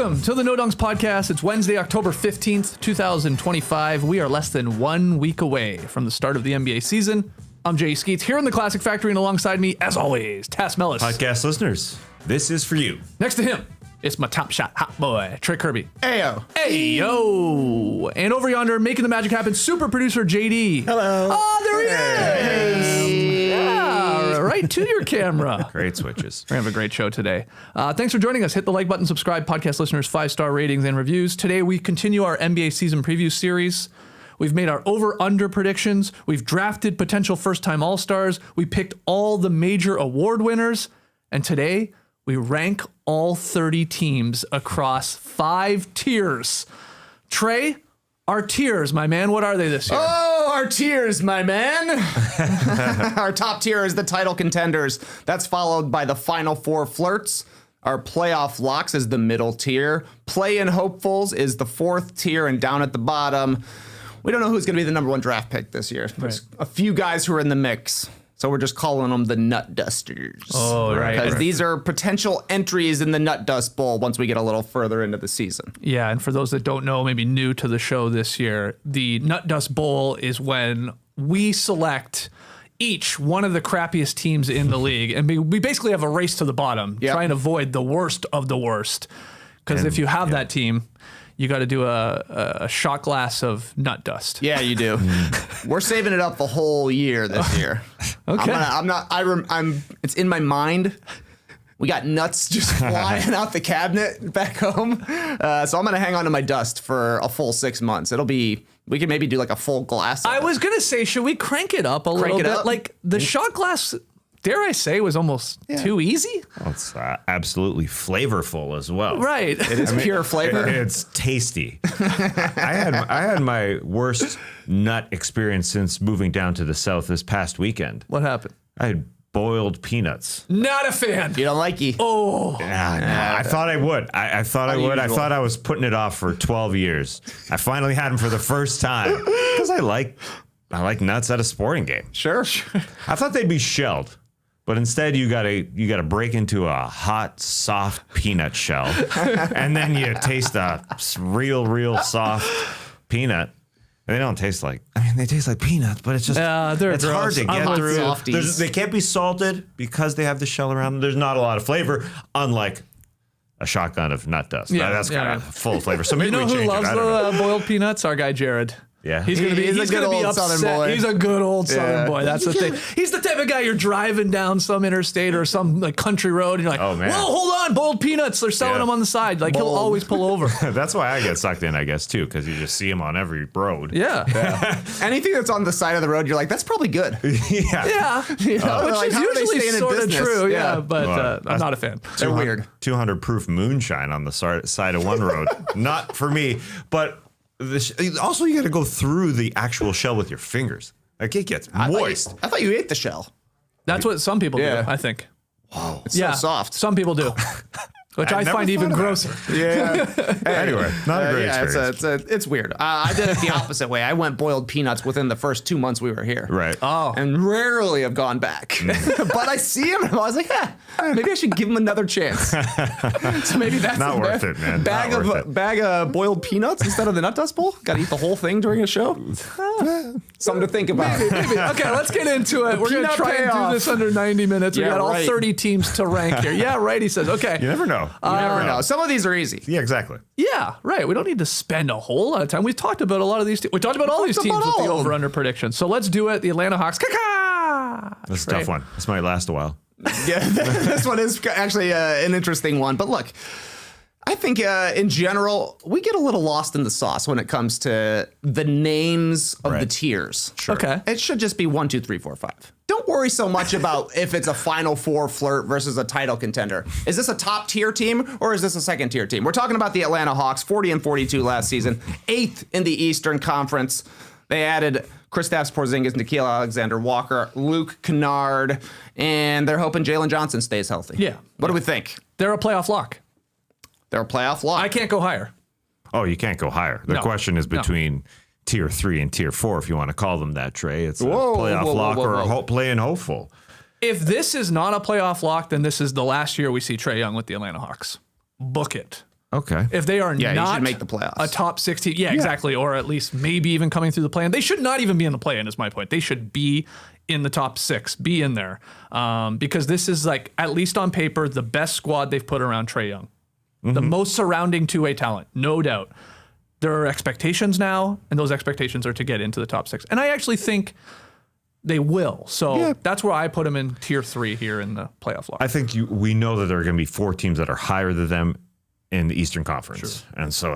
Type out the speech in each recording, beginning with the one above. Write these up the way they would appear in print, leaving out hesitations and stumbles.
Welcome to the No Dunks Podcast. It's Wednesday, October 15th, 2025. We are less than 1 week away from the start of the NBA season. I'm Jay Skeets here in the Classic Factory, and alongside me, as always, Tass Mellis. Podcast listeners, this is for you. Next to him, it's my top shot hot boy, Trey Kirby. Ayo. Ayo. And over yonder, making the magic happen, super producer JD. Hello. Oh, there he is. Yeah, right to your camera. Great switches. We're going to have a great show today. Thanks for joining us. Hit the like button, subscribe, podcast listeners, 5-star ratings and reviews. Today, we continue our NBA season preview series. We've made our over-under predictions. We've drafted potential first-time All-Stars. We picked all the major award winners. And today, we rank all 30 teams across 5 tiers. Trey, our tiers, my man, what are they this year? Oh, our tiers, my man. Our top tier is the title contenders. That's followed by the final 4 flirts. Our playoff locks is the middle tier. Play-in hopefuls is the 4th tier, and down at the bottom, we don't know who's going to be the number 1 draft pick this year. There's a few guys who are in the mix. So we're just calling them the Nut Dusters. Oh, right. Because these are potential entries in the Nut Dust Bowl once we get a little further into the season. Yeah, and for those that don't know, maybe new to the show this year, the Nut Dust Bowl is when we select each one of the crappiest teams in the league, and we basically have a race to the bottom, trying to avoid the worst of the worst. Because if you have that team, you got to do a shot glass of nut dust. Yeah, you do. We're saving it up the whole year this year. Okay. It's in my mind. We got nuts just flying out the cabinet back home. So I'm going to hang on to my dust for a full 6 months. We can maybe do like a full glass. I was going to say, should we crank it up a little bit? Up? Like the shot glass, dare I say, was almost too easy. Well, it's absolutely flavorful as well. Right. It is pure flavor. It's tasty. I had my worst nut experience since moving down to the South this past weekend. What happened? I had boiled peanuts. Not a fan. You don't like it. Oh. No, I thought I would. I thought I would. I thought I was putting it off for 12 years. I finally had them for the first time because I like nuts at a sporting game. Sure. I thought they'd be shelled. But instead, you gotta break into a hot, soft peanut shell, and then you taste a real soft peanut. And they don't taste like. They taste like peanuts, but it's just it's hard to get through. They can't be salted because they have the shell around them. There's not a lot of flavor, unlike a shotgun of nut dust. Yeah, that's kind of full of flavor. So maybe You know we who change loves it. I don't know. the boiled peanuts? Our guy Jared. Yeah, He's gonna be He's a good upset. old Southern boy. He's a good old Southern boy. That's the thing. He's the type of guy you're driving down some interstate or some like country road, and you're like, Oh, man. whoa, hold on, boiled peanuts. They're selling them on the side. Like he'll always pull over. That's why I get sucked in, I guess, too, because you just see them on every road. Yeah. Anything that's on the side of the road, you're like, that's probably good. Yeah. You know, which like, is how are they usually staying in sort of business? true. Yeah. Yeah, but I'm not a fan. They're weird. 200 proof moonshine on the side of one road. Not for me, but also you got to go through the actual shell with your fingers. Like it gets moist. I thought you ate the shell. That's what some people do, I think. Whoa. It's so soft. Some people do. Which I never find even thought about grosser. Yeah. Anyway, not a great experience. It's weird. I did it the opposite way. I went boiled peanuts within the first 2 months we were here. Right. And rarely have gone back. But I see him and I was like, maybe I should give him another chance. So maybe that's Not worth it, man. Bag of boiled peanuts instead of the Nut Dust Bowl? Got to eat the whole thing during a show? Something to think about. Maybe. Okay, let's get into it. We're going to try and do this under 90 minutes. We got all 30 teams to rank here. Yeah, right, he says. Okay. You never know. You never know. Some of these are easy. Yeah, exactly. Yeah, right. We don't need to spend a whole lot of time. We've talked about a lot of these. We talked about all these teams with the over-under predictions. So let's do it. The Atlanta Hawks. That's a tough one. This might last a while. Yeah, this one is actually an interesting one. But look, I think in general, we get a little lost in the sauce when it comes to the names of the tiers. Sure. Okay. It should just be 1, 2, 3, 4, 5. Don't worry so much about if it's a Final Four flirt versus a title contender. Is this a top tier team or is this a second tier team? We're talking about the Atlanta Hawks, 40-42 last season, 8th in the Eastern Conference. They added Kristaps Porzingis, Nickeil Alexander-Walker, Luke Kennard, and they're hoping Jalen Johnson stays healthy. Yeah. What do we think? They're a playoff lock. They're a playoff lock. I can't go higher. Oh, you can't go higher. The question is between tier 3 and tier 4, if you want to call them that, Trey. It's a playoff lock or a play-in hopeful. If this is not a playoff lock, then this is the last year we see Trae Young with the Atlanta Hawks. Book it. Okay. If they are you not should make the playoffs. a top 16, exactly, or at least maybe even coming through the play-in, they should not even be in the play-in. Is my point. They should be in the top 6, be in there, because this is like, at least on paper, the best squad they've put around Trae Young, the most surrounding two-way talent, no doubt. There are expectations now, and those expectations are to get into the top 6, and I actually think they will. So that's where I put them in tier 3 here in the playoff lock. I think we know that there are going to be 4 teams that are higher than them in the Eastern Conference. And so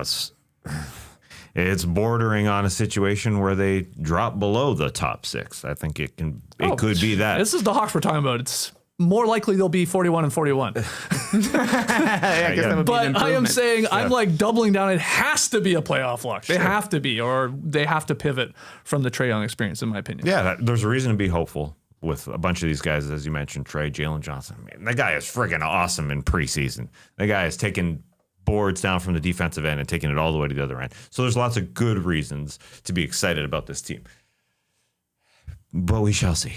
it's bordering on a situation where they drop below the top 6. I think it could be that. This is the Hawks we're talking about. It's more likely they'll be 41 and 41. I guess that would be an But I am improvement. saying, I'm like doubling down. It has to be a playoff lock. They have to be, or they have to pivot from the Trae Young experience, in my opinion. Yeah, there's a reason to be hopeful with a bunch of these guys, as you mentioned, Trae, Jalen Johnson. Man, that guy is friggin' awesome in preseason. That guy is taking boards down from the defensive end and taking it all the way to the other end. So there's lots of good reasons to be excited about this team. But we shall see.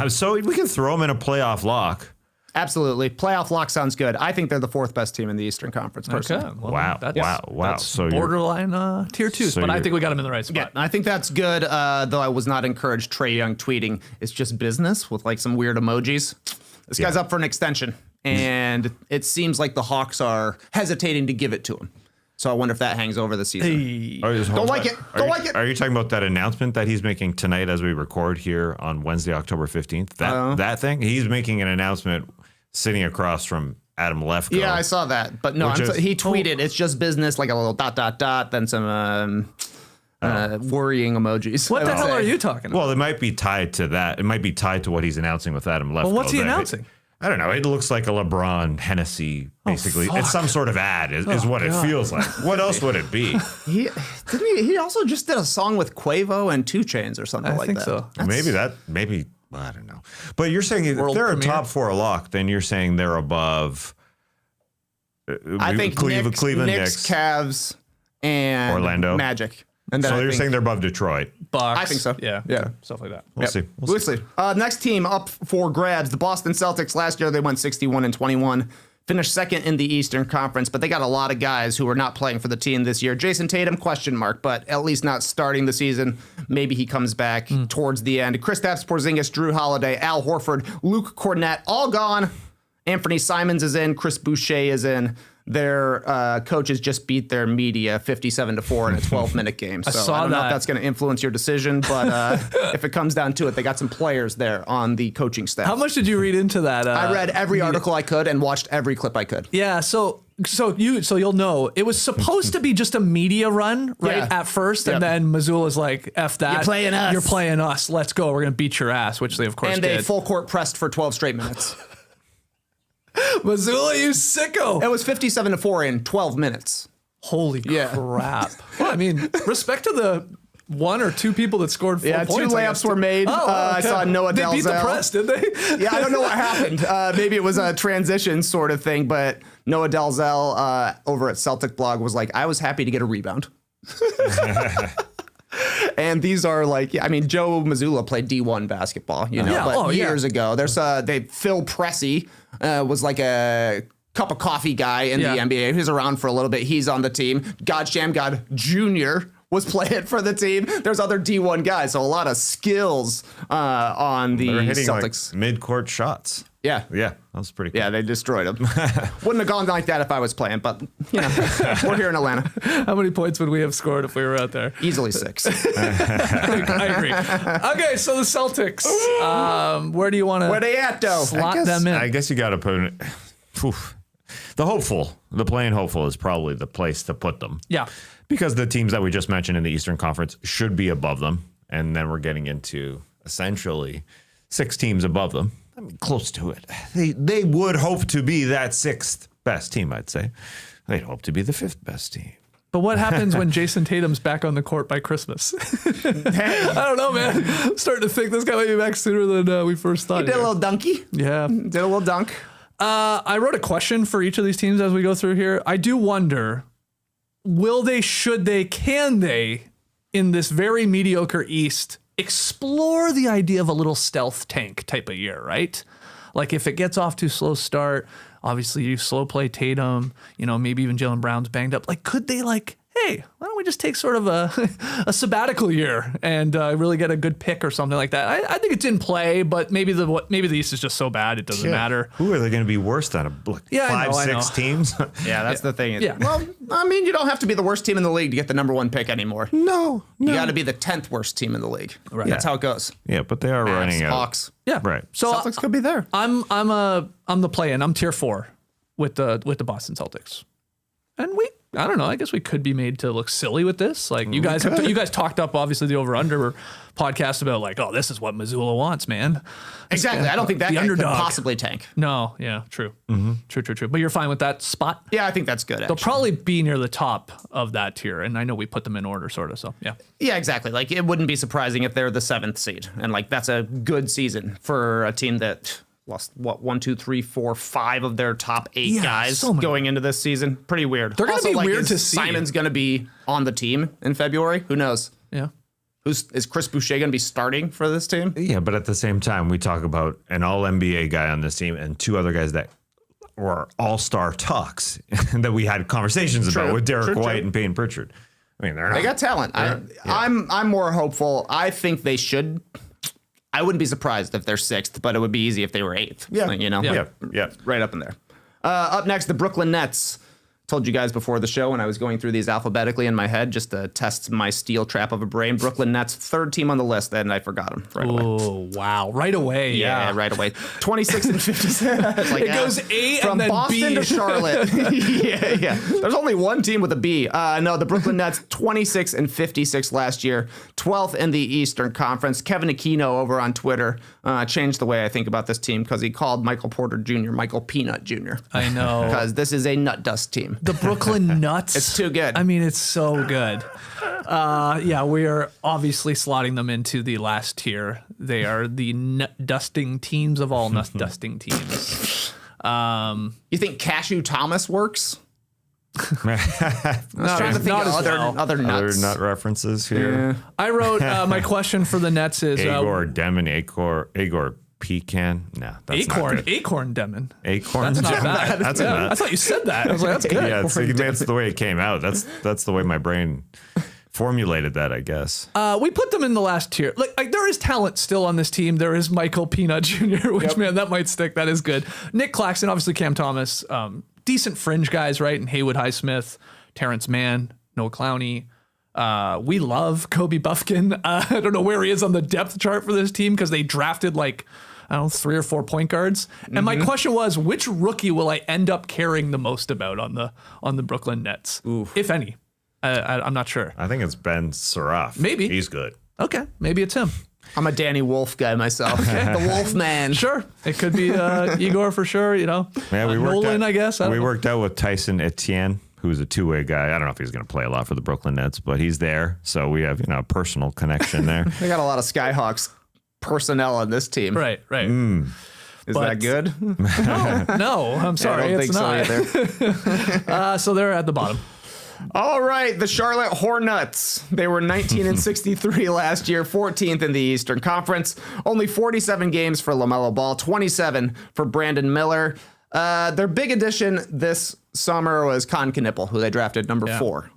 So we can throw them in a playoff lock. Absolutely. Playoff lock sounds good. I think they're the 4th best team in the Eastern Conference, personally. Okay. Well, Wow. That's So borderline tier 2, so but I you're- think we got them in the right Yeah, spot. I think that's good, though I was not encouraged Trae Young tweeting, it's just business with like some weird emojis. This guy's up for an extension, and it seems like the Hawks are hesitating to give it to him. So I wonder if that hangs over the season. Don't like it. Don't like it. Are you talking about that announcement that he's making tonight as we record here on Wednesday, October 15th? That thing? He's making an announcement sitting across from Adam Lefkoe. Yeah, I saw that. But no, he tweeted, it's just business, like a little ... then some worrying emojis. What the I would hell say. are you talking about? Well, it might be tied to that. It might be tied to what he's announcing with Adam Lefkoe. Well, what's he That- announcing? I don't know. It looks like a LeBron Hennessy, basically. fuck. It's some sort of ad, is what it feels like. What else would it be? He also just did a song with Quavo and 2 Chainz or something I like think that. so. Maybe, I don't know. But you're saying if World they're premiere? a top 4 lock, then you're saying they're above. I think Cleveland Knicks, Cavs, and Orlando. Magic. And then So I you're think- saying they're above Detroit. Bucks. I think so. Yeah. Yeah. Stuff like that. We'll see. We'll see. Next team up for grabs, the Boston Celtics. Last year they went 61-21, finished second in the Eastern Conference, but they got a lot of guys who are not playing for the team this year. Jason Tatum, question mark, but at least not starting the season. Maybe he comes back towards the end. Kristaps Porzingis, Drew Holiday, Al Horford, Luke Cornett, all gone. Anthony Simons is in. Chris Boucher is in. Their coaches just beat their media 57-4 in a 12-minute game. So saw I don't know that. if that's going to influence your decision, but if it comes down to it, they got some players there on the coaching staff. How much did you read into that? I read every article I could and watched every clip I could. Yeah, so you'll know it was supposed to be just a media run, right? Yeah. At first, Yep. and then Missoula's like, "F that, You're playing us. You're playing us. Let's go. We're gonna beat your ass," which they of course And did. they full court pressed for 12 straight minutes. Missoula, you sicko! It was 57-4 in 12 minutes. Holy Yeah. crap! Well, I mean, respect to the 1 or 2 people that scored 4 Yeah, points. 2 I guess. layups were made. Oh, okay. I saw Noah They beat the Dalzell. press, did they? Yeah, I don't know what happened. Maybe it was a transition sort of thing, but Noah Dalzell over at Celtic Blog was like, I was happy to get a rebound. And these are like, yeah, I mean, Joe Mazzulla played D1 basketball, you know, Yeah. but Oh, yeah. years ago. There's Phil Pressey was like a cup of coffee guy in Yeah. the NBA. He's around for a little bit. He's on the team. God Shamgod Jr. was playing for the team. There's other D1 guys, so a lot of skills on the They're hitting Celtics. like mid-court shots. Yeah. Yeah, that was pretty cool. Yeah, they destroyed him. Wouldn't have gone like that if I was playing, but you know, we're here in Atlanta. How many points would we have scored if we were out there? Easily 6. I agree. Okay, so the Celtics. Where do you want Where to they at though? slot them in? I guess you got to put it. The playing hopeful is probably the place to put them. Yeah. Because the teams that we just mentioned in the Eastern Conference should be above them. And then we're getting into essentially 6 teams above them. I mean, close to it. They would hope to be that 6th best team, I'd say. They'd hope to be the 5th best team. But what happens when Jason Tatum's back on the court by Christmas? I don't know, man. I'm starting to think this guy might be back sooner than we first thought. He did a little dunky. Yeah. Did a little dunk. I wrote a question for each of these teams as we go through here. I do wonder, will they, should they, can they, in this very mediocre East, explore the idea of a little stealth tank type of year, right? Like if it gets off to a slow start, Obviously, you slow play Tatum. Maybe even Jaylen Brown's banged up. Like, could they hey, why don't we just take sort of a sabbatical year and really get a good pick or something like that? I think it's in play, but maybe the East is just so bad it doesn't matter. Who are they going to be worse than? 5-6 teams? Yeah, that's the thing. Yeah. Well, I mean, you don't have to be the worst team in the league to get the number 1 pick anymore. No. You got to be the 10th worst team in the league. Right. That's how it goes. Yeah, but they are running out. Hawks. Yeah. Right. So Celtics could be there. I'm the play-in. I'm tier 4 with the Boston Celtics, and I don't know. I guess we could be made to look silly with this. Like you guys talked up obviously the over/under podcast about oh, this is what Missoula wants, man. Exactly. I don't think that the guy underdog could possibly tank. No. Yeah. True. True. But you're fine with that spot. Yeah, I think that's good. They'll probably be near the top of that tier, and I know we put them in order, sort of. So yeah. Yeah, exactly. Like it wouldn't be surprising if they're the 7th seed, and that's a good season for a team that lost 1, 2, 3, 4, 5 of their top 8 guys going into this season. Pretty weird. They're going to be weird to see. Simon's going to be on the team in February. Who knows? Yeah. Is Chris Boucher going to be starting for this team? Yeah, but at the same time, we talk about an all-NBA guy on this team and 2 other guys that were all-star talks that we had conversations about with Derek White and Payton Pritchard. I mean, they got talent. I'm more hopeful. I think they should. I wouldn't be surprised if they're 6th, but it would be easy if they were 8th. Yeah. Right up in there. Up next, the Brooklyn Nets. Told you guys before the show when I was going through these alphabetically in my head just to test my steel trap of a brain. Brooklyn Nets, 3rd team on the list, and I forgot them right away. Oh, wow. Right away. Yeah, right away. 26 and 56. It goes A from and then Boston B. to Charlotte. yeah. There's only one team with a B. No, the Brooklyn Nets, 26 and 56 last year, 12th in the Eastern Conference. Kevin Aquino over on Twitter changed the way I think about this team because he called Michael Porter Jr. Michael Peanut Jr. I know. Because this is a nut dust team. The Brooklyn Nuts. It's too good. I mean, it's so good. We are obviously slotting them into the last tier. They are the nut dusting teams of all nut dusting teams. You think Cashew Thomas works? I was trying to think of other nuts. Other nut references here. I wrote my question for the Nets is Agor Demon, Agor Pecan. No, that's not good. Acorn Demon. Acorn. That's not bad. That's a nut. I thought you said that. I was like, that's good. Yeah, that's the way it came out. That's the way my brain formulated that, I guess. We put them in the last tier. Like there is talent still on this team. There is Michael Peanut Jr., which man, that might stick. That is good. Nick Claxton, obviously Cam Thomas, decent fringe guys, right? And Haywood Highsmith, Terrence Mann, Noah Clowney. We love Kobe Buffkin. I don't know where he is on the depth chart for this team because they drafted 3 or 4 point guards. And my question was, which rookie will I end up caring the most about on the Brooklyn Nets, if any? I'm not sure. I think it's Ben Suraf. Maybe. He's good. Okay, maybe it's him. I'm a Danny Wolf guy myself. The Wolf Man. Sure, it could be Igor for sure. Yeah, we Nolan, I guess. We worked out with Tyson Etienne, who's a 2-way guy. I don't know if he's going to play a lot for the Brooklyn Nets, but he's there. So we have a personal connection there. They got a lot of Skyhawks personnel on this team. Right. Is that good? No, I'm sorry. I don't think so either. So they're at the bottom. All right, the Charlotte Hornets. They were 19 and 63 last year, 14th in the Eastern Conference. Only 47 games for LaMelo Ball, 27 for Brandon Miller. Their big addition this summer was Con Knipple, who they drafted number 4,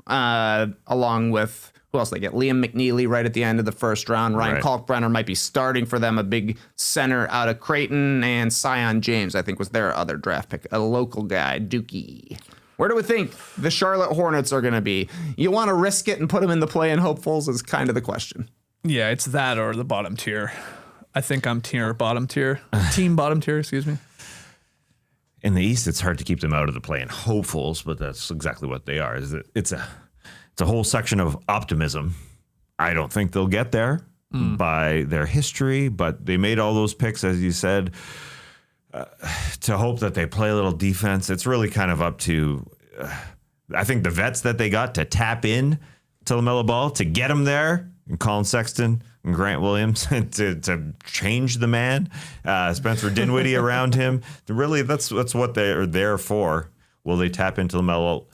along with, who else they get? Liam McNeely right at the end of the first round. Ryan Kalkbrenner might be starting for them, a big center out of Creighton, and Sion James, I think, was their other draft pick, a local guy, Dookie. Where do we think the Charlotte Hornets are going to be? You want to risk it and put them in the play-in hopefuls is kind of the question. Yeah, it's that or the bottom tier. I think I'm bottom tier. Team bottom tier, excuse me. In the East, it's hard to keep them out of the play-in hopefuls, but that's exactly what they are. It's a whole section of optimism. I don't think they'll get there by their history, but they made all those picks, as you said, to hope that they play a little defense. It's really kind of up to, I think, the vets that they got to tap in to LaMelo Ball to get him there, and Colin Sexton and Grant Williams to change the man, Spencer Dinwiddie around him. Really, that's what they're there for. Will they tap into LaMelo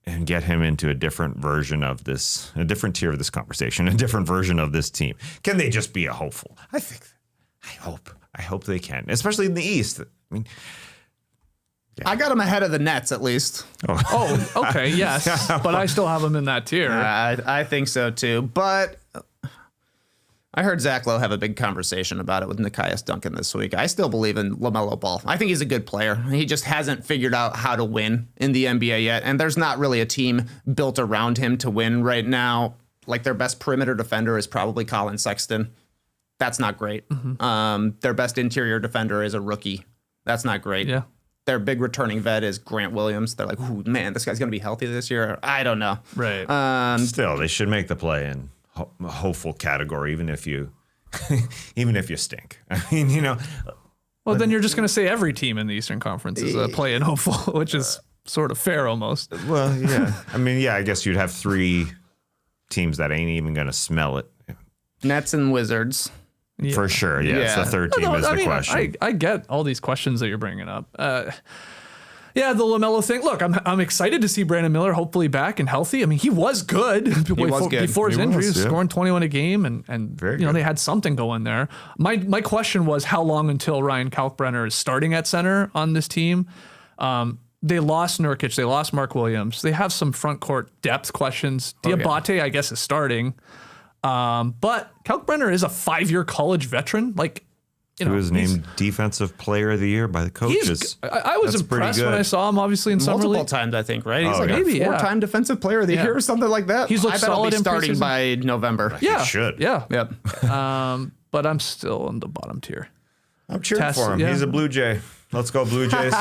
and get him into a different version of this, a different tier of this conversation, a different version of this team? Can they just be a hopeful? I hope they can, especially in the East. I mean, I got him ahead of the Nets at least. Oh, okay, yes, but I still have him in that tier. I think so too. But I heard Zach Lowe have a big conversation about it with Nekias Duncan this week. I still believe in LaMelo Ball. I think he's a good player. He just hasn't figured out how to win in the NBA yet. And there's not really a team built around him to win right now. Like their best perimeter defender is probably Colin Sexton. That's not great. Their best interior defender is a rookie. That's not great. Yeah. Their big returning vet is Grant Williams. They're like, ooh, man, this guy's going to be healthy this year. I don't know. Right. Still, they should make the play in hopeful category, even if you stink. I mean, Well, then you're just going to say every team in the Eastern Conference is a play-in hopeful, which is sort of fair almost. Well, yeah. I mean, yeah, I guess you'd have 3 teams that ain't even going to smell it. Nets and Wizards. Yeah. For sure, yes. Yeah. The third team is the question. I get all these questions that you're bringing up. Yeah, the LaMelo thing. Look, I'm excited to see Brandon Miller hopefully back and healthy. I mean, he was good before his injury. He was scoring 21 a game, and they had something going there. My question was how long until Ryan Kalkbrenner is starting at center on this team. They lost Nurkic, they lost Mark Williams. They have some front court depth questions. Diabate, I guess, is starting. But Kalkbrenner is a 5-year college veteran. Like, he was named Defensive Player of the Year by the coaches. I was impressed when I saw him, obviously, in summer league. Multiple times, I think, right? He's like maybe, a 4-time Defensive Player of the Year or something like that. He's looked solid in starting preseason. by November. Yeah, he should. Yeah. Yep. But I'm still in the bottom tier. I'm cheering for him. Yeah. He's a Blue Jay. Let's go Blue Jays.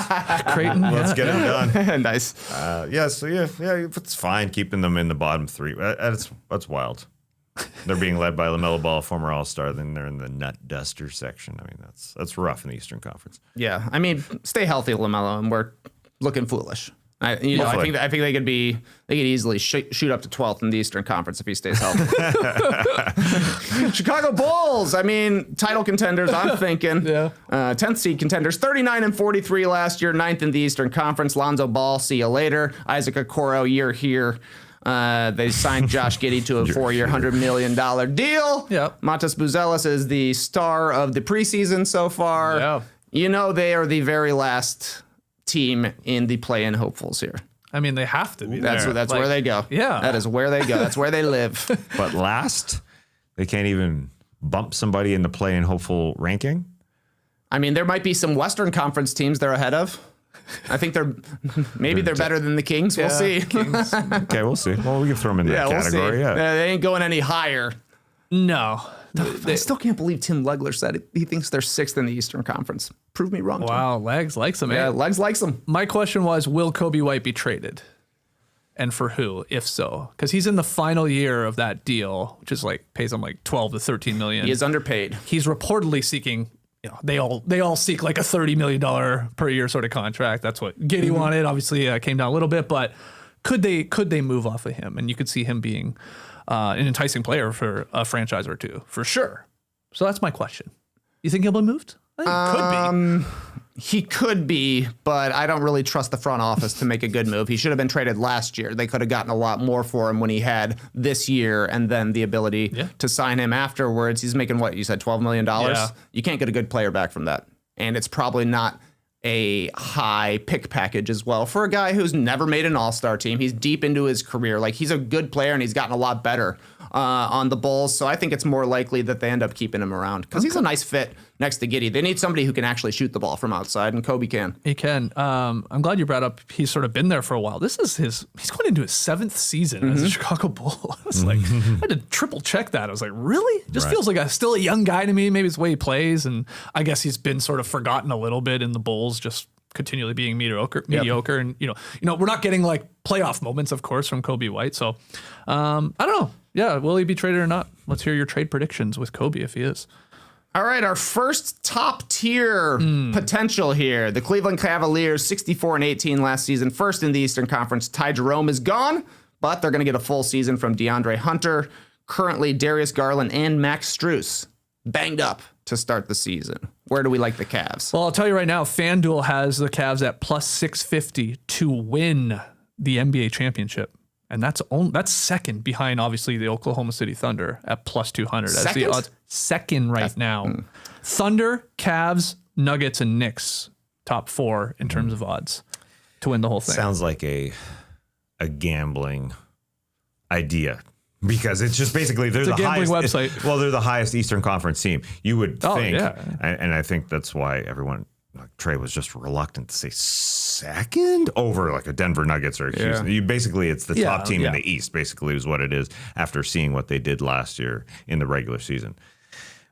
Creighton. Let's get him done. Nice. So it's fine keeping them in the bottom 3. That's wild. They're being led by LaMelo Ball, former All-Star. Then they're in the nut duster section. I mean, that's rough in the Eastern Conference. Yeah, I mean, stay healthy, LaMelo, and we're looking foolish. I think they could easily shoot up to 12th in the Eastern Conference if he stays healthy. Chicago Bulls. I mean, title contenders. I'm thinking. 10th seed contenders. 39-43 last year. 9th in the Eastern Conference. Lonzo Ball. See you later. Isaac Okoro. Year here. They signed Josh Giddey to a 4-year, $100 million deal. Yep. Montes Buzelis is the star of the preseason so far. Yeah. They are the very last team in the play-in hopefuls here. I mean, they have to be. That's where they go. Yeah. That is where they go. That's where they live. But last, they can't even bump somebody in the play-in hopeful ranking. I mean, there might be some Western Conference teams they're ahead of. I think they're better than the Kings. We'll see. Okay, we'll see. Well, we can throw them in that category. We'll see. They ain't going any higher. No. I still can't believe Tim Legler said he thinks they're 6th in the Eastern Conference. Prove me wrong. Wow, Legs likes them. Yeah, Legs likes them. My question was, will Kobe White be traded? And for who, if so? Because he's in the final year of that deal, which is pays him 12 to 13 million. He is underpaid. He's reportedly seeking, they all seek a $30 million per year sort of contract. That's what Giddey wanted. Obviously, came down a little bit, but could they move off of him? And you could see him being an enticing player for a franchise or two, for sure. So that's my question. You think he'll be moved? I think he could be, but I don't really trust the front office to make a good move. He should have been traded last year. They could have gotten a lot more for him when he had this year and then the ability to sign him afterwards. He's making what you said, $12 million? Yeah. You can't get a good player back from that. And it's probably not a high pick package as well for a guy who's never made an all-star team. He's deep into his career. He's a good player and he's gotten a lot better on the Bulls. So I think it's more likely that they end up keeping him around because he's a nice fit next to Giddey. They need somebody who can actually shoot the ball from outside, and Kobe can. He can. I'm glad you brought up he's sort of been there for a while. He's going into his 7th season as a Chicago Bull. I was I had to triple check that. I was like, really? It just feels like still a young guy to me. Maybe it's the way he plays. And I guess he's been sort of forgotten a little bit in the Bulls, just continually being mediocre. And, we're not getting playoff moments, of course, from Kobe White. So I don't know. Yeah, will he be traded or not? Let's hear your trade predictions with Kobe if he is. All right, our first top tier potential here. The Cleveland Cavaliers, 64-18 last season, first in the Eastern Conference. Ty Jerome is gone, but they're going to get a full season from DeAndre Hunter. Currently, Darius Garland and Max Strus banged up to start the season. Where do we like the Cavs? Well, I'll tell you right now, FanDuel has the Cavs at plus 650 to win the NBA championship. And that's second behind, obviously, the Oklahoma City Thunder at plus 200. As the odds. Second right now. Thunder, Cavs, Nuggets, and Knicks, top 4 in terms of odds. to win the whole thing. Sounds like a gambling idea. Because it's just basically they're It's a the gambling highest website. Well, they're the highest Eastern Conference team. You would think, yeah. and I think that's why everyone, like Trey, was just reluctant to say second over like a Denver Nuggets or a Houston. It's the top team in the East. Basically, is what it is after seeing what they did last year in the regular season.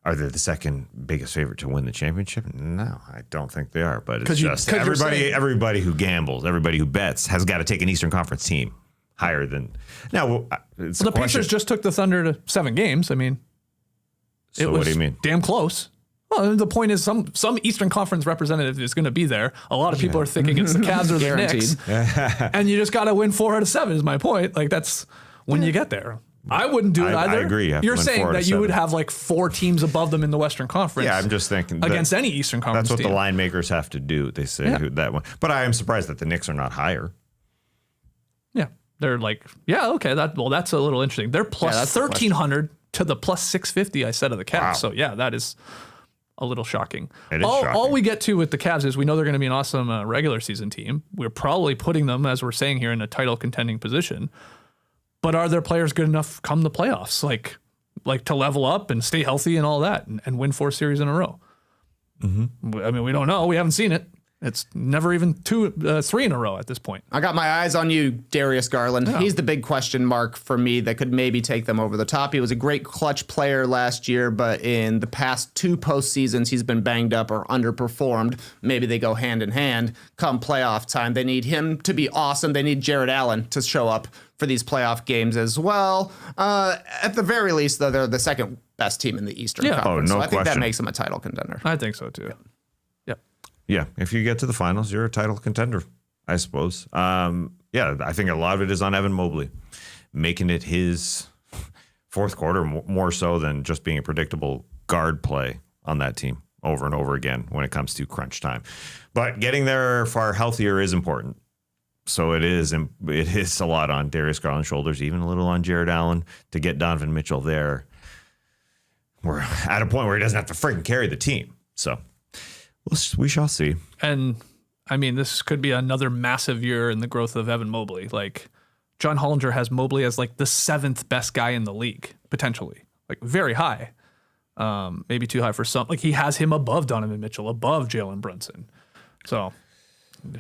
Are they the second biggest favorite to win the championship? No, I don't think they are. But it's just everybody who gambles, everybody who bets has got to take an Eastern Conference team higher than now. It's the Pacers just took the Thunder to 7 games. I mean, so what do you mean? Damn close. Well, the point is some Eastern Conference representative is going to be there. A lot of people are thinking it's the Cavs or the Knicks. And you just got to win 4 out of 7 is my point. Like that's when you get there. I wouldn't do it either. I agree. You're saying that you would have like 4 teams above them in the Western Conference. Yeah, I'm just thinking against any Eastern Conference That's what team. the line makers have to do. They say that one. But I am surprised that the Knicks are not higher. Yeah. They're like, okay, that's a little interesting. They're plus 1,300 to the plus 650 I said of the Cavs. Wow. So that is a little shocking. It is shocking. All we get to with the Cavs is we know they're going to be an awesome regular season team. We're probably putting them, as we're saying here, in a title contending position. But are their players good enough come the playoffs, like to level up and stay healthy and all that and win 4 series in a row? Mm-hmm. I mean, we don't know. We haven't seen it. It's never even 3 in a row at this point. I got my eyes on you, Darius Garland. Yeah. He's the big question mark for me that could maybe take them over the top. He was a great clutch player last year, but in the past 2 postseasons, he's been banged up or underperformed. Maybe they go hand in hand come playoff time. They need him to be awesome. They need Jared Allen to show up for these playoff games as well. At the very least, though, they're the second best team in the Eastern Conference. No so I think that question. makes them a title contender. I think so too. Yeah, if you get to the finals, you're a title contender, I suppose. I think a lot of it is on Evan Mobley, making it his fourth quarter more so than just being a predictable guard play on that team over and over again when it comes to crunch time. But getting there far healthier is important. So it is a lot on Darius Garland's shoulders, even a little on Jared Allen to get Donovan Mitchell there. We're at a point where he doesn't have to freaking carry the team. So we shall see. And I mean, this could be another massive year in the growth of Evan Mobley. Like John Hollinger has Mobley as like the 7th best guy in the league, potentially, like very high. Maybe too high for some. Like he has him above Donovan Mitchell, above Jalen Brunson. So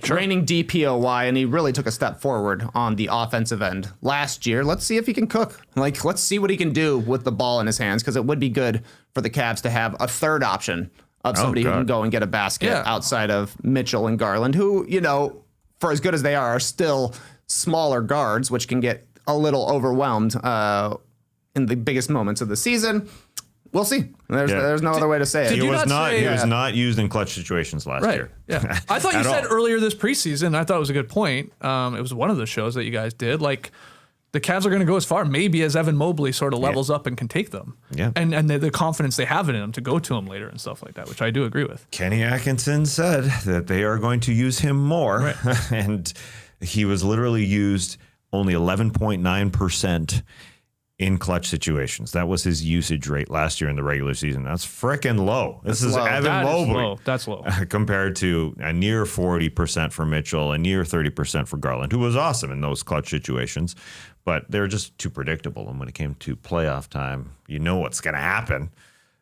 Reigning DPOY, and he really took a step forward on the offensive end last year. Let's see if he can cook. Like, let's see what he can do with the ball in his hands, because it would be good for the Cavs to have a third option of somebody who can go and get a basket outside of Mitchell and Garland, who, for as good as they are still smaller guards, which can get a little overwhelmed in the biggest moments of the season. We'll see. There's no other way to say it. He was not used in clutch situations last year. Yeah. I thought you said earlier this preseason, I thought it was a good point. It was one of the shows that you guys did. Like, the Cavs are going to go as far maybe as Evan Mobley sort of levels up and can take them. Yeah. And the confidence they have in him to go to him later and stuff like that, which I do agree with. Kenny Atkinson said that they are going to use him more. Right. And he was literally used only 11.9% in clutch situations. That was his usage rate last year in the regular season. That's frickin' low. This is Evan Mobley. That's low. Compared to a near 40% for Mitchell, a near 30% for Garland, who was awesome in those clutch situations. But they're just too predictable. And when it came to playoff time, you know what's going to happen.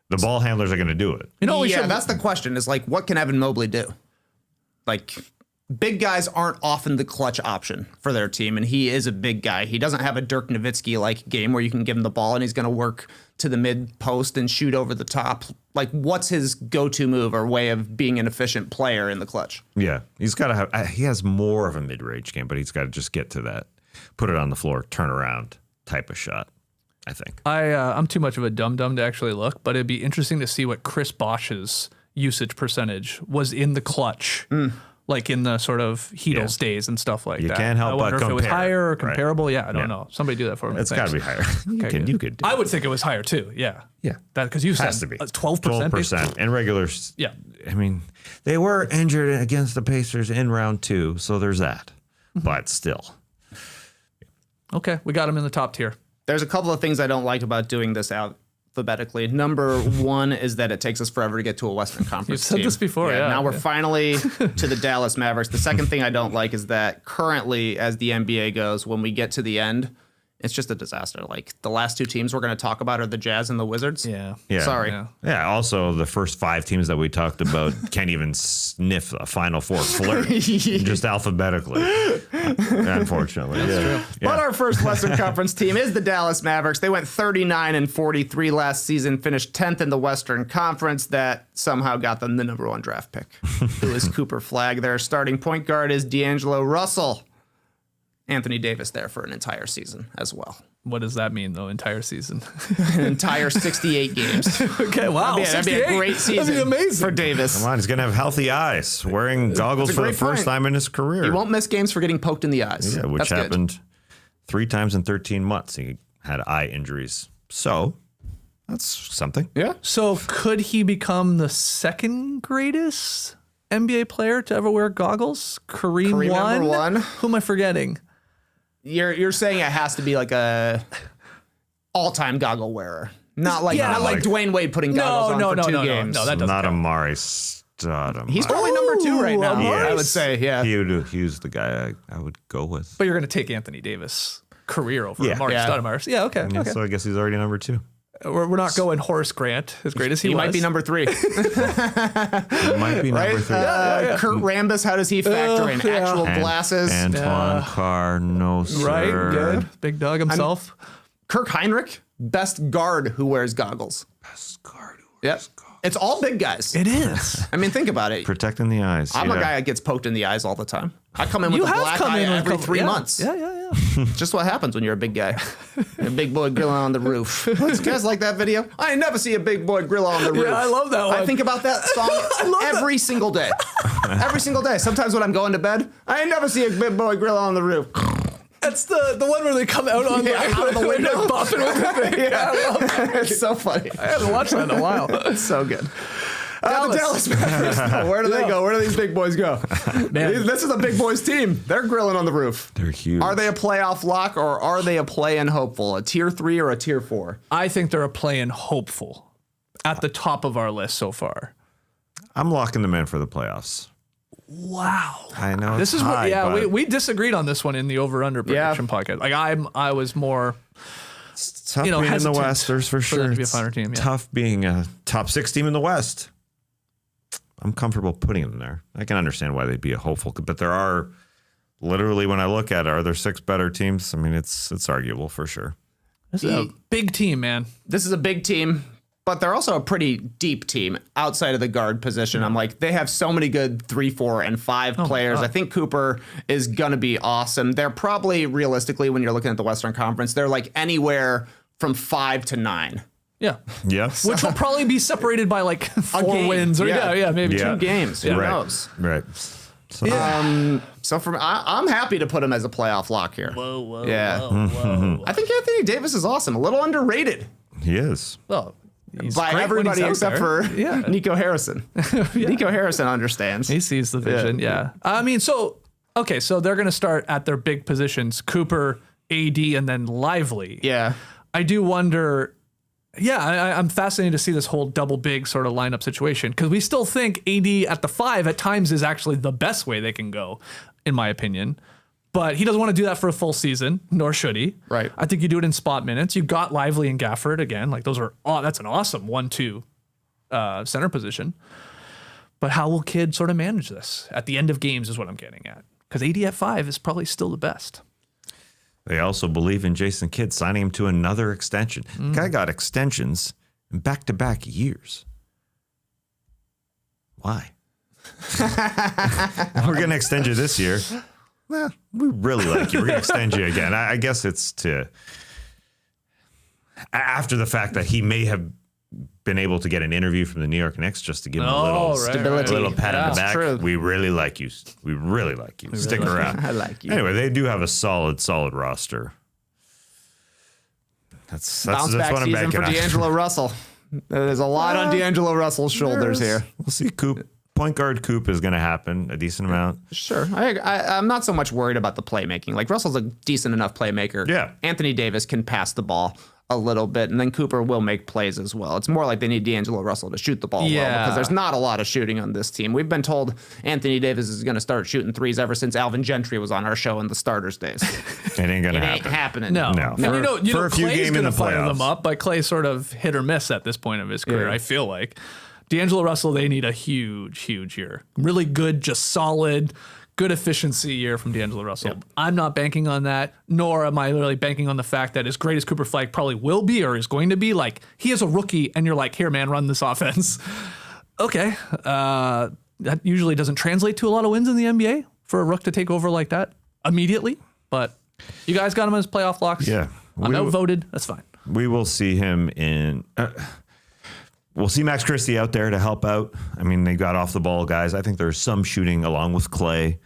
The ball handlers are going to do it. That's the question, is like, what can Evan Mobley do? Like, big guys aren't often the clutch option for their team, and he is a big guy. He doesn't have a Dirk Nowitzki-like game where you can give him the ball and he's going to work to the mid-post and shoot over the top. Like, what's his go-to move or way of being an efficient player in the clutch? Yeah, he's got to have. He has more of a mid-range game, but he's got to just get to that, put it on the floor, turn around type of shot, I think. I'm too much of a dum-dum to actually look, but it'd be interesting to see what Chris Bosh's usage percentage was in the clutch. Like in the sort of Heatles days and stuff like that. You can't help but compare. If it was higher or comparable. Right. I don't know. Somebody do that for me. It's got to be higher. You could do I would think it was higher too. Yeah. That because you said has to be 12%. 12% and regulars. Yeah. I mean, they were injured against the Pacers in round 2, so there's that. But still. Okay, we got him in the top tier. There's a couple of things I don't like about doing this out alphabetically. Number 1 is that it takes us forever to get to a Western Conference You've said team. this before, yeah. Now we're finally to the Dallas Mavericks. The second thing I don't like is that currently, as the NBA goes, when we get to the end, it's just a disaster. Like, the last 2 teams we're going to talk about are the Jazz and the Wizards. Yeah. Sorry. Yeah. Also, the first 5 teams that we talked about can't even sniff a Final Four flirt, just alphabetically. Unfortunately, that's true. Yeah. But our first Western Conference team is the Dallas Mavericks. They went 39-43 last season, finished 10th in the Western Conference. That somehow got them the number 1 draft pick, who is Cooper Flagg. Their starting point guard is D'Angelo Russell. Anthony Davis there for an entire season as well. What does that mean, though? Entire season? An entire 68 games. Okay, wow. That'd be a great season. That'd be amazing for Davis. Come on, he's going to have healthy eyes, wearing goggles for the first time in his career. He won't miss games for getting poked in the eyes. Yeah, which That's happened good. 3 times in 13 months. He had eye injuries. So that's something. Yeah. So could he become the second greatest NBA player to ever wear goggles? Kareem number 1. Who am I forgetting? You're saying it has to be like a all-time goggle wearer, not like Dwayne Wade putting goggles on for 2 games. No, that doesn't Not count. Amari Stoudemire. He's probably number 2 right now. Amari. I would say, yeah. He was the guy I would go with. But you're going to take Anthony Davis' career over Yeah. Amari Yeah. Stoudemire. Yeah, okay. Yeah, okay. so I guess he's already number 2. We're not going Horace Grant, as great as he was. might be number 3. He might be number 3. Kurt Rambis, how does he factor in? Actual glasses. Antoine Carr, no sir. Right, good. Big dog himself. Kirk Heinrich, best guard who wears goggles. Best guard who Yep. wears goggles. It's all big guys. It is. I mean, think about it. Protecting the eyes. I'm a guy that gets poked in the eyes all the time. I come in with You a have black come eye in with a every couple- 3 yeah. months. Yeah. Just what happens when you're a big guy. A big boy grilling on the roof. You guys like that video? I never see a big boy grill on the roof. Yeah, I love that one. I think about that song every single day. Every single day. Sometimes when I'm going to bed, I never see a big boy grill on the roof. That's the one where they come out on out of the window. bopping with the thing. Yeah. I love that. It's so funny. I haven't watched that in a while. It's so good. The Dallas. Dallas Mavericks. though. Where do they go? Where do these big boys go? Man. This is a big boys team. They're grilling on the roof. They're huge. Are they a playoff lock or are they a play-in hopeful? A tier 3 or a tier 4? I think they're a play-in hopeful at the top of our list so far. I'm locking them in for the playoffs. Wow. I know. This it's is what, high, yeah, but we disagreed on this one in the over-under prediction podcast. Like I was more, it's tough you know, being in the hesitant West, there's for for sure. them to be a It's finer team, yeah. tough being a top 6 team in the West. I'm comfortable putting them there. I can understand why they'd be a hopeful, but there are literally, when I look at it, are there 6 better teams? I mean, it's arguable for sure. this is a big team, man. This is a big team, but they're also a pretty deep team outside of the guard position. I'm like, they have so many good 3, 4, and 5 players. I think Cooper is going to be awesome. They're probably, realistically, when you're looking at the Western Conference, they're like anywhere from 5 to 9. Yeah. Yes. Which will probably be separated by like 4 game. wins or Yeah. maybe Yeah. 2 games. Who knows? Right. So, So I'm happy to put him as a playoff lock here. Whoa. I think Anthony Davis is awesome. A little underrated he is. Well, he's by great when everybody he's out except there. for Nico Harrison. Nico Harrison understands. He sees the vision, yeah. I mean, so they're going to start at their big positions, Cooper, AD, and then Lively. Yeah. I do wonder, I'm fascinated to see this whole double big sort of lineup situation because we still think AD at the 5 at times is actually the best way they can go, in my opinion. But he doesn't want to do that for a full season, nor should he. Right. I think you do it in spot minutes. You got Lively and Gafford again. Like that's an awesome 1-2 center position. But how will Kidd sort of manage this at the end of games is what I'm getting at. Because AD at 5 is probably still the best. They also believe in Jason Kidd, signing him to another extension. Guy got extensions in back-to-back years. Why? We're going to extend you this year. Well, we really like you. We're going to extend you again. I guess it's to after the fact that he may have been able to get an interview from the New York Knicks just to give him a little stability. a little pat on the back. True. We really like you. We really like you. Stick around. I like you. Anyway, they do have a solid roster. That's Bounce what back I'm season banking for on. D'Angelo Russell. There's a lot on D'Angelo Russell's shoulders here. We'll see, Coop. point guard coup is going to happen a decent amount. Sure. I'm not so much worried about the playmaking. Like, Russell's a decent enough playmaker. Yeah. Anthony Davis can pass the ball a little bit, and then Cooper will make plays as well. It's more like they need D'Angelo Russell to shoot the ball well, because there's not a lot of shooting on this team. We've been told Anthony Davis is going to start shooting threes ever since Alvin Gentry was on our show in the starters days. It ain't going to happen. Ain't happening. No. No. And For a few Clay's games in gonna the fire them playoffs. up, but Clay's sort of hit or miss at this point of his career, Yeah. I feel like. D'Angelo Russell, they need a huge year. Really good, just solid, good efficiency year from D'Angelo Russell. Yep. I'm not banking on that, nor am I really banking on the fact that as great as Cooper Flag probably will be or is going to be, like, he is a rookie and you're like, here, man, run this offense. Okay. That usually doesn't translate to a lot of wins in the NBA for a rook to take over like that immediately, but you guys got him as playoff locks. Yeah. I'm outvoted. That's fine. We will see him in. We'll see Max Christie out there to help out. I mean, they got off the ball guys. I think there's some shooting along with Clay.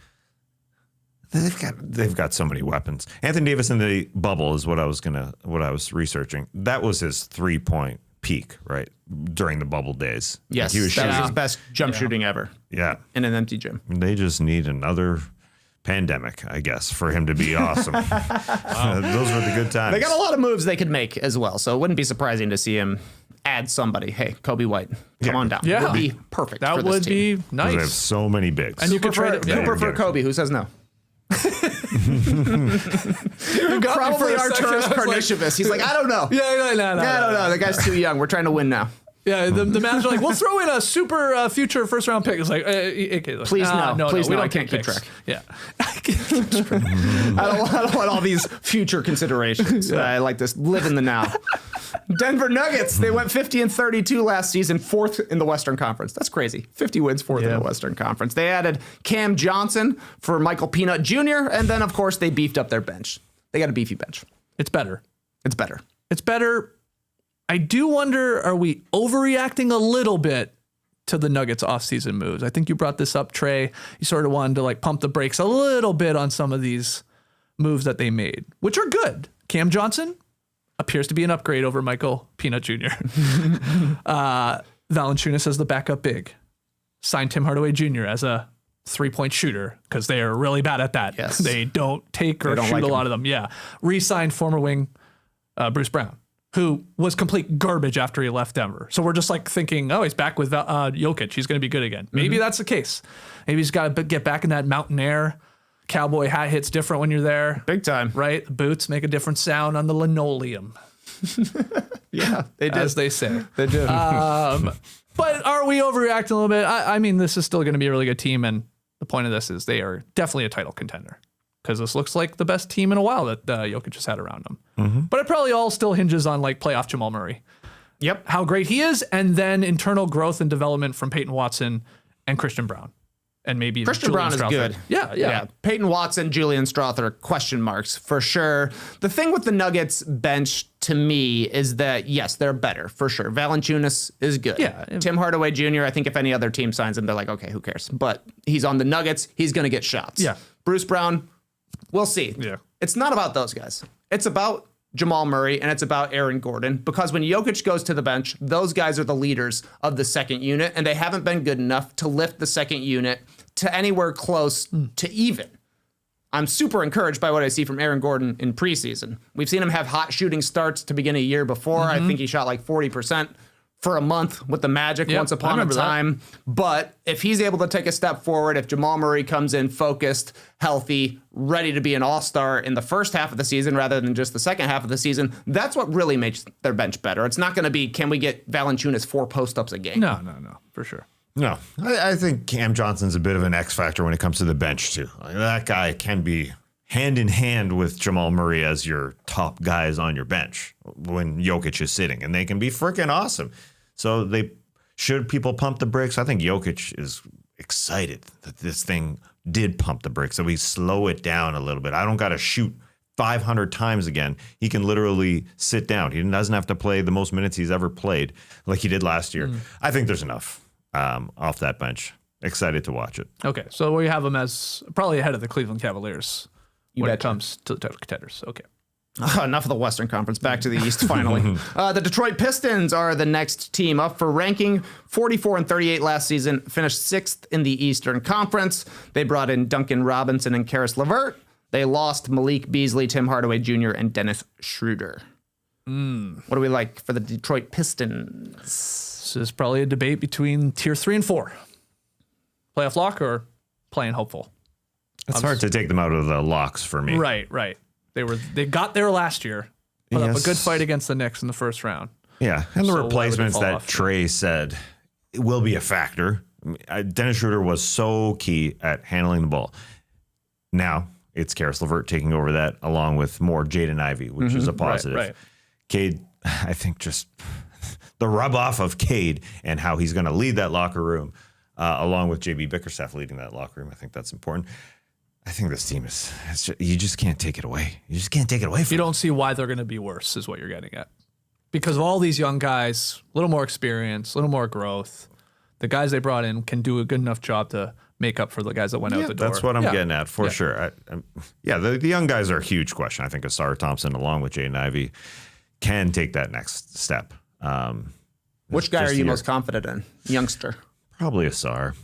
They've got so many weapons. Anthony Davis in the bubble is what I was researching. That was his 3-point peak, right? During the bubble days. Yes, Like, he was that was shooting. his best jump shooting ever Yeah. in an empty gym. They just need another pandemic, I guess, for him to be awesome. Those were the good times. They got a lot of moves they could make as well, so it wouldn't be surprising to see him add somebody. Hey, Kobe White, come on down. Yeah. Would be perfect. That for this would team. be They have nice. so many bigs. And you could trade Cooper it. for Yeah. Kobe. Who says no? You got me for Probably a Arturas second. I was like, Karnisovas. He's like, I don't know. no. I don't know. The guy's too young. We're trying to win now. Yeah, the Mavs are like, we'll throw in a super future first round pick. It's like, okay, Please no. Please we no. don't I can't pick keep picks. track. Yeah, I can't keep track. I don't want all these future considerations. I like this live in the now. Denver Nuggets, they went 50-32 last season, fourth in the Western Conference. That's crazy. 50 wins, fourth in the Western Conference. They added Cam Johnson for Michael Peanut Jr., and then, of course, they beefed up their bench. They got a beefy bench. It's better. It's better. It's better. I do wonder, are we overreacting a little bit to the Nuggets offseason moves? I think you brought this up, Trey. You sort of wanted to like pump the brakes a little bit on some of these moves that they made, which are good. Cam Johnson appears to be an upgrade over Michael Peanut Jr. Valanciunas as the backup big. Signed Tim Hardaway Jr. as a 3-point shooter because they are really bad at that. Yes. They don't take or don't shoot like a him. lot of them. Yeah. Re-signed former wing Bruce Brown, who was complete garbage after he left Denver. So we're just like thinking, oh, he's back with Jokic. He's going to be good again. Maybe that's the case. Maybe he's got to get back in that mountain air. Cowboy hat hits different when you're there. Big time. Right? The boots make a different sound on the linoleum, Yeah, they did. as they say. They did. But are we overreacting a little bit? I mean, this is still going to be a really good team. And the point of this is they are definitely a title contender because this looks like the best team in a while that Jokic has had around him. But it probably all still hinges on like playoff Jamal Murray. Yep. How great he is, and then internal growth and development from Peyton Watson and Christian Brown. And maybe Christian Julian Brown is Strouth. good. Yeah. Peyton Watson, Julian Strother, question marks for sure. The thing with the Nuggets bench to me is that, yes, they're better for sure. Valanciunas is good. Yeah. Tim Hardaway Jr., I think if any other team signs him, they're like, okay, who cares? But he's on the Nuggets. He's going to get shots. Yeah. Bruce Brown, we'll see. Yeah. It's not about those guys. It's about Jamal Murray and it's about Aaron Gordon, because when Jokic goes to the bench, those guys are the leaders of the second unit, and they haven't been good enough to lift the second unit to anywhere close to even. I'm super encouraged by what I see from Aaron Gordon in preseason. We've seen him have hot shooting starts to begin a year before. I think he shot like 40% for a month with the Magic once I upon a remember that. time. But if he's able to take a step forward, if Jamal Murray comes in focused, healthy, ready to be an all-star in the first half of the season rather than just the second half of the season, that's what really makes their bench better. It's not going to be, can we get Valanciunas 4 post-ups a game? No, for sure. No, I think Cam Johnson's a bit of an X factor when it comes to the bench too. Like, that guy can be hand in hand with Jamal Murray as your top guys on your bench when Jokic is sitting, and they can be freaking awesome. So should people pump the brakes? I think Jokic is excited that this thing did pump the brakes, so we slow it down a little bit. I don't got to shoot 500 times again. He can literally sit down. He doesn't have to play the most minutes he's ever played like he did last year. I think there's enough off that bench. Excited to watch it. Okay, so we have him as probably ahead of the Cleveland Cavaliers when it betcha. comes to the title contenders. Okay. Enough of the Western Conference. Back to the East finally. The Detroit Pistons are the next team up for ranking. 44-38 last season, finished 6th in the Eastern Conference. They brought in Duncan Robinson and Karis LeVert. They lost Malik Beasley, Tim Hardaway Jr., and Dennis Schroeder. What do we like for the Detroit Pistons? This is probably a debate between tier 3 and 4. Playoff lock or playing hopeful? It's hard to take them out of the locks for me. Right. They got there last year. Put up a good fight against the Knicks in the first round. Yeah, and the So replacements why would it fall that off? Trey said will be a factor. Dennis Schroeder was so key at handling the ball. Now it's Karis LeVert taking over that, along with more Jaden Ivey, which is a positive. Right. Cade, I think just the rub off of Cade and how he's going to lead that locker room, along with JB Bickerstaff leading that locker room. I think that's important. I think this team you just can't take it away. You just can't take it away from You don't see why they're going to be worse, is what you're getting at. Because of all these young guys, a little more experience, a little more growth. The guys they brought in can do a good enough job to make up for the guys that went out the door. That's what I'm getting at for sure. The young guys are a huge question. I think Asar Thompson, along with Jaden Ivey, can take that next step. Which guy are you most confident in? Youngster. Probably Asar.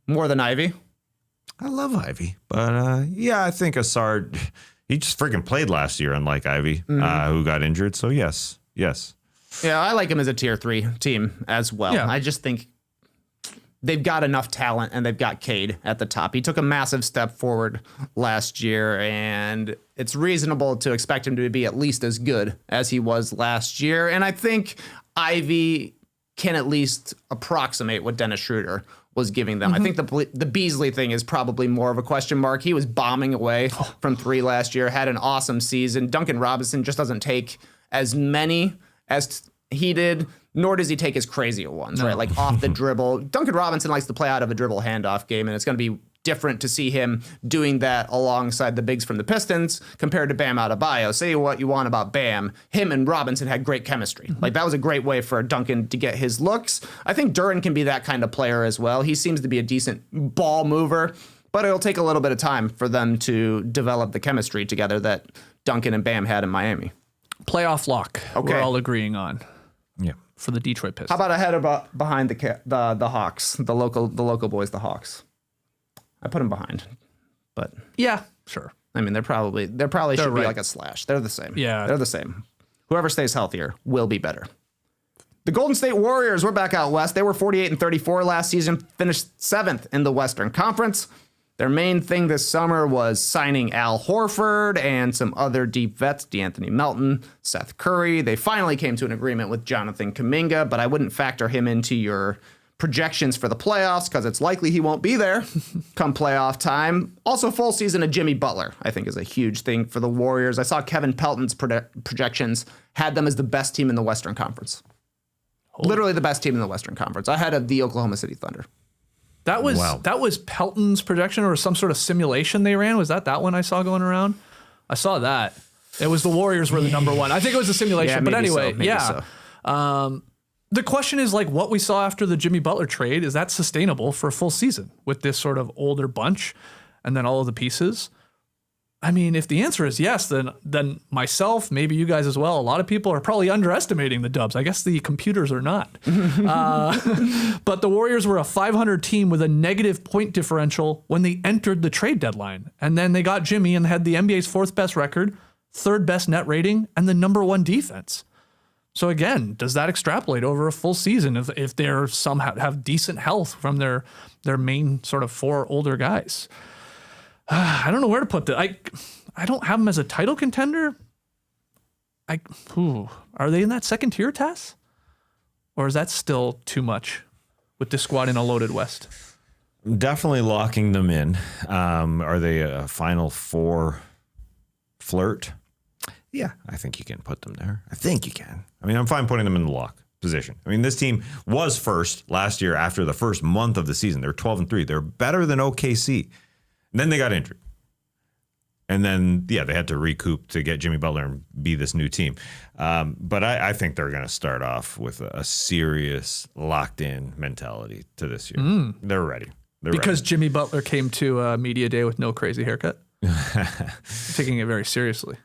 More than Ivy? I love Ivy, but I think Asar, he just freaking played last year, unlike Ivy, who got injured. So yes. Yeah, I like him as a tier 3 team as well. Yeah. I just think they've got enough talent and they've got Cade at the top. He took a massive step forward last year, and it's reasonable to expect him to be at least as good as he was last year. And I think Ivy can at least approximate what Dennis Schroeder was giving them. I think the Beasley thing is probably more of a question mark. He was bombing away from 3 last year, had an awesome season. Duncan Robinson just doesn't take as many as he did, nor does he take his crazier ones, right? Like off the dribble. Duncan Robinson likes to play out of a dribble handoff game, and it's going to be different to see him doing that alongside the bigs from the Pistons compared to Bam Adebayo. Say what you want about Bam, him and Robinson had great chemistry. Like that was a great way for Duncan to get his looks. I think Duren can be that kind of player as well. He seems to be a decent ball mover, but it'll take a little bit of time for them to develop the chemistry together that Duncan and Bam had in Miami. Playoff lock. Okay. We're all agreeing on. Yeah. For the Detroit Pistons. How about ahead of behind the Hawks, the local boys, the Hawks? I put them behind, but Yeah, sure. I mean, they're probably should be right. like a slash. They're the same. Yeah. They're the same. Whoever stays healthier will be better. The Golden State Warriors were back out west. They were 48-34 last season, finished 7th in the Western Conference. Their main thing this summer was signing Al Horford and some other deep vets, DeAnthony Melton, Seth Curry. They finally came to an agreement with Jonathan Kuminga, but I wouldn't factor him into your projections for the playoffs because it's likely he won't be there come playoff time. Also, full season of Jimmy Butler, I think, is a huge thing for the Warriors. I saw Kevin Pelton's projections had them as the best team in the Western Conference. Literally the best team in the Western Conference, ahead of the Oklahoma City Thunder. That was Pelton's projection or some sort of simulation they ran. Was that one I saw going around? I saw that. It was the Warriors were the number one. I think it was a simulation. But anyway, the question is like what we saw after the Jimmy Butler trade, is that sustainable for a full season with this sort of older bunch and then all of the pieces? I mean, if the answer is yes, then myself, maybe you guys as well, a lot of people are probably underestimating the Dubs. I guess the computers are not. But the Warriors were a 500 team with a negative point differential when they entered the trade deadline. And then they got Jimmy and had the NBA's 4th best record, 3rd best net rating, and the number 1 defense. So again, does that extrapolate over a full season if they're somehow have decent health from their main sort of 4 older guys? I don't know where to put that. I don't have them as a title contender. Are they in that second tier, Tess? Or is that still too much with this squad in a loaded West? Definitely locking them in. Are they a Final Four flirt? Yeah, I think you can put them there. I think you can. I mean, I'm fine putting them in the lock position. I mean, this team was first last year after the first month of the season. They're 12-3. They're better than OKC. And then they got injured. And then, they had to recoup to get Jimmy Butler and be this new team. But I think they're going to start off with a serious locked-in mentality to this year. They're ready. Because Jimmy Butler came to a media day with no crazy haircut? Taking it very seriously.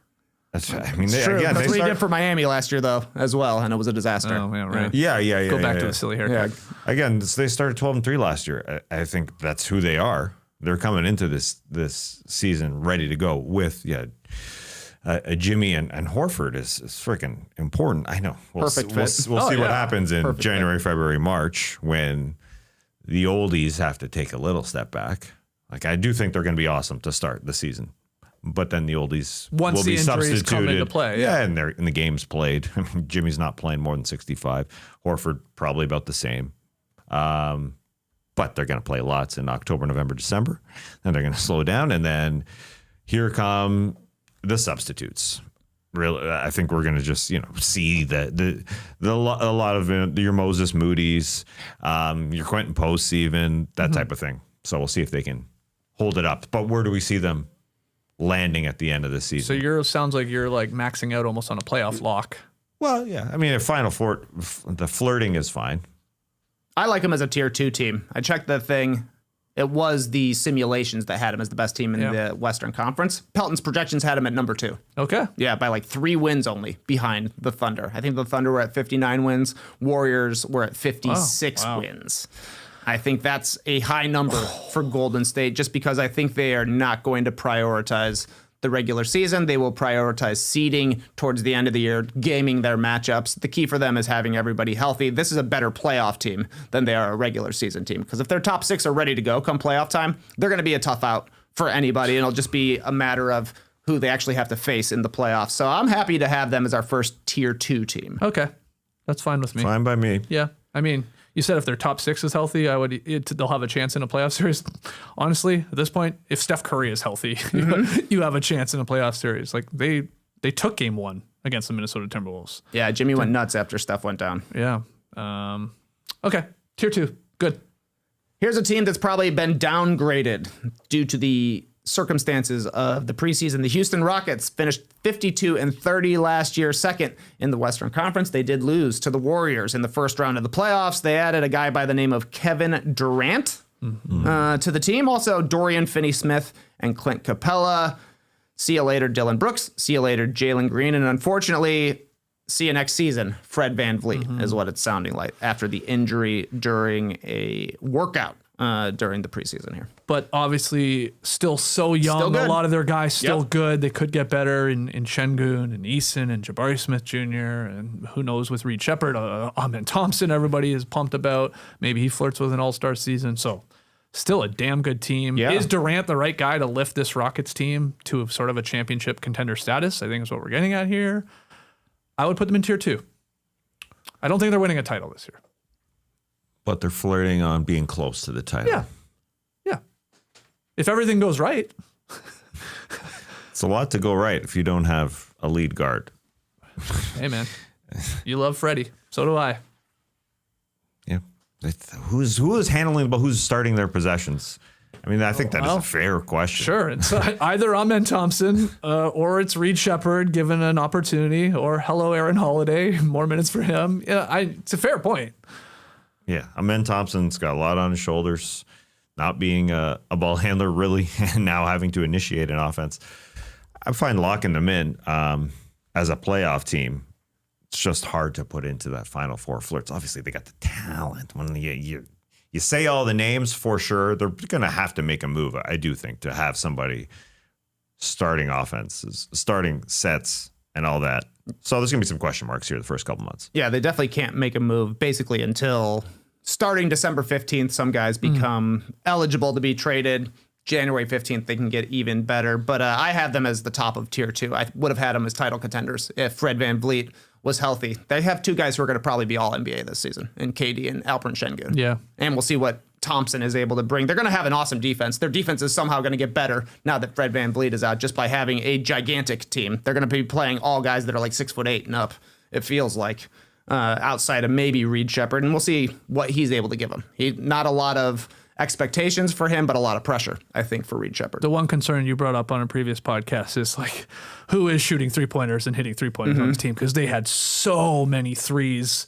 I mean, True. That's what he did for Miami last year, though, as well, and it was a disaster. Oh, yeah, right. Yeah. Go back to the silly haircut. Yeah. Again, they started 12-3 last year. I think that's who they are. They're coming into this season ready to go with Jimmy and Horford is freaking important. I know. We'll see what happens in January, February, March when the oldies have to take a little step back. Like, I do think they're going to be awesome to start the season, but then the oldies once will the be injuries substituted. come into play. Yeah, and the game's played. I mean, Jimmy's not playing more than 65. Horford probably about the same. But they're going to play lots in October, November, December. Then they're going to slow down, and then here come the substitutes. Really, I think we're going to just see a lot of your Moses Moody's, your Quentin Posts, even that type of thing. So we'll see if they can hold it up. But where do we see them landing at the end of the season? So sounds like you're like maxing out almost on a playoff lock. Well, yeah. I mean, a Final Four, the flirting is fine. I like him as a tier 2 team. I checked the thing. It was the simulations that had him as the best team in the Western Conference. Pelton's projections had him at number 2. Okay. Yeah, by like 3 wins only behind the Thunder. I think the Thunder were at 59 wins. Warriors were at 56 wins. I think that's a high number for Golden State just because I think they are not going to prioritize the regular season. They will prioritize seeding towards the end of the year, gaming their matchups. The key for them is having everybody healthy. This is a better playoff team than they are a regular season team because if their top 6 are ready to go come playoff time, they're going to be a tough out for anybody, and it'll just be a matter of who they actually have to face in the playoffs. So I'm happy to have them as our first tier 2 team. Okay. That's fine with me. Fine by me. Yeah. I mean, you said if their top 6 is healthy, they'll have a chance in a playoff series. Honestly, at this point, if Steph Curry is healthy, you have a chance in a playoff series. Like they took game 1 against the Minnesota Timberwolves. Yeah, Jimmy went nuts after Steph went down. Yeah. Okay. Tier 2. Good. Here's a team that's probably been downgraded due to the circumstances of the preseason. The Houston Rockets finished 52-30 last year, second in the Western Conference. They did lose to the Warriors in the first round of the playoffs. They added a guy by the name of Kevin Durant to the team. Also, Dorian Finney-Smith and Clint Capella. See you later, Dylan Brooks. See you later, Jalen Green. And unfortunately, see you next season, Fred VanVleet is what it's sounding like after the injury during a workout during the preseason here. But obviously still so young. A lot of their guys still good. They could get better in Şengün and Eason and Jabari Smith Jr. and who knows with Reed Shepherd. Amen Thompson, everybody is pumped about. Maybe he flirts with an all-star season. So still a damn good team. Yeah. Is Durant the right guy to lift this Rockets team to sort of a championship contender status? I think is what we're getting at here. I would put them in tier 2. I don't think they're winning a title this year. But they're flirting on being close to the title. Yeah. Yeah. If everything goes right. It's a lot to go right if you don't have a lead guard. Hey, man. You love Freddie. So do I. Yeah. Who is handling the ball? Who's starting their possessions? I mean, I think that is a fair question. Sure. It's either Amen Thompson or it's Reed Shepherd given an opportunity, or hello, Aaron Holiday, more minutes for him. Yeah, it's a fair point. Yeah, Amen Thompson's got a lot on his shoulders, not being a ball handler really, and now having to initiate an offense. I find locking them in as a playoff team, it's just hard to put into that Final Four flirts. Obviously, they got the talent. When you say all the names, for sure, they're going to have to make a move, I do think, to have somebody starting offenses, starting sets, and all that. So there's going to be some question marks here the first couple months. Yeah, they definitely can't make a move basically until starting December 15th. Some guys become eligible to be traded. January 15th, they can get even better. But I have them as the top of tier 2. I would have had them as title contenders if Fred VanVleet was healthy. They have 2 guys who are going to probably be all NBA this season, in KD and Alperen Şengün. Yeah. And we'll see what Thompson is able to bring. They're going to have an awesome defense. Their defense is somehow going to get better now that Fred VanVleet is out, just by having a gigantic team. They're going to be playing all guys that are like 6'8" and up, it feels like, outside of maybe Reed Shepherd. And we'll see what he's able to give them. Not a lot of expectations for him, but a lot of pressure, I think, for Reed Shepherd. The one concern you brought up on a previous podcast is like, who is shooting 3-pointers and hitting 3-pointers on this team? Because they had so many threes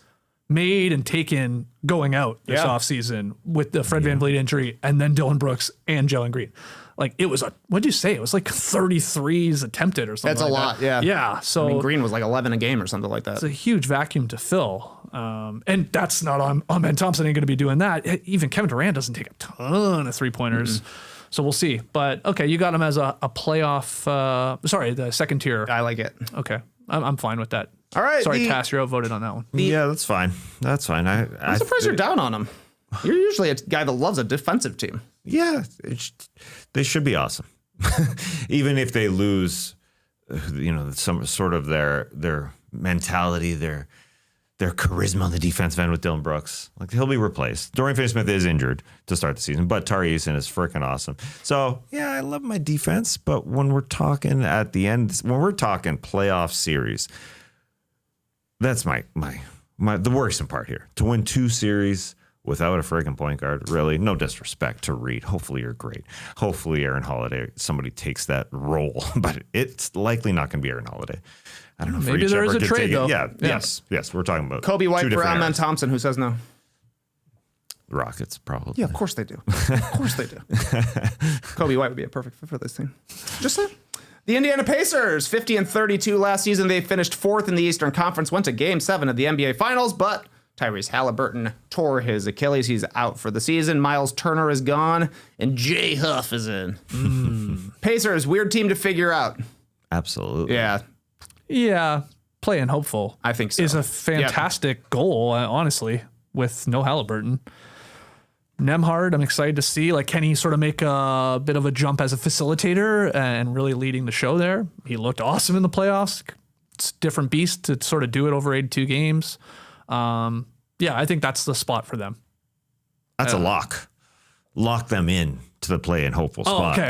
made and taken going out this offseason with the Fred VanVleet injury and then Dylan Brooks and Jalen Green. Like it was what'd you say? It was like 33s attempted or something. That's a lot, yeah. Yeah. So I mean, Green was like 11 a game or something like that. It's a huge vacuum to fill. And that's not on Ben Thompson ain't going to be doing that. Even Kevin Durant doesn't take a ton of 3-pointers. So we'll see. But okay, you got him as a playoff, the second tier. I like it. Okay. I'm fine with that. All right. Sorry, Tass, you're outvoted on that one. Yeah, that's fine. That's fine. I'm surprised you're down on him. You're usually a guy that loves a defensive team. Yeah, they should be awesome. Even if they lose, some sort of their mentality, their charisma on the defensive end with Dylan Brooks. Like he'll be replaced. Dorian Finney-Smith is injured to start the season, but Tari Eason is freaking awesome. So yeah, I love my defense, but when we're talking at the end, when we're talking playoff series, that's the worrisome part here. To win 2 series without a freaking point guard, really, no disrespect to Reed. Hopefully you're great. Hopefully Aaron Holiday, somebody takes that role, but it's likely not going to be Aaron Holiday. I don't know. Maybe there is a trade though. Yeah. Yes. We're talking about Kobe White for Amen Thompson. Who says no? The Rockets, probably. Yeah, of course they do. Of course they do. Kobe White would be a perfect fit for this team. Just saying. The Indiana Pacers, 50-32 last season. They finished 4th in the Eastern Conference, went to Game 7 of the NBA Finals, but Tyrese Halliburton tore his Achilles. He's out for the season. Miles Turner is gone, and Jay Huff is in. Pacers, weird team to figure out. Absolutely. Yeah, playing hopeful. I think so. Is a fantastic goal, honestly, with no Halliburton. Nembhard, I'm excited to see. Like, can he sort of make a bit of a jump as a facilitator and really leading the show there? He looked awesome in the playoffs. It's a different beast to sort of do it over 82 games. I think that's the spot for them. That's a lock. Lock them in to the play in hopeful spot. Okay.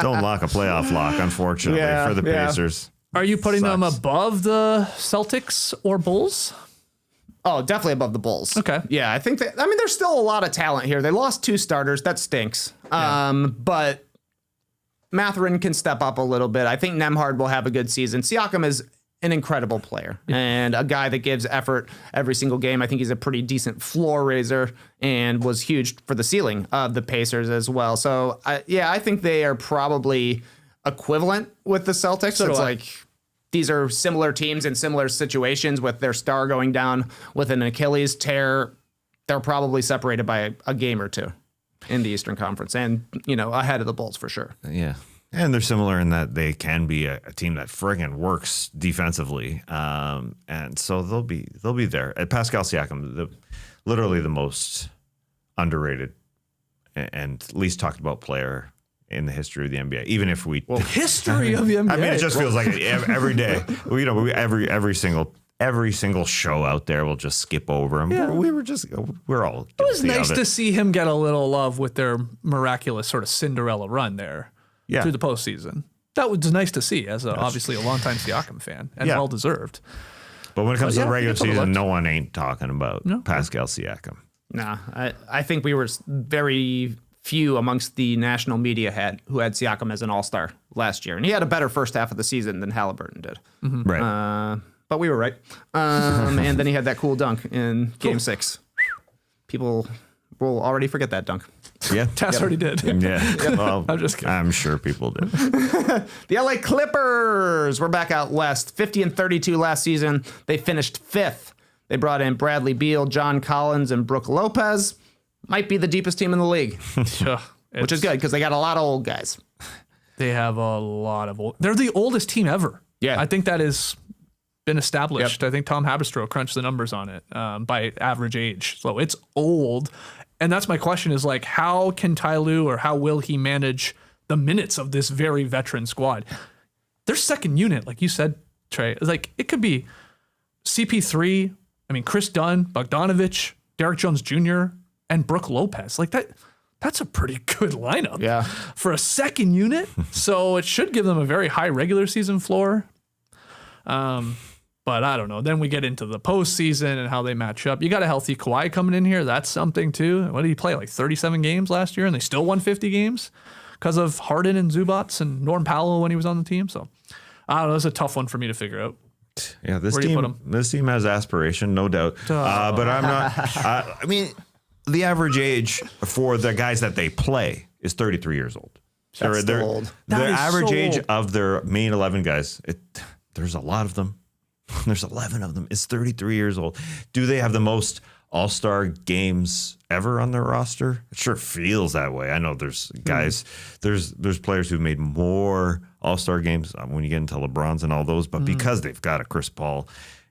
Don't lock a playoff lock, unfortunately, for the Pacers. Are you putting them above the Celtics or Bulls? Oh, definitely above the Bulls. Okay. Yeah, I think there's still a lot of talent here. They lost 2 starters. That stinks. But Mathurin can step up a little bit. I think Nembhard will have a good season. Siakam is an incredible player and a guy that gives effort every single game. I think he's a pretty decent floor raiser and was huge for the ceiling of the Pacers as well. So, I think they are probably equivalent with the Celtics. So it's like these are similar teams in similar situations with their star going down with an Achilles tear. They're probably separated by a game or 2 in the Eastern Conference and, ahead of the Bulls for sure. Yeah. And they're similar in that they can be a team that friggin' works defensively. And so they'll be there. Pascal Siakam, literally the most underrated and least talked about player in the history of the NBA. Even if we history of the NBA. I mean, it just feels like every day. Every single show out there will just skip over him. Yeah. We're all. It was nice to see him get a little love with their miraculous sort of Cinderella run there. Yeah. Through the postseason. That was nice to see as obviously a longtime Siakam fan and well-deserved. But when it comes to the regular season, no one ain't talking about Pascal Siakam. Nah, I think we were very few amongst the national media who had Siakam as an all-star last year. And he had a better first half of the season than Halliburton did. Mm-hmm. Right. But we were right. And then he had that cool dunk in Game 6. People will already forget that dunk. Yeah, Tess already did. Yeah, well, I'm just kidding. I'm sure people did. The LA Clippers were back out west, 50-32 last season. They finished 5th. They brought in Bradley Beal, John Collins, and Brook Lopez. Might be the deepest team in the league, which is good because they got a lot of old guys. They have a lot of old. They're the oldest team ever. Yeah, I think that has been established. Yep. I think Tom Haberstroh crunched the numbers on it by average age, so it's old. And that's my question is like, how can Ty Lue or how will he manage the minutes of this very veteran squad? Their second unit, like you said, Trey, is like, it could be CP3, Chris Dunn, Bogdanovich, Derek Jones Jr., and Brook Lopez. Like that's a pretty good lineup for a second unit. So it should give them a very high regular season floor. But I don't know. Then we get into the postseason and how they match up. You got a healthy Kawhi coming in here. That's something too. What did he play? Like 37 games last year, and they still won 50 games because of Harden and Zubats and Norm Powell when he was on the team. So I don't know. It's a tough one for me to figure out. Yeah, Where do you put 'em? this team has aspiration, no doubt. But I'm not. I mean, the average age for the guys that they play is 33 years old. That's still old. The That is average so age old. of their main 11 guys, there's a lot of them. There's 11 of them. It's 33 years old. Do they have the most All-Star games ever on their roster? It sure feels that way. I know there's guys, there's players who've made more All-Star games when you get into LeBron's and all those, but because they've got a Chris Paul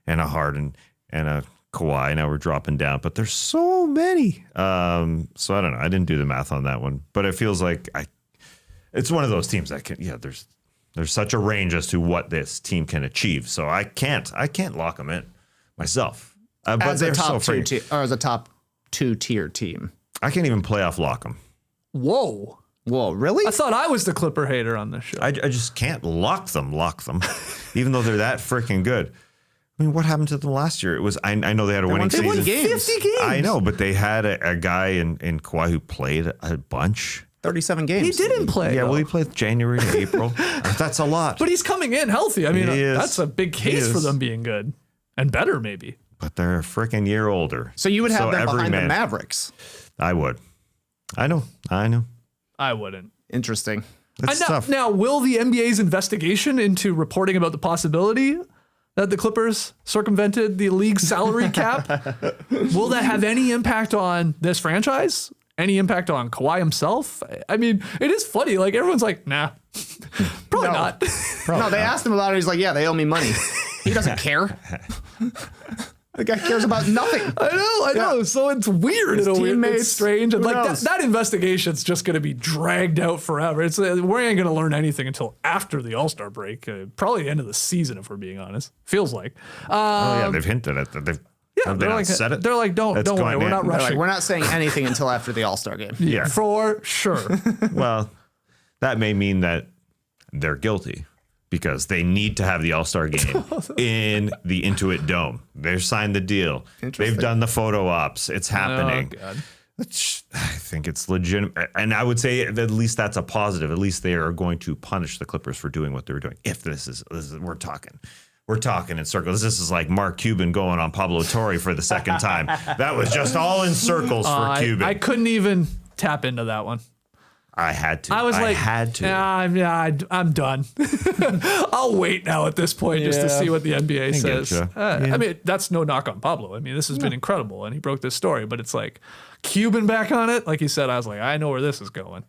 and a Harden and a Kawhi, now we're dropping down, but there's so many. So I don't know. I didn't do the math on that one, but it feels like it's one of those teams that can, there's such a range as to what this team can achieve. So I can't lock them in myself. But As a they're top so or as a top 2-tier team. I can't even playoff lock them. Whoa. Whoa, really? I thought I was the Clipper hater on this show. I just can't lock them, even though they're that freaking good. I mean, what happened to them last year? It was I know they had a winning They won season. games. 50 games. I know, but they had a guy in Kawhi who played a bunch. 37 games. He didn't play. Yeah, though. well, he played January to April. That's a lot. But he's coming in healthy. I mean, He is. that's a big case He for is. them being good and better, maybe. But they're a freaking year older. So you would have them every behind the man- Mavericks. I would. I know. I wouldn't. Interesting. It's now, tough. now, will the NBA's investigation into reporting about the possibility that the Clippers circumvented the league's salary cap, will that have any impact on this franchise? Any impact on Kawhi himself? I mean, it is funny. Like, everyone's like, nah, probably No. not. No, they asked him about it. He's like, yeah, they owe me money. He doesn't care. The guy cares about nothing. I know. Yeah. So it's weird in a weird, teammates, it's strange. And who like knows? that investigation's just going to be dragged out forever. We ain't going to learn anything until after the All-Star break, probably the end of the season, if we're being honest. Feels like. Oh, yeah, they've hinted at that. They're like, said it. They're like, don't worry, going we're not in. They're rushing. like, we're not saying anything until after the All-Star game. Yeah. For sure. Well, that may mean that they're guilty because they need to have the All-Star game in the Intuit Dome. They've signed the deal. They've done the photo ops. It's happening. Oh, God. I think it's legitimate. And I would say that at least that's a positive. At least they are going to punish the Clippers for doing what they were doing. If this is we're talking in circles. This is like Mark Cuban going on Pablo Torre for the second time. That was just all in circles for Cuban. I couldn't even tap into that one. I had to. I was like, had to. I'm done. I'll wait now at this point just to Yeah. see what the NBA says. getcha. I mean, that's no knock on Pablo. I mean, this has been incredible, and he broke this story. But it's like Cuban back on it. Like you said, I was like, I know where this is going.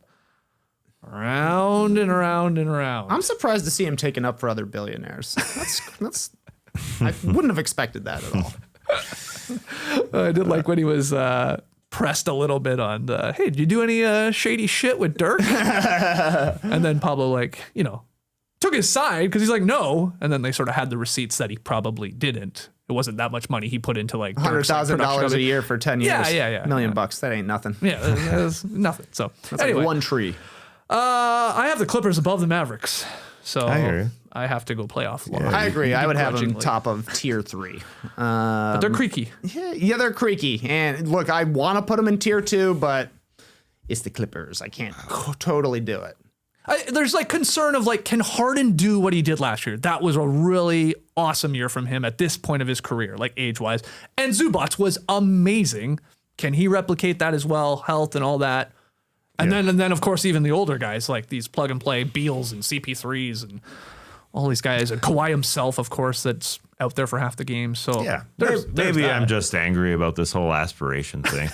Round and around and around. I'm surprised to see him taken up for other billionaires. That's I wouldn't have expected that at all. I did like when he was pressed a little bit on, hey, did you do any shady shit with Dirk? And then Pablo, took his side because he's like, no. And then they sort of had the receipts that he probably didn't. It wasn't that much money he put into Dirk's, $100,000 a year for 10 years. Yeah. $1 million. That ain't nothing. Yeah, that's nothing. So That's anyway, like one tree. I have the Clippers above the Mavericks. So I hear you. I have to go playoff. I agree. I would have them begrudgingly. top of tier 3. But they're creaky. Yeah, they're creaky. And look, I want to put them in tier 2, but it's the Clippers. I can't totally do it. There's concern of can Harden do what he did last year? That was a really awesome year from him at this point of his career, age-wise. And Zubats was amazing. Can he replicate that as well? Health and all that. And then of course even the older guys like these plug and play Beals and CP3s and all these guys, and Kawhi himself, of course, that's out there for half the game. So Yeah, there's maybe that. I'm just angry about this whole aspiration thing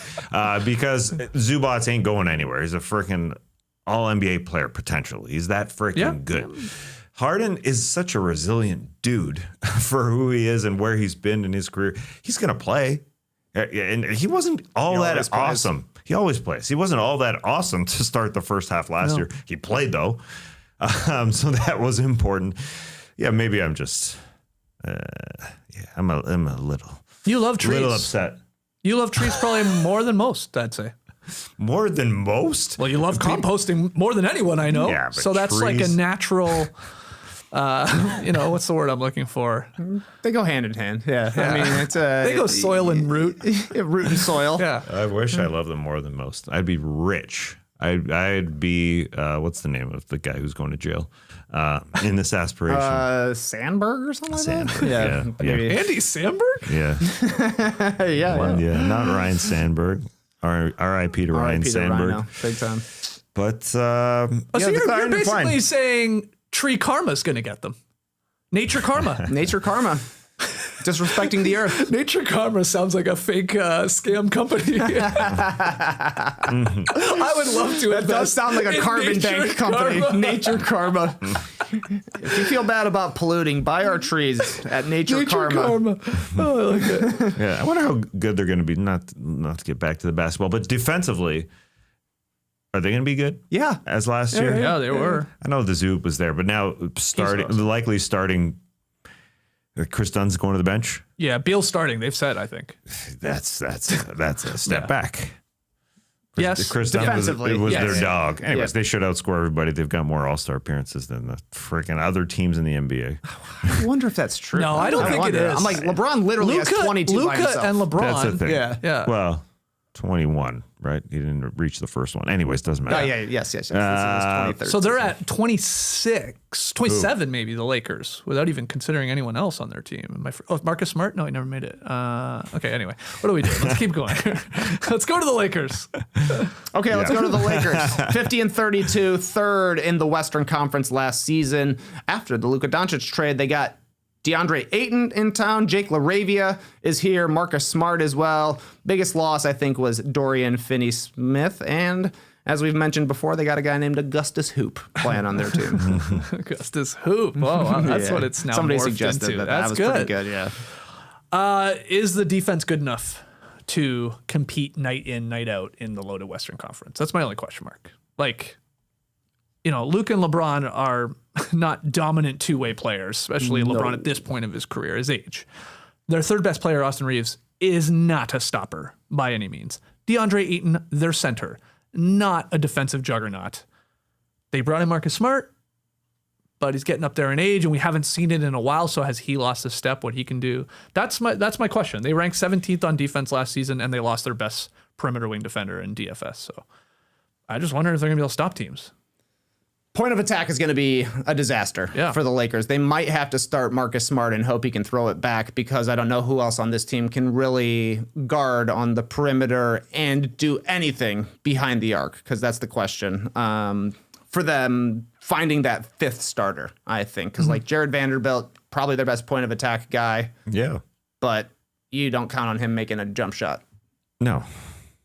because Zubats ain't going anywhere. He's a freaking all NBA player potentially. He's that freaking good. Harden is such a resilient dude for who he is and where he's been in his career. He's going to play. And he wasn't all that always plays. awesome. He always plays. He wasn't all that awesome to start the first half last year. He played, though. So that was important. Yeah, maybe I'm just, I'm a little, You love trees. little upset. You love trees probably more than most, I'd say. More than most? Well, you love composting more than anyone I know. Yeah, but so that's like a trees- natural, what's the word I'm looking for? They go hand in hand. Yeah. I mean, it's They go soil and root. root and soil. Yeah. I wish I loved them more than most. I'd be rich I'd be what's the name of the guy who's going to jail in this aspiration? Sandberg or something Sandberg, like that? yeah. Andy Samberg? Yeah. Yeah. Not Ryan Sandberg. R.I.P. to Ryan Sandberg. Rhino, big time. But So you're basically saying Tree Karma's going to get them. Nature Karma. Nature Karma. Disrespecting the earth. Nature Karma sounds like a fake scam company. I would love to. That does sound like a carbon bank company. Karma. Nature Karma. If you feel bad about polluting, buy our trees at Nature Karma. Oh, I like it. Yeah, I wonder how good they're going to be. Not to get back to the basketball, but defensively, are they going to be good? Yeah. As last year? Yeah, they were. I know the Zoop was there, but now likely starting. Chris Dunn's going to the bench. Yeah, Beal's starting. They've said, I think. That's a step back. Yes, Chris Dunn was yes. their dog. Anyways, they should outscore everybody. They've got more All-Star appearances than the freaking other teams in the NBA. I wonder if that's true. No, I don't think it is. I'm like, LeBron literally has 22 by Luka himself. and LeBron. That's the thing. Yeah. Well, 21, right? He didn't reach the first one. Anyways, doesn't matter. Oh, yeah, yes. This is his 23rd So they're season. at 26, 27 maybe, the Lakers, without even considering anyone else on their team. Marcus Smart? No, he never made it. Okay, anyway, what do we do? Let's keep going. Let's go to the Lakers. Okay, let's go to the Lakers. 50-32, third in the Western Conference last season. After the Luka Doncic trade, they got DeAndre Ayton in town. Jake LaRavia is here. Marcus Smart as well. Biggest loss, I think, was Dorian Finney-Smith. And as we've mentioned before, they got a guy named Augustus Hoop playing on their team. Augustus Hoop. Oh, wow, that's what it's now Somebody morphed suggested into. that That's was pretty good, yeah. Is the defense good enough to compete night in, night out in the loaded Western Conference? That's my only question mark. Like, Luke and LeBron are not dominant two-way players, especially LeBron at this point of his career, his age. Their third best player, Austin Reeves, is not a stopper by any means. DeAndre Ayton, their center, not a defensive juggernaut. They brought in Marcus Smart, but he's getting up there in age, and we haven't seen it in a while. So has he lost a step? What he can do? That's my question. They ranked 17th on defense last season, and they lost their best perimeter wing defender in DFS. So I just wonder if they're going to be able to stop teams. Point of attack is going to be a disaster for the Lakers. They might have to start Marcus Smart and hope he can throw it back, because I don't know who else on this team can really guard on the perimeter and do anything behind the arc, because that's the question. For them, finding that fifth starter, I think, because like Jared Vanderbilt, probably their best point of attack guy. Yeah. But you don't count on him making a jump shot. No.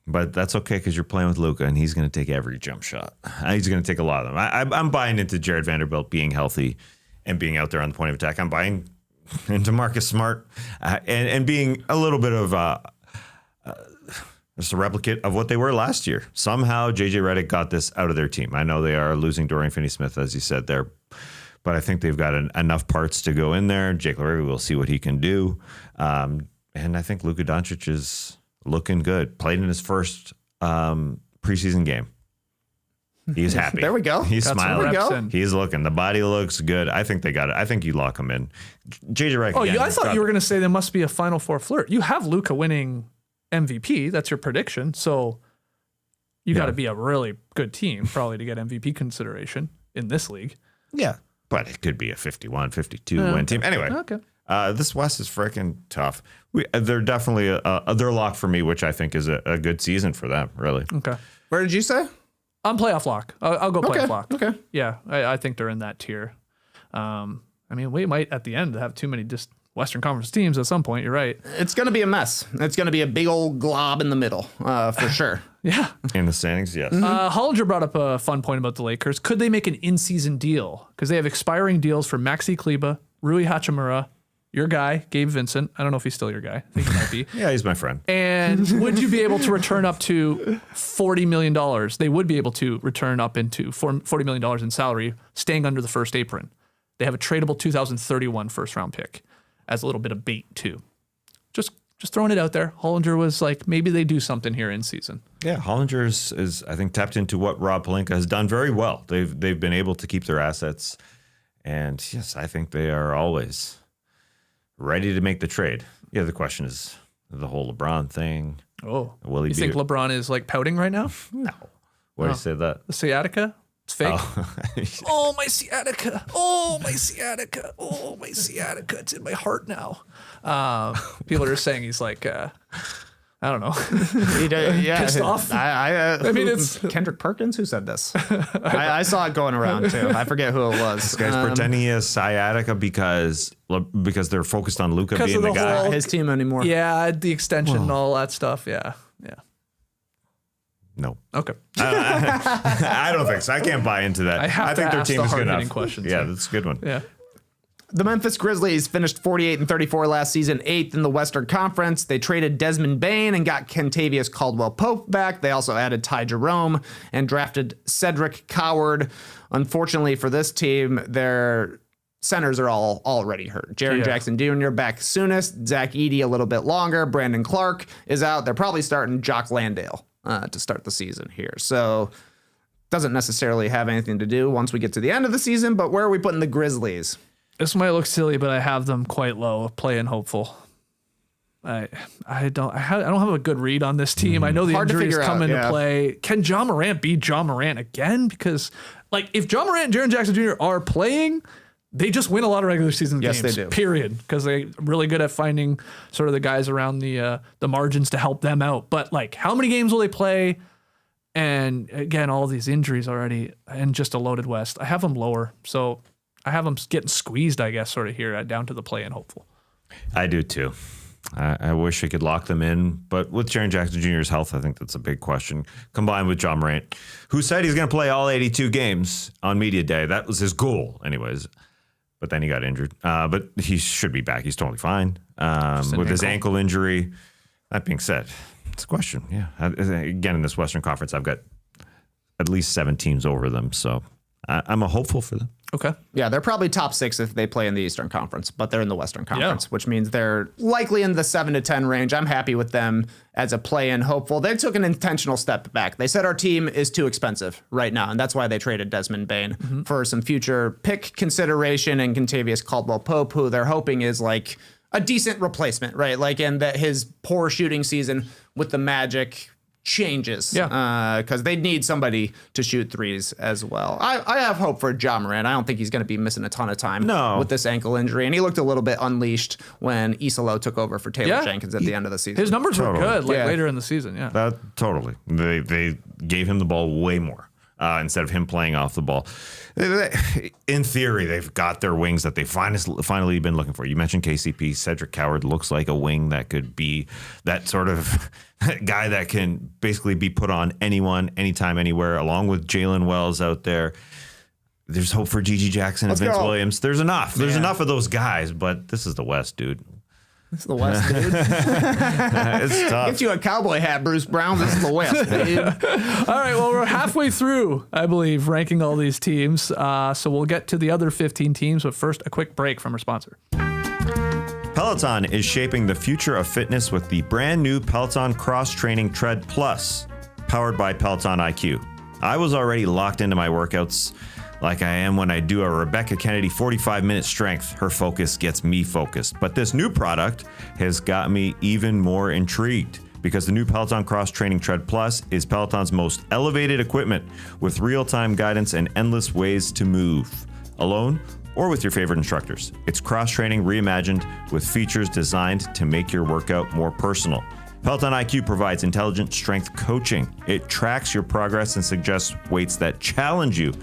But that's okay, because you're playing with Luka, and he's going to take every jump shot. He's going to take a lot of them. I'm buying into Jared Vanderbilt being healthy and being out there on the point of attack. I'm buying into Marcus Smart and being a little bit of just a replicate of what they were last year. Somehow, JJ Redick got this out of their team. I know they are losing Dorian Finney-Smith, as you said there, but I think they've got enough parts to go in there. Jake LaRavia will see what he can do. And I think Luka Doncic is looking good. Played in his first preseason game. He's happy. There we go. He's Got some smiling. reps in. He's looking. The body looks good. I think they got it. I think you lock him in. JJ Redick. Oh, again, I thought you were going to say there must be a Final Four flirt. You have Luka winning MVP. That's your prediction. So you got to be a really good team probably to get MVP consideration in this league. Yeah. But it could be a 51, 52 win team. Anyway. Okay. This West is freaking tough. They're definitely they're locked for me, which I think is a good season for them, really. Okay. Where did you say? I'm playoff lock. I'll go playoff lock. Okay. Yeah, I think they're in that tier. I mean, we might at the end have too many just Western Conference teams at some point. You're right. It's going to be a mess. It's going to be a big old glob in the middle, for sure. Yeah. In the standings, yes. Hollinger brought up a fun point about the Lakers. Could they make an in-season deal? Because they have expiring deals for Maxi Kleber, Rui Hachimura, your guy, Gabe Vincent. I don't know if he's still your guy. I think he might be. Yeah, he's my friend. And would you be able to return up to $40 million? They would be able to return up into $40 million in salary, staying under the first apron. They have a tradable 2031 first-round pick as a little bit of bait, too. Just throwing it out there. Hollinger was like, maybe they do something here in season. Yeah, Hollinger is I think, tapped into what Rob Pelinka has done very well. They've been able to keep their assets. And, yes, I think they are always ready to make the trade. Yeah, the question is the whole LeBron thing. Oh, Will he you think LeBron is like pouting right now? No. Why do you say that? The sciatica? It's fake. Oh. Oh, my sciatica. Oh, my sciatica. Oh, my sciatica. It's in my heart now. People are saying he's like, I don't know. Pissed off. I mean, it's Kendrick Perkins who said this. I saw it going around too. I forget who it was. This guy's pretending he has sciatica because they're focused on Luka Because being of the the guy. whole- His team anymore. Yeah, the extension and all that stuff. Yeah. No, Okay. I don't think so. I can't buy into that. I have think to their ask team the is good hard-hitting enough. questions, Yeah, yeah. that's a good one. Yeah. The Memphis Grizzlies finished 48-34 last season, 8th in the Western Conference. They traded Desmond Bane and got Kentavious Caldwell-Pope back. They also added Ty Jerome and drafted Cedric Coward. Unfortunately for this team, their centers are all already hurt. Jaren Jackson Jr. back soonest. Zach Edey a little bit longer. Brandon Clark is out. They're probably starting Jock Landale to start the season here. So doesn't necessarily have anything to do once we get to the end of the season, but where are we putting the Grizzlies? This might look silly, but I have them quite low, playing hopeful. I don't have a good read on this team. I know the Hard to injuries figure come out, into yeah. play. Can John Morant be John Morant again? Because if John Morant and Jaren Jackson Jr. are playing, they just win a lot of regular season Yes, games. they do. Period. Because they're really good at finding sort of the guys around the margins to help them out. But how many games will they play? And again, all these injuries already, and just a loaded West. I have them lower, so I have them getting squeezed, I guess, sort of here down to the play-in hopeful. I do too. I wish I could lock them in, but with Jaren Jackson Jr.'s health, I think that's a big question. Combined with John Morant, who said he's going to play all 82 games on media day. That was his goal, anyways. But then he got injured. But he should be back. He's totally fine with his ankle injury. That being said, it's a question. Yeah. Again, in this Western Conference, I've got at least 7 teams over them, so I'm a hopeful for them. Okay. Yeah, they're probably top 6 if they play in the Eastern Conference, but they're in the Western Conference, which means they're likely in the 7 to 10 range. I'm happy with them as a play-in hopeful. They took an intentional step back. They said our team is too expensive right now, and that's why they traded Desmond Bane for some future pick consideration and Kentavious Caldwell-Pope, who they're hoping is like a decent replacement, right? And that his poor shooting season with the Magic changes, because they need somebody to shoot threes as well. I have hope for John Morant. I don't think he's going to be missing a ton of time with this ankle injury, and he looked a little bit unleashed when Isalo took over for Taylor Jenkins at the end of the season. His numbers were good Yeah. later in the season. Yeah, Totally. They gave him the ball way more instead of him playing off the ball. In theory, they've got their wings that they've finally been looking for. You mentioned KCP. Cedric Coward looks like a wing that could be that sort of guy that can basically be put on anyone, anytime, anywhere, along with Jalen Wells out there. There's hope for Gigi Jackson and Vince Williams. There's enough. There's enough of those guys, but this is the West, dude. This is the West, dude. It's tough. Get you a cowboy hat, Bruce Brown. This is the West, dude. All right, well, we're halfway through, I believe, ranking all these teams. So we'll get to the other 15 teams, but first, a quick break from our sponsor. Peloton is shaping the future of fitness with the brand new Peloton Cross Training Tread Plus, powered by Peloton IQ. I was already locked into my workouts like I am when I do a Rebecca Kennedy 45-minute strength. Her focus gets me focused. But this new product has got me even more intrigued because the new Peloton Cross Training Tread Plus is Peloton's most elevated equipment with real-time guidance and endless ways to move, alone or with your favorite instructors. It's cross-training reimagined with features designed to make your workout more personal. Peloton IQ provides intelligent strength coaching. It tracks your progress and suggests weights that challenge you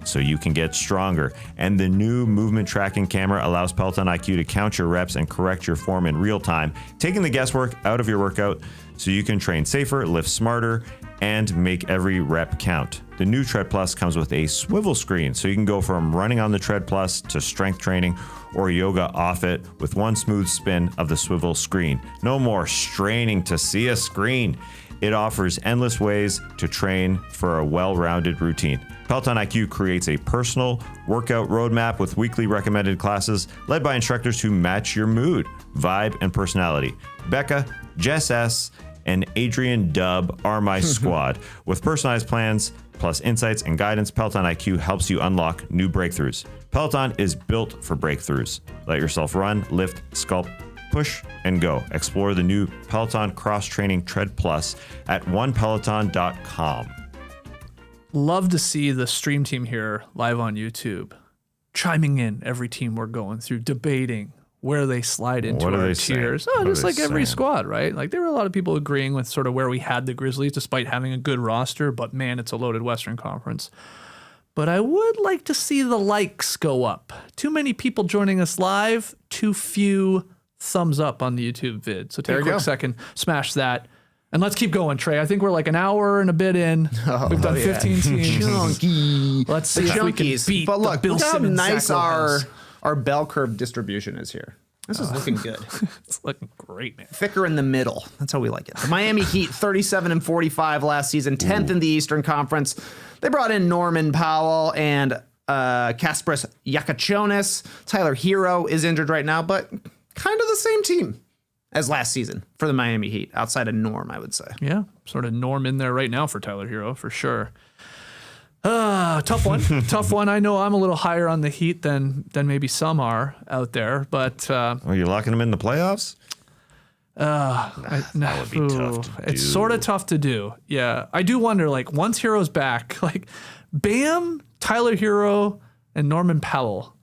so you can get stronger. And the new movement tracking camera allows Peloton IQ to count your reps and correct your form in real time, taking the guesswork out of your workout so you can train safer, lift smarter, and make every rep count. The new Tread Plus comes with a swivel screen, so you can go from running on the Tread Plus to strength training or yoga off it with one smooth spin of the swivel screen. No more straining to see a screen. It offers endless ways to train for a well-rounded routine. Peloton IQ creates a personal workout roadmap with weekly recommended classes led by instructors who match your mood, vibe, and personality. Becca, Jess S., and Adrian Dubb are my squad. With personalized plans, plus insights and guidance, Peloton IQ helps you unlock new breakthroughs. Peloton is built for breakthroughs. Let yourself run, lift, sculpt, push, and go. Explore the new Peloton Cross Training Tread Plus at onepeloton.com. love to see the stream team here live on YouTube chiming in every team we're going through, debating where they slide into our tiers. Oh, just like every squad, right? Like there were a lot of people agreeing with sort of where we had the Grizzlies despite having a good roster, but man, it's a loaded Western Conference. But I would like to see the likes go up. Too many people joining us live, too few thumbs up on the YouTube vid. So take a quick second, smash that. And let's keep going, Trey. I think we're like an hour and a bit in. We've done 15 teams. Let's see if we can beat but look, the Bill look how Simmons nice Sacramento. our bell curve distribution is here. This is looking good. It's looking great, man. Thicker in the middle. That's how we like it. The Miami Heat, 37-45 last season, 10th in the Eastern Conference. They brought in Norman Powell and Kaspris Yakachonis. Tyler Hero is injured right now, but kind of the same team as last season for the Miami Heat, outside of Norm, I would say. Yeah, sort of Norm in there right now for Tyler Hero, for sure. Tough one. Tough one. I know I'm a little higher on the Heat than maybe some are out there, but Are you locking them in the playoffs? that would be tough to It's do. sort of tough to do. Yeah, I do wonder. Like once Hero's back, like Bam, Tyler Hero, and Norman Powell.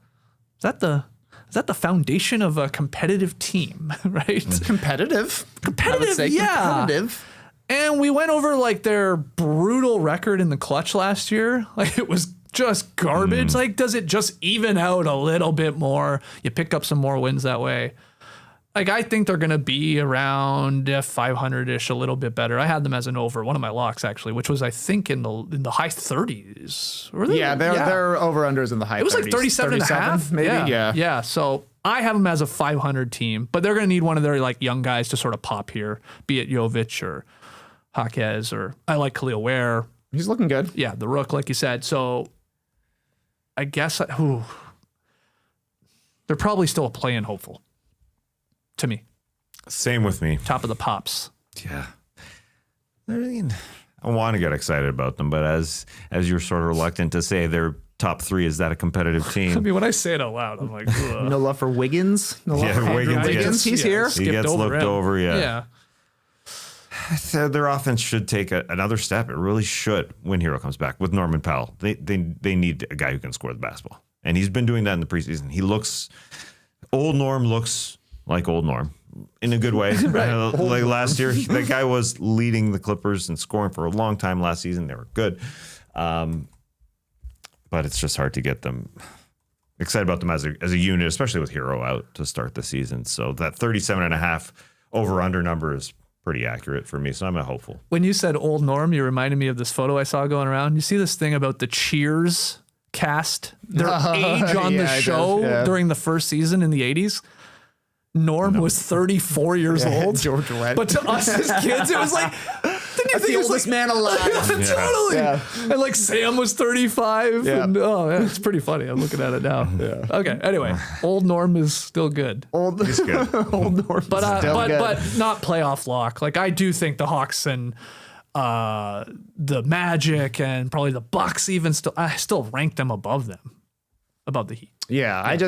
Is that the foundation of a competitive team, right? Competitive. Competitive, I would say yeah. competitive. And we went over like their brutal record in the clutch last year. Like it was just garbage. Like, does it just even out a little bit more? You pick up some more wins that way. Like, I think they're going to be around 500-ish, a little bit better. I had them as an over, one of my locks actually, which was I think in the high 30s. Were they? Yeah, they're over-unders in the high 30s. It was like 37 and a half, maybe. Yeah. So I have them as a 500 team, but they're going to need one of their like young guys to sort of pop here, be it Jovic or Jaquez, or I like Khalil Ware. He's looking good. Yeah, the Rook, like you said. So I guess they're probably still a play-in hopeful to me. Same with me. Top of the pops. Yeah. I mean, I want to get excited about them, but as you're sort of reluctant to say they're top three, is that a competitive I team? mean, when I say it out loud, I'm like, ugh. No love for Wiggins. No love for Andrew Wiggins. He's here. He Skipped gets looked him. over, Yeah. Their offense should take another step. It really should when Hero comes back with Norman Powell. They need a guy who can score the basketball. And he's been doing that in the preseason. Old Norm looks like old Norm in a good way. Like last year, that guy was leading the Clippers and scoring for a long time last season. They were good. But it's just hard to get them excited about them as a unit, especially with Hero out to start the season. So that 37.5 over-under number is pretty accurate for me, so I'm a hopeful. When you said old Norm, you reminded me of this photo I saw going around. You see this thing about the Cheers cast, their age on the show during the first season in the 80s. Norm was 34 years old. George Wendt. But to us as kids, it was like, didn't you think the it was oldest like, man alive. totally. Yeah. And like Sam was 35. Yeah. And it's pretty funny. I'm looking at it now. Yeah. Okay. Anyway, old Norm is still good. He's good. Old Norm. But not playoff lock. Like I do think the Hawks and the Magic and probably the Bucks I still rank them above the Heat. Yeah,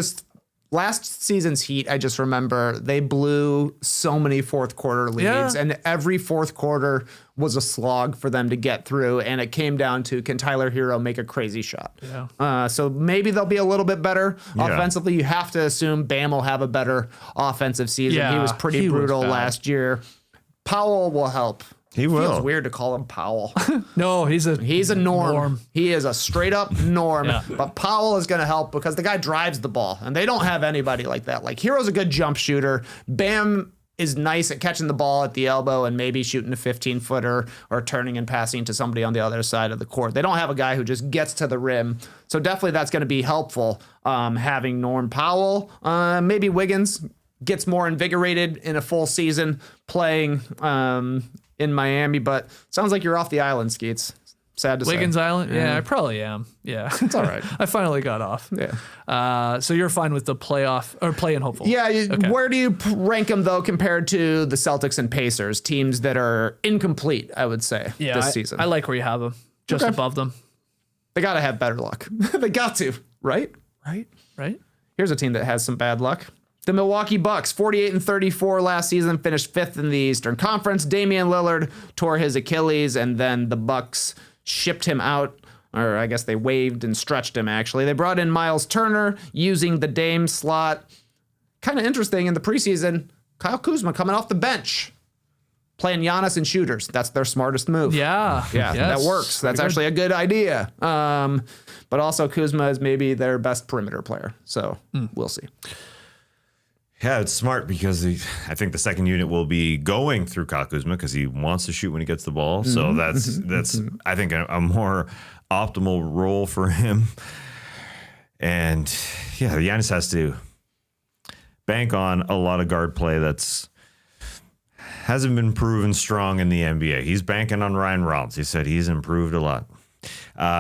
last season's Heat, I just remember they blew so many fourth quarter leads, and every fourth quarter was a slog for them to get through, and it came down to, can Tyler Hero make a crazy shot? Yeah. So maybe they'll be a little bit better offensively. You have to assume Bam will have a better offensive season. Yeah, he was pretty brutal last year. Powell will help. He will. Feels weird to call him Powell. No, he's a norm. He is a straight up norm. Yeah. But Powell is going to help because the guy drives the ball, and they don't have anybody like that. Like Hero's a good jump shooter. Bam is nice at catching the ball at the elbow and maybe shooting a 15-footer or turning and passing to somebody on the other side of the court. They don't have a guy who just gets to the rim. So definitely that's going to be helpful, having Norm Powell. Maybe Wiggins gets more invigorated in a full season playing in Miami, but sounds like you're off the island, Skeets. Sad to say. Wiggins Island? Yeah, I probably am. Yeah. It's all right. I finally got off. Yeah. So you're fine with the playoff or play-in hopeful? Yeah. Where do you rank them, though, compared to the Celtics and Pacers, teams that are incomplete, I would say, this season? I like where you have them, just above them. They got to have better luck. They got to, right? Right? Here's a team that has some bad luck. The Milwaukee Bucks, 48-34 last season, finished 5th in the Eastern Conference. Damian Lillard tore his Achilles, and then the Bucks shipped him out or I guess they waived and stretched him, actually. They brought in Miles Turner using the Dame slot. Kind of interesting in the preseason, Kyle Kuzma coming off the bench, playing Giannis and shooters. That's their smartest move. Yeah. Yeah, Yes. that works. That's actually a good idea. But also Kuzma is maybe their best perimeter player. So we'll see. Yeah, it's smart because I think the second unit will be going through Kyle Kuzma because he wants to shoot when he gets the ball. So that's I think a more optimal role for him. And yeah, Giannis has to bank on a lot of guard play hasn't been proven strong in the NBA. He's banking on Ryan Rollins. He said he's improved a lot.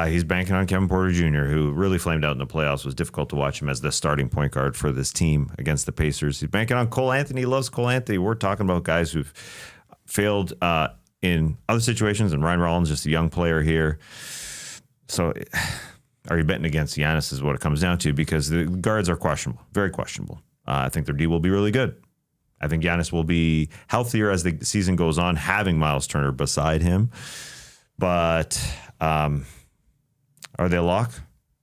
He's banking on Kevin Porter Jr., who really flamed out in the playoffs. It was difficult to watch him as the starting point guard for this team against the Pacers. He's banking on Cole Anthony. He loves Cole Anthony. We're talking about guys who've failed in other situations, and Ryan Rollins just a young player here. So are you betting against Giannis is what it comes down to, because the guards are questionable, very questionable. I think their D will be really good. I think Giannis will be healthier as the season goes on, having Miles Turner beside him. But are they a lock?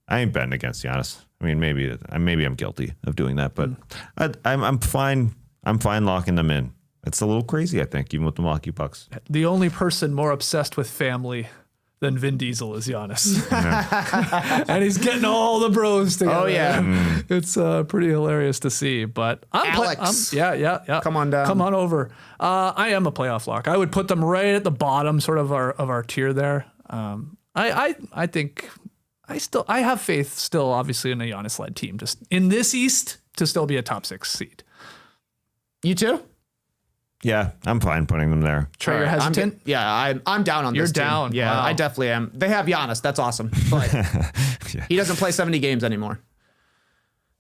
I ain't betting against Giannis. I mean, maybe I'm guilty of doing that, but I'm fine. I'm fine locking them in. It's a little crazy, I think, even with the Milwaukee Bucks. The only person more obsessed with family than Vin Diesel is Giannis. And he's getting all the bros together. Oh, yeah. It's pretty hilarious to see. But Alex. Yeah. Come on down. Come on over. I am a playoff lock. I would put them right at the bottom sort of our tier there. I think I have faith still, obviously, in a Giannis-led team, just in this East to still be a top 6 seed. You too? Yeah, I'm fine putting them there. Trey, you're hesitant? I'm down on this. You're team. down. Yeah, Wow. I definitely am. They have Giannis. That's awesome. But he doesn't play 70 games anymore.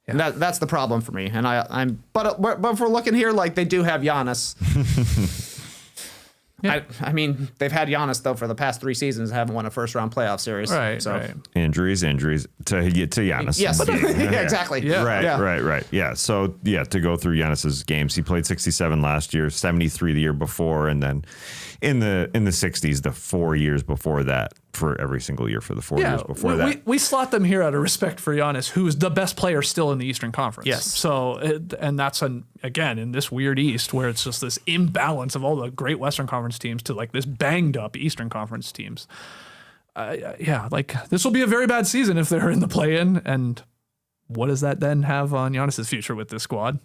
And that's the problem for me. And but if we're looking here, like, they do have Giannis. Yeah. I mean, they've had Giannis, though, for the past 3 seasons, haven't won a first-round playoff series. Right. Injuries to get to Giannis. Yes, yeah, exactly. Yeah. Right. Yeah. So, to go through Giannis's games, he played 67 last year, 73 the year before, and then in the 60s the 4 years before that, for every single year for the 4 years before that. We slot them here out of respect for Giannis, who is the best player still in the Eastern Conference. Yes. So, and that's again in this weird East where it's just this imbalance of all the great Western Conference teams to like this banged up Eastern Conference teams. Like this will be a very bad season if they're in the play-in. And what does that then have on Giannis's future with this squad?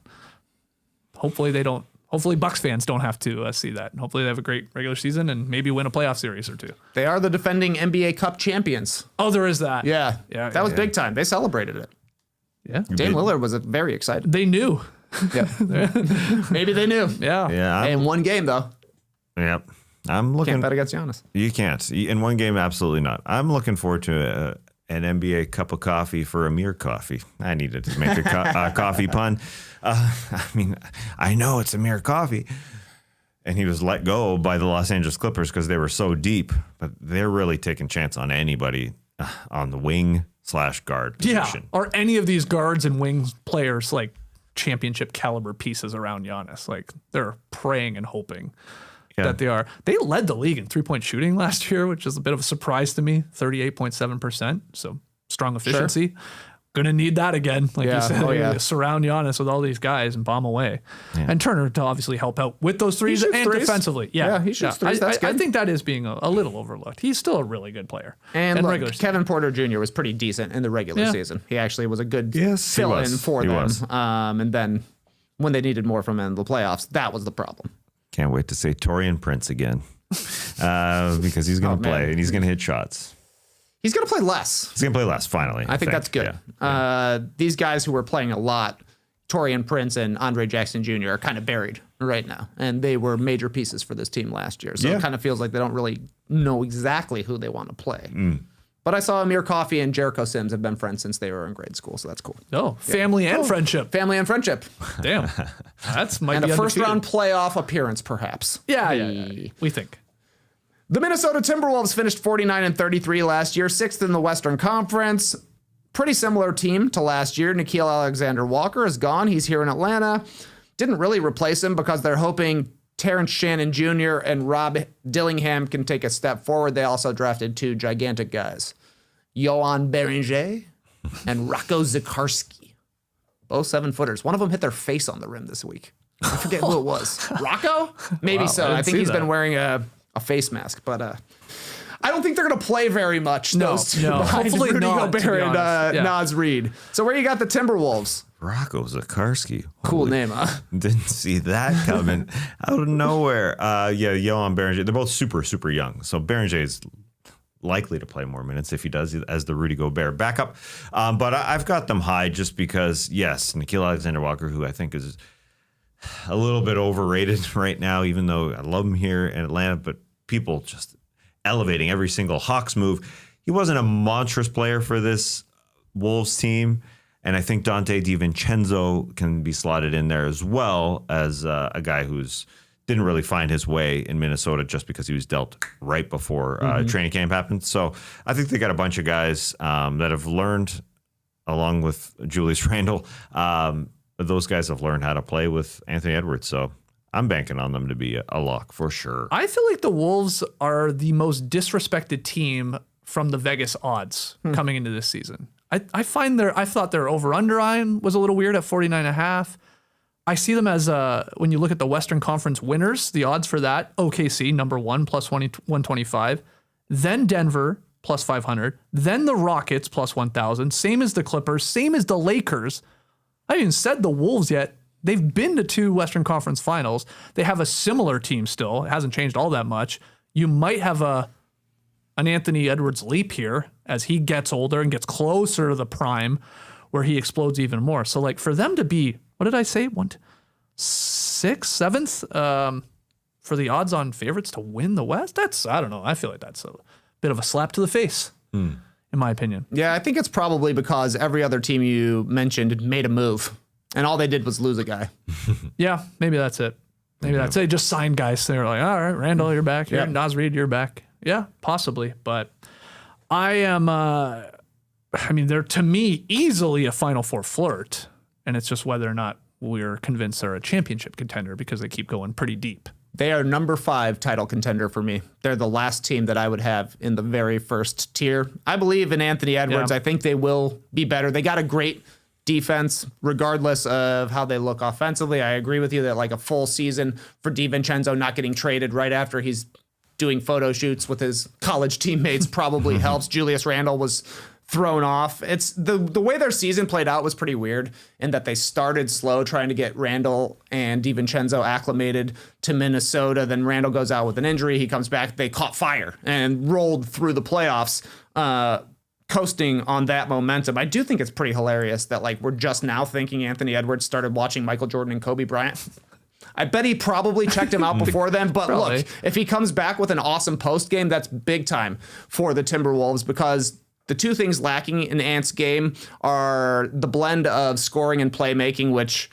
Hopefully they don't. Hopefully Bucks fans don't have to see that. Hopefully they have a great regular season and maybe win a playoff series or 2. They are the defending NBA Cup champions. Oh, there is that. Yeah. That was big time. They celebrated it. Yeah. Dame Lillard was very excited. They knew. Yeah. Maybe they knew. Yeah. Yeah. In one game, though. Yep. I'm looking. Can't bet against Giannis. You can't. In one game, absolutely not. I'm looking forward to an NBA cup of coffee for Amir Coffee. I needed to make a coffee pun. I mean, I know it's Amir Coffee. And he was let go by the Los Angeles Clippers because they were so deep. But they're really taking chance on anybody on the wing/guard position. Yeah. Are any of these guards and wings players like championship caliber pieces around Giannis? Like they're praying and hoping. Yeah. That they are. They led the league in 3-point shooting last year, which is a bit of a surprise to me, 38.7%. So strong efficiency. Going to need that again. Like you said, surround Giannis with all these guys and bomb away. Yeah. And Turner to obviously help out with those threes and defensively. Yeah, he shoots threes. That's good. I think that is being a little overlooked. He's still a really good player. And look, Kevin Porter Jr. was pretty decent in the regular season. He actually was a good fill-in for them. And then when they needed more from him in the playoffs, that was the problem. Can't wait to say Taurean Prince again because he's going to play and he's going to hit shots. He's going to play less. He's going to play less, finally. I think that's good. Yeah. These guys who were playing a lot, Taurean Prince and Andre Jackson Jr. are kind of buried right now. And they were major pieces for this team last year. So it kind of feels like they don't really know exactly who they want to play. But I saw Amir Coffey and Jericho Sims have been friends since they were in grade school, so that's cool. Oh, family and friendship. Family and friendship. Damn. That's might and be a first-round playoff appearance, perhaps. Yeah, we think. The Minnesota Timberwolves finished 49-33 last year, 6th in the Western Conference. Pretty similar team to last year. Nickeil Alexander-Walker is gone. He's here in Atlanta. Didn't really replace him because they're hoping Terrence Shannon Jr. and Rob Dillingham can take a step forward. They also drafted 2 gigantic guys Johan Beringer, and Rocco Zikarsky. Both 7-footers. One of them hit their face on the rim this week. I forget who it was. Rocco? Maybe Wow, so. I I think didn't he's see been that. wearing a face mask, but I don't think they're going to play very much, those two, behind hopefully Rudy not, to be Gobert and honest. Yeah. Naz Reid. So where you got the Timberwolves? Rocco Zikarsky. Cool name, huh? Didn't see that coming out of nowhere. Yeah, Johan Beringer. They're both super, super young. So Beringer is likely to play more minutes if he does as the Rudy Gobert backup. But I've got them high just because, yes, Nickeil Alexander-Walker, who I think is a little bit overrated right now, even though I love him here in Atlanta, but people just elevating every single Hawks move. He wasn't a monstrous player for this Wolves team. And I think Dante DiVincenzo can be slotted in there as well as a guy who's didn't really find his way in Minnesota just because he was dealt right before training camp happened. So I think they got a bunch of guys that have learned, along with Julius Randle, those guys have learned how to play with Anthony Edwards. So I'm banking on them to be a lock for sure. I feel like the Wolves are the most disrespected team from the Vegas odds coming into this season. I thought their over-under line was a little weird at 49.5. I see them as, when you look at the Western Conference winners, the odds for that, OKC, number 1, plus 125. Then Denver, plus 500. Then the Rockets, plus 1,000. Same as the Clippers. Same as the Lakers. I haven't even said the Wolves yet. They've been to 2 Western Conference finals. They have a similar team still. It hasn't changed all that much. You might have an Anthony Edwards leap here as he gets older and gets closer to the prime where he explodes even more. So like for them to be, what did I say? 6th, 7th for the odds on favorites to win the West. I don't know. I feel like that's a bit of a slap to the face in my opinion. Yeah, I think it's probably because every other team you mentioned made a move and all they did was lose a guy. Yeah, maybe that's it. Maybe that's it. Just signed guys. They're like, all right, Randall, you're back. Yep. Naz Reid, you're back. Yeah, possibly. But I am, they're to me easily a Final Four flirt. And it's just whether or not we're convinced they're a championship contender because they keep going pretty deep. They are number 5 title contender for me. They're the last team that I would have in the very first tier. I believe in Anthony Edwards. Yeah. I think they will be better. They got a great defense, regardless of how they look offensively. I agree with you that like a full season for DiVincenzo not getting traded right after he's doing photo shoots with his college teammates probably helps. Julius Randle was thrown off. It's the way their season played out was pretty weird in that they started slow trying to get Randle and DiVincenzo acclimated to Minnesota. Then Randle goes out with an injury. He comes back. They caught fire and rolled through the playoffs, coasting on that momentum. I do think it's pretty hilarious that like we're just now thinking Anthony Edwards started watching Michael Jordan and Kobe Bryant. I bet he probably checked him out before then, but Probably. look, if he comes back with an awesome post game, that's big time for the Timberwolves because the two things lacking in Ant's game are the blend of scoring and playmaking, which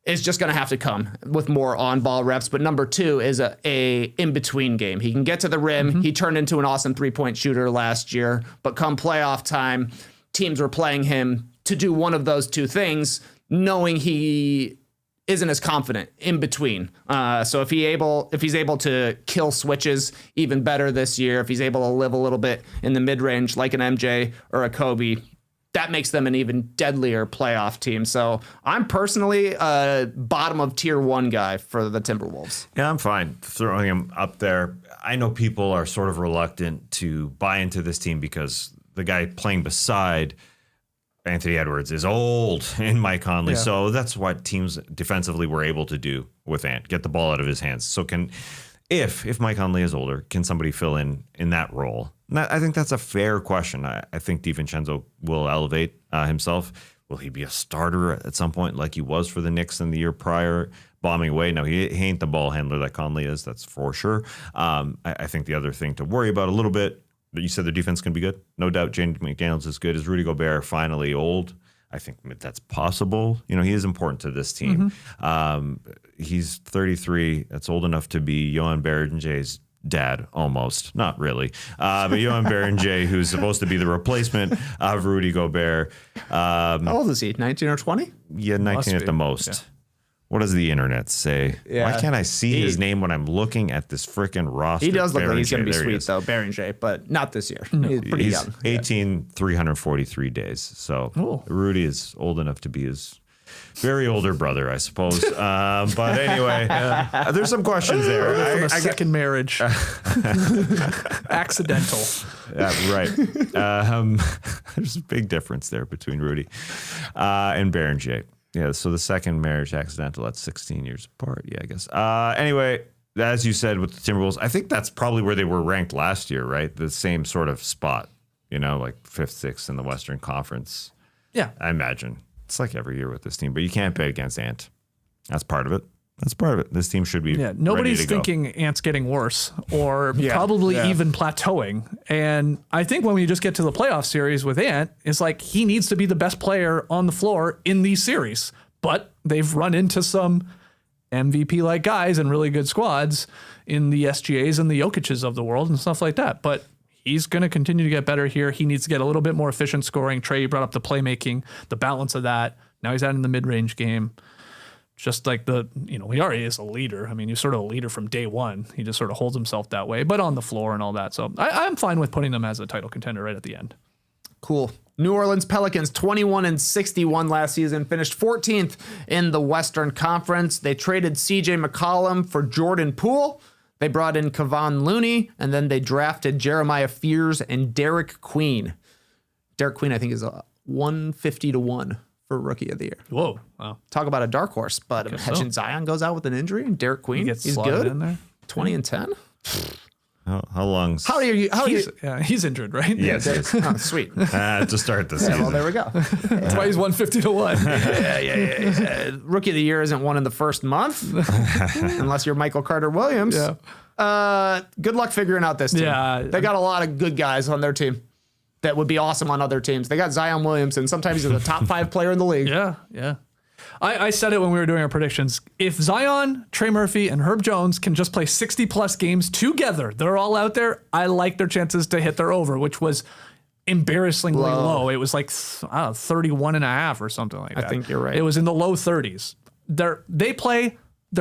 is just going to have to come with more on-ball reps. But number 2 is a in-between game. He can get to the rim. He turned into an awesome three-point shooter last year. But come playoff time, teams were playing him to do one of those two things, knowing he isn't as confident in between. So if he's able to kill switches even better this year, if he's able to live a little bit in the mid-range like an MJ or a Kobe, that makes them an even deadlier playoff team. So I'm personally a bottom of tier 1 guy for the Timberwolves. Yeah, I'm fine throwing him up there. I know people are sort of reluctant to buy into this team because the guy playing beside Anthony Edwards is old in Mike Conley. Yeah. So that's what teams defensively were able to do with Ant, get the ball out of his hands. So if Mike Conley is older, can somebody fill in that role? And I think that's a fair question. I think DiVincenzo will elevate himself. Will he be a starter at some point like he was for the Knicks in the year prior, bombing away? No, he ain't the ball handler that Conley is. That's for sure. I think the other thing to worry about a little bit, you said their defense can be good. No doubt Jaden McDaniels is good. Is Rudy Gobert finally old? I think that's possible. You know, he is important to this team. He's 33. That's old enough to be Johan Berenger's dad, almost. Not really. But Johan Berenger, who's supposed to be the replacement of Rudy Gobert. How old is he, 19 or 20? Yeah, 19 at the most. Yeah. What does the internet say? Yeah. Why can't I see his name when I'm looking at this freaking roster? He does look like he's going to be There he sweet, is. though, Berenger, but not this year. He's pretty young. 18, 343 days. So Oh. Rudy is old enough to be his very older brother, I suppose. But anyway, there's some questions there. From a second marriage. Accidental. Yeah, right. There's a big difference there between Rudy and Berenger. Yeah, so the second marriage accidental, that's 16 years apart. Yeah, I guess. Anyway, as you said with the Timberwolves, I think that's probably where they were ranked last year, right? The same sort of spot, like 5th, 6th in the Western Conference. Yeah. I imagine. It's like every year with this team, but you can't bet against Ant. That's part of it. This team should be nobody's ready to thinking Ant's getting worse or Yeah, probably yeah. even plateauing. And I think when we just get to the playoff series with Ant, it's like he needs to be the best player on the floor in these series. But they've run into some MVP-like guys and really good squads in the SGAs and the Jokic's of the world and stuff like that. But he's going to continue to get better here. He needs to get a little bit more efficient scoring. Trey brought up the playmaking, the balance of that. Now he's adding the mid-range game. Just like he already is a leader. I mean, he's sort of a leader from day one. He just sort of holds himself that way, but on the floor and all that. So I'm fine with putting them as a title contender right at the end. Cool. New Orleans Pelicans, 21-61 last season, finished 14th in the Western Conference. They traded CJ McCollum for Jordan Poole. They brought in Kevon Looney, and then they drafted Jeremiah Fears and Derek Queen. Derek Queen, I think, is 150-1 for Rookie of the Year. Whoa. Wow. Talk about a dark horse, but imagine Zion goes out with an injury and Derek Queen, Gets he's slotted good. in there. 20-10. How long's... How are you? He's injured, right? Yes, yes. Oh, sweet. To start the Yeah, season. well, there we go. That's why he's 150-1. Yeah. Rookie of the Year isn't won in the first month, unless you're Michael Carter Williams. Yeah. Good luck figuring out this team. Yeah. They got a lot of good guys on their team that would be awesome on other teams. They got Zion Williamson. Sometimes he's a top 5 player in the league. Yeah. I said it when we were doing our predictions. If Zion, Trey Murphy, and Herb Jones can just play 60-plus games together, they're all out there, I like their chances to hit their over, which was embarrassingly low. It was like 31 and a half or something like that. I think you're right. It was in the low 30s. They're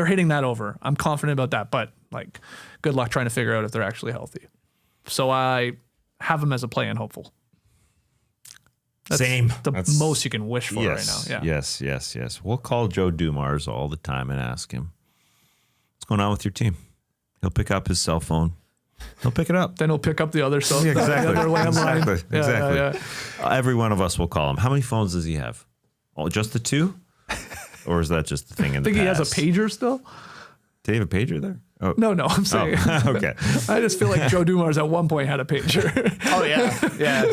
hitting that over. I'm confident about that, but good luck trying to figure out if they're actually healthy. So I have them as a play-in hopeful. That's the most you can wish for right now. Yeah. Yes. We'll call Joe Dumars all the time and ask him, what's going on with your team? He'll pick up his cell phone. He'll pick it up. Then he'll pick up the other cell, Exactly. the other landline. Exactly. Yeah. Every one of us will call him. How many phones does he have? Oh, just the 2? Or is that just the thing in the I think past? he has a pager still. Did he have a pager there? Oh. No, I'm saying. Oh, okay. I just feel like Joe Dumars at one point had a pager. Oh, yeah.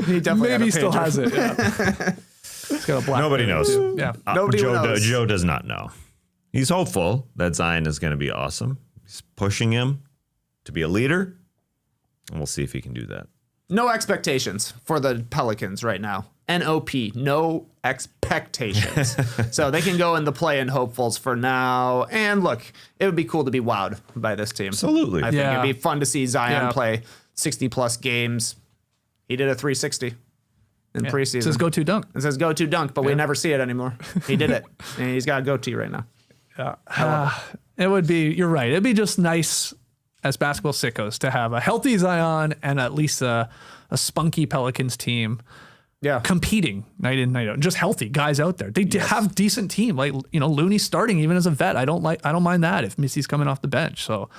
He definitely Maybe he still pager. has it. Yeah. He's got a black. Nobody knows. Yeah. Nobody knows. Joe does not know. He's hopeful that Zion is going to be awesome. He's pushing him to be a leader, and we'll see if he can do that. No expectations for the Pelicans right now. NOP, no expectations. So they can go in the play-in hopefuls for now. And look, it would be cool to be wowed by this team. Absolutely. I think it'd be fun to see Zion play 60-plus games. He did a 360 in preseason. It says go-to dunk. It says go-to dunk, but we never see it anymore. He did it, and he's got a goatee right now. It would be, you're right. It'd be just nice as basketball sickos to have a healthy Zion and at least a spunky Pelicans team competing night in, night out. Just healthy guys out there. They have decent team. Like, Looney starting even as a vet. I don't mind that if Missy's coming off the bench. So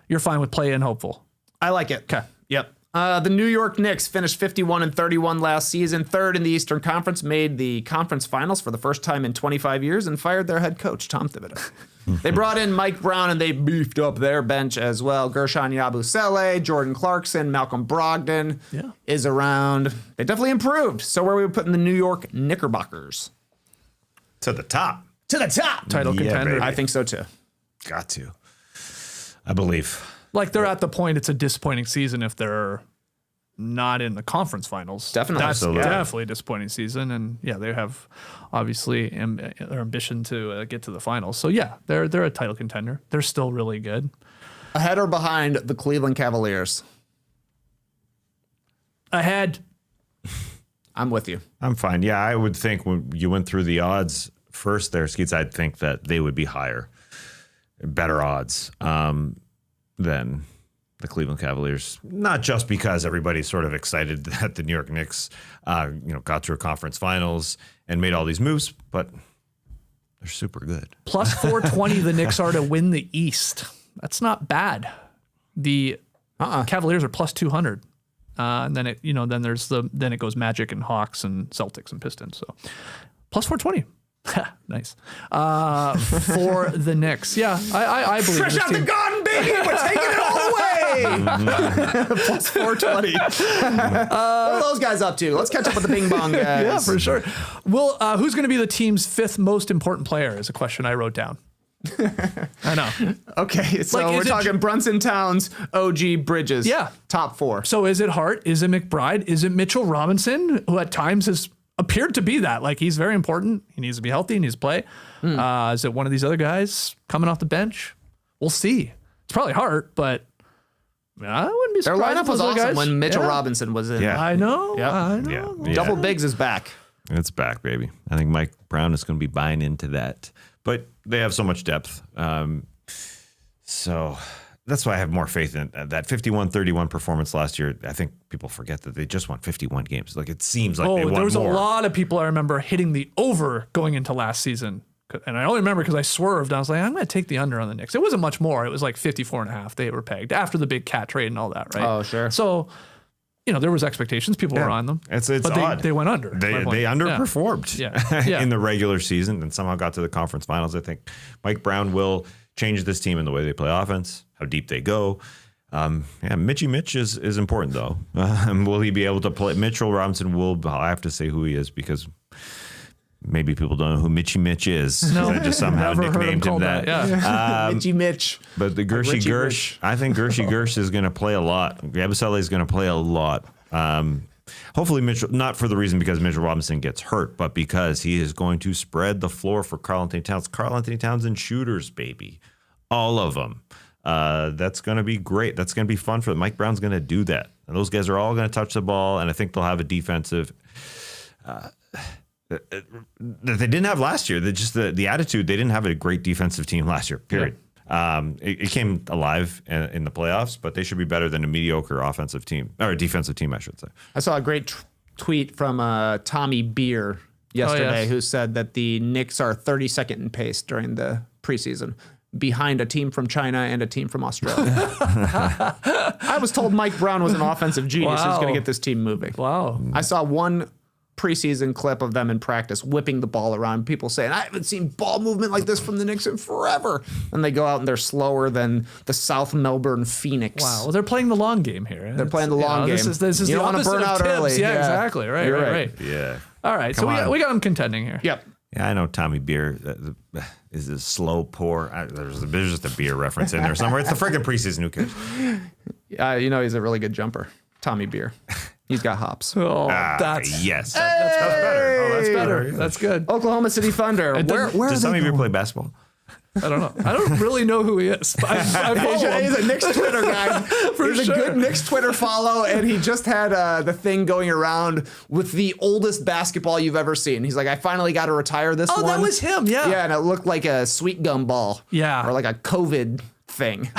you're fine with play in hopeful. I like it. Okay. Yep. The New York Knicks finished 51-31 last season, third in the Eastern Conference, made the conference finals for the first time in 25 years, and fired their head coach, Tom Thibodeau. They brought in Mike Brown, and they beefed up their bench as well. Gershon Yabusele, Jordan Clarkson, Malcolm Brogdon is around. They definitely improved. So where are we putting the New York Knickerbockers? To the top. To the top. Title contender. baby. I think so, too. Got to. I believe. Like they're at the point it's a disappointing season if they're not in the conference finals. Definitely. That's Absolutely. definitely a disappointing season. And they have obviously their ambition to get to the finals. So they're a title contender. They're still really good. Ahead or behind the Cleveland Cavaliers? Ahead. I'm with you. I'm fine. Yeah, I would think when you went through the odds first there, Skeets, I'd think that they would be higher, better odds than the Cleveland Cavaliers. Not just because everybody's sort of excited that the New York Knicks, got to a conference finals and made all these moves, but they're super good. Plus 420 the Knicks are to win the East. That's not bad. The Cavaliers are plus 200. And then it goes Magic and Hawks and Celtics and Pistons. So plus 420. Nice. For the Knicks. Yeah, I believe Fresh out the garden, baby. We're taking it all the way. Plus 420. What are those guys up to? Let's catch up with the Bing Bong guys. Yeah, for sure. Well, who's going to be the team's fifth most important player is a question I wrote down. I know. Okay, so we're talking Brunson, Towns, OG, Bridges. Yeah. Top four. So is it Hart? Is it McBride? Is it Mitchell Robinson, who at times has appeared to be that? Like, he's very important. He needs to be healthy. He needs to play. Is it one of these other guys coming off the bench? We'll see. It's probably Hart, but I wouldn't be Their surprised. lineup if was those awesome guys. when Mitchell Robinson was in. Yeah. I know. Yep. I know. Yeah. Double Bigs is back. It's back, baby. I think Mike Brown is going to be buying into that. But they have so much depth. So that's why I have more faith in that 51-31 performance last year. I think people forget that they just won 51 games. Like, it seems like they won there was more. a lot of people I remember hitting the over going into last season. And I only remember because I swerved. I was like, I'm going to take the under on the Knicks. It wasn't much more. It was like 54.5. They were pegged after the big cat trade and all that, right? Oh, sure. So, there was expectations. People were on them. It's but odd. They went under. They underperformed in the regular season and somehow got to the conference finals. I think Mike Brown will change this team in the way they play offense, how deep they go. Mitchie Mitch is important, though. Will he be able to play? Mitchell Robinson I have to say who he is because maybe people don't know who Mitchie Mitch is. No, I just somehow never heard nicknamed him that. Mitchie Mitch. But the Gershie Richie Gersh, Rich. I think Gershie Gersh is going to play a lot. Yabusele is going to play a lot. Hopefully Mitchell, not for the reason because Mitchell Robinson gets hurt, but because he is going to spread the floor for Karl-Anthony Towns. Karl-Anthony Towns and shooters, baby. All of them. That's going to be great. That's going to be fun for them. Mike Brown's going to do that. And those guys are all going to touch the ball, and I think they'll have a defensive that they didn't have last year. The attitude, they didn't have a great defensive team last year, period. Yeah. It came alive in the playoffs, but they should be better than a mediocre offensive team, or a defensive team, I should say. I saw a great tweet from Tommy Beer yesterday who said that the Knicks are 32nd in pace during the preseason, behind a team from China and a team from Australia. I was told Mike Brown was an offensive genius who's going to get this team moving. Wow. I saw one preseason clip of them in practice whipping the ball around, people saying, I haven't seen ball movement like this from the Knicks in forever. And they go out and they're slower than the South Melbourne Phoenix. Wow. Well, they're playing the long game here. They're playing the long game. This is you the don't want to opposite burn of out Tibbs. early. Yeah, exactly. Right, You're right. Yeah. All right. Come on. We got them contending here. Yep. Yeah, I know Tommy Beer is a slow pour. There's just a beer reference in there somewhere. It's the freaking preseason. Who cares? He's a really good jumper. Tommy Beer. He's got hops. Oh, yes. that's better. Oh, that's better. Hey! That's good. Oklahoma City Thunder. Where Does Tommy Beer play basketball? I don't know. I don't really know who he is. I follow him. He's a Knicks Twitter guy. He's sure. a good Knicks Twitter follow, and he just had the thing going around with the oldest basketball you've ever seen. He's like, I finally got to retire this one. Oh, that was him. Yeah. Yeah, and it looked like a sweet gum ball. Yeah. Or like a COVID thing.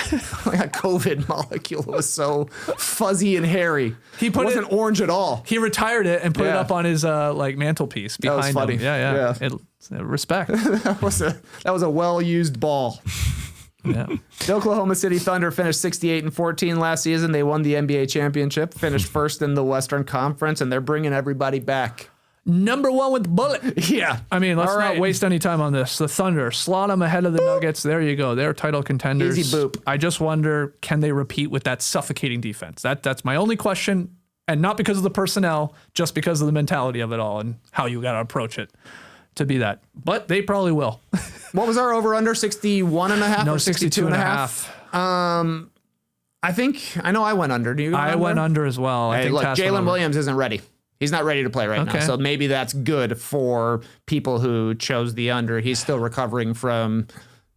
Like a COVID molecule. It was so fuzzy and hairy. It wasn't orange at all. He retired it and put it up on his mantelpiece behind was funny. him. Yeah. Respect. That was a well-used ball. Yeah. The Oklahoma City Thunder finished 68-14 last season. They won the NBA championship, finished first in the Western Conference, and they're bringing everybody back. Number one with the bullet. Yeah. I mean, let's not waste any time on this. The Thunder, slot them ahead of the Nuggets. There you go. They're title contenders. Easy boop. I just wonder, can they repeat with that suffocating defense? That's my only question. And not because of the personnel, just because of the mentality of it all and how you got to approach it to be that. But they probably will. What was our over-under? 61.5 or 62.5? I know I went under. Do you go I went under as well. Hey, look, Jalen Williams isn't ready. He's not ready to play right now. So maybe that's good for people who chose the under. He's still recovering from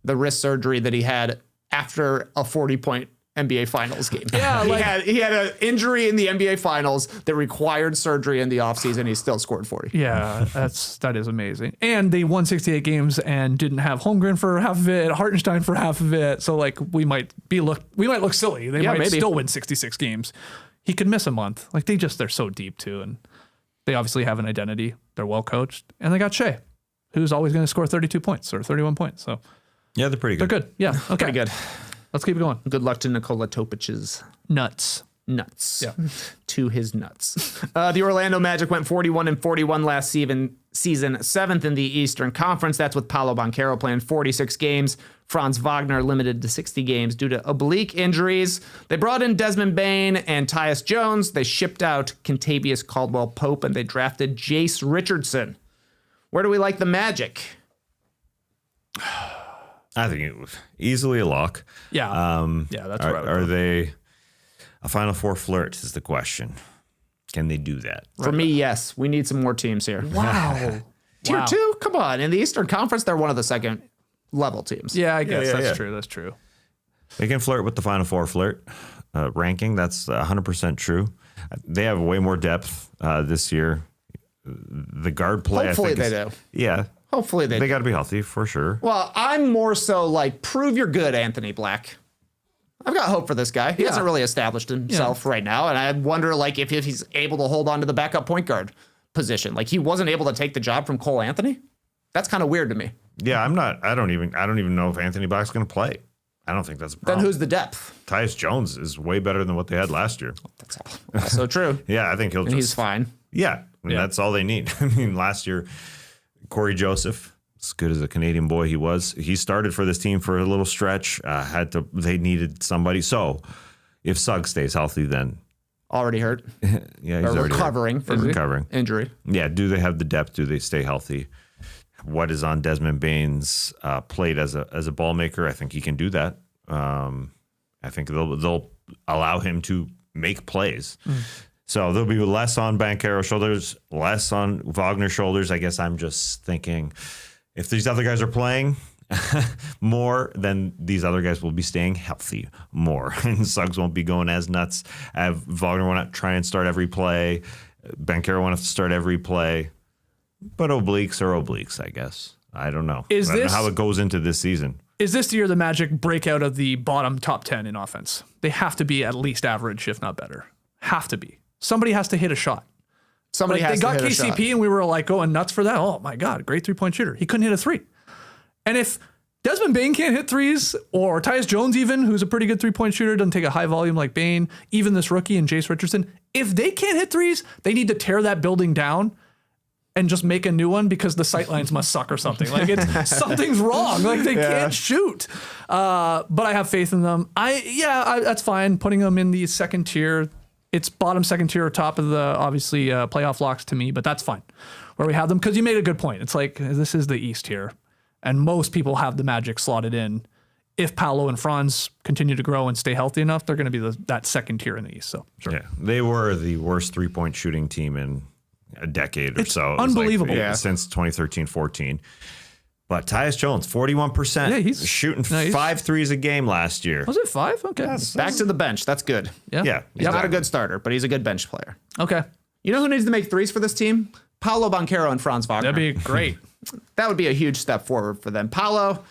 the wrist surgery that he had after a 40-point NBA Finals game. Yeah, he had an injury in the NBA Finals that required surgery in the offseason. He still scored 40. Yeah, that is amazing. And they won 68 games and didn't have Holmgren for half of it, Hartenstein for half of it. So like we might look silly. They might still win 66 games. He could miss a month. Like they're so deep too, and they obviously have an identity. They're well coached, and they got Shea, who's always going to score 32 points or 31 points. So Yeah, they're pretty good. they're good. Yeah, okay, Pretty good. Let's keep it going. Good luck to Nikola Topic's Nuts. nuts. Yeah. To his nuts. The Orlando Magic went 41-41 last season, 7th in the Eastern Conference. That's with Paolo Banchero playing 46 games. Franz Wagner limited to 60 games due to oblique injuries. They brought in Desmond Bane and Tyus Jones. They shipped out Kentavious Caldwell-Pope, and they drafted Jace Richardson. Where do we like the Magic? I think it was easily a lock. Yeah. That's right. Are they a Final Four flirt is the question. Can they do that? For me, yes. We need some more teams here. Wow. Tier 2? Come on. In the Eastern Conference, they're one of the second level teams. Yeah, I guess yeah. that's true. That's true. They can flirt with the Final Four flirt ranking. That's 100% true. They have way more depth this year. The guard play, Hopefully I think, they do. Yeah. Hopefully they They got to be healthy for sure. Well, I'm more so like, prove you're good, Anthony Black. I've got hope for this guy. He hasn't really established himself right now, and I wonder like if he's able to hold on to the backup point guard position. Like he wasn't able to take the job from Cole Anthony. That's kind of weird to me. Yeah, I don't even know if Anthony Black's going to play. I don't think that's a problem. Then who's the depth? Tyus Jones is way better than what they had last year. That's also true. Yeah, I think And he's fine. Yeah, I mean, that's all they need. I mean, last year, Corey Joseph, as good as a Canadian boy he was, he started for this team for a little stretch. They needed somebody. So if Suggs stays healthy, then Already hurt. yeah, he's Or already recovering from recovering. injury. Yeah, do they have the depth? Do they stay healthy? What is on Desmond Bane's plate as a ball maker? I think he can do that. I think they'll allow him to make plays. So there'll be less on Banchero's shoulders, less on Wagner's shoulders. I guess I'm just thinking if these other guys are playing more, then these other guys will be staying healthy more. And Suggs won't be going as nuts. Wagner won't try and start every play. Banchero won't have to start every play. But obliques are obliques, I guess. I don't know. I don't know how it goes into this season. Is this the year the Magic break out of the bottom top 10 in offense? They have to be at least average, if not better. Have to be. Somebody has to hit a shot. Somebody has they to got hit a KCP shot. and we were like going nuts for that. Oh my God, great 3-point shooter. He couldn't hit a 3. And if Desmond Bane can't hit 3s, or Tyus Jones even, who's a pretty good 3-point shooter, doesn't take a high volume like Bane, even this rookie and Jace Richardson, if they can't hit 3s, they need to tear that building down and just make a new one because the sightlines must suck or something. Like something's wrong. Like they can't shoot. But I have faith in them. That's fine. Putting them in the second tier. It's bottom second tier or top of the obviously playoff locks to me, but that's fine where we have them because you made a good point. It's like this is the East here, and most people have the Magic slotted in. If Paolo and Franz continue to grow and stay healthy enough, they're going to be that second tier in the East. So sure. Yeah, they were the worst 3-point shooting team in a decade or so. It was unbelievable. Since 2013-14. But Tyus Jones, 41%. Yeah, he's shooting 5 threes a game last year. Was it 5? Okay. Back to the bench. That's good. Yeah. He's not a good starter, but he's a good bench player. Okay. You know who needs to make 3s for this team? Paolo Banchero and Franz Wagner. That'd be great. That would be a huge step forward for them. Paolo,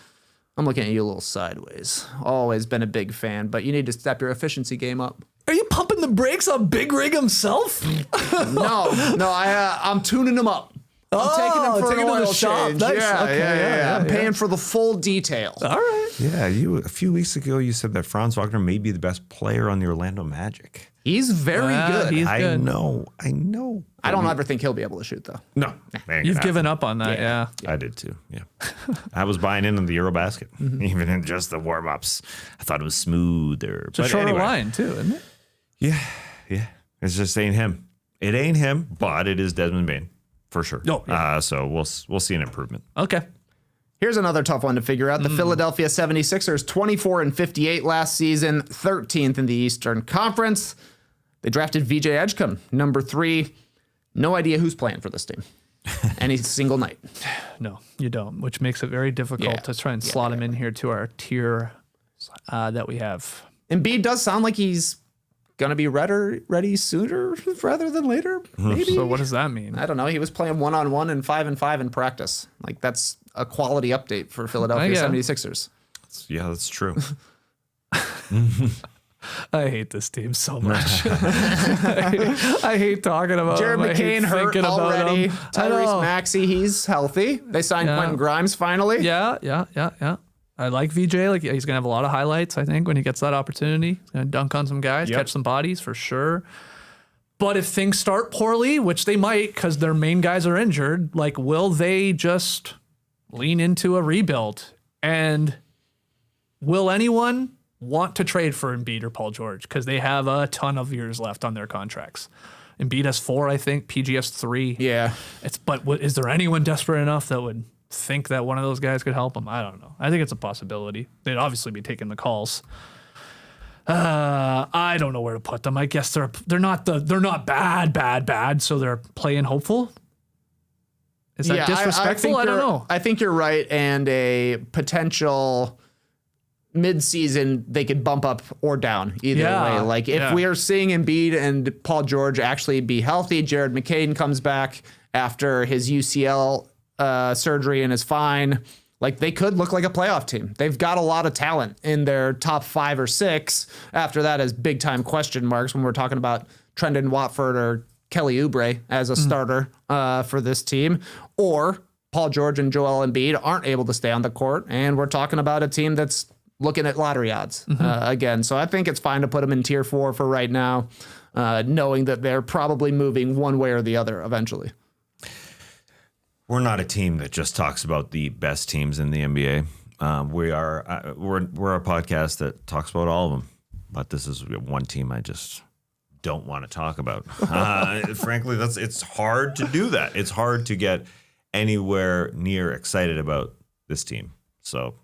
I'm looking at you a little sideways. Always been a big fan, but you need to step your efficiency game up. Are you pumping the brakes on Big Rig himself? No, I'm tuning him up. I'm taking him for an oil change. Nice. Yeah, Okay, I'm paying for the full details. All right. Yeah, a few weeks ago you said that Franz Wagner may be the best player on the Orlando Magic. He's very good. He's I good. know. I don't ever think he'll be able to shoot, though. No. You've given up on that, yeah. I did too. Yeah. I was buying in on the Eurobasket, even in just the warm-ups. I thought it was smoother. It's a shorter line, too, isn't it? Yeah. It's just ain't him. It ain't him, but it is Desmond Bane for sure. Oh, yeah. So we'll see an improvement. Okay. Here's another tough one to figure out. The Philadelphia 76ers, 24-58 last season, 13th in the Eastern Conference. They drafted VJ Edgecombe, number 3. No idea who's playing for this team. Any single night. No, you don't, which makes it very difficult to try and slot him in here to our tier that we have. Embiid does sound like he's going to be ready sooner rather than later, maybe. So what does that mean? I don't know. He was playing 1-on-1 and 5-5 in practice. Like, that's a quality update for Philadelphia 76ers. Yeah, that's true. I hate this team so much. I hate talking about Jared them. McCain hurt already. Tyrese Maxey, he's healthy. They signed Quentin Grimes finally. Yeah. I like VJ. Like, he's gonna have a lot of highlights, I think, when he gets that opportunity. He's gonna dunk on some guys, catch some bodies for sure. But if things start poorly, which they might because their main guys are injured, like, will they just lean into a rebuild? And will anyone want to trade for Embiid or Paul George? Because they have a ton of years left on their contracts. Embiid has 4, I think. PG has 3. Yeah. But is there anyone desperate enough that would think that one of those guys could help them? I don't know. I think it's a possibility. They'd obviously be taking the calls. I don't know where to put them. I guess they're not bad. So they're playing hopeful. Is that disrespectful? I don't know. I think you're right. And a potential mid-season, they could bump up or down either way. Like, if we are seeing Embiid and Paul George actually be healthy, Jared McCain comes back after his UCL surgery and is fine, like, they could look like a playoff team. They've got a lot of talent in their top 5 or 6. After that is big time question marks when we're talking about Trendon Watford or Kelly Oubre as a starter for this team, or Paul George and Joel Embiid aren't able to stay on the court, and we're talking about a team that's looking at lottery odds again. So I think it's fine to put them in tier 4 for right now, knowing that they're probably moving one way or the other eventually. We're not a team that just talks about the best teams in the NBA. We're a podcast that talks about all of them, but this is one team I just don't want to talk about. Frankly, it's hard to do that. It's hard to get anywhere near excited about this team. So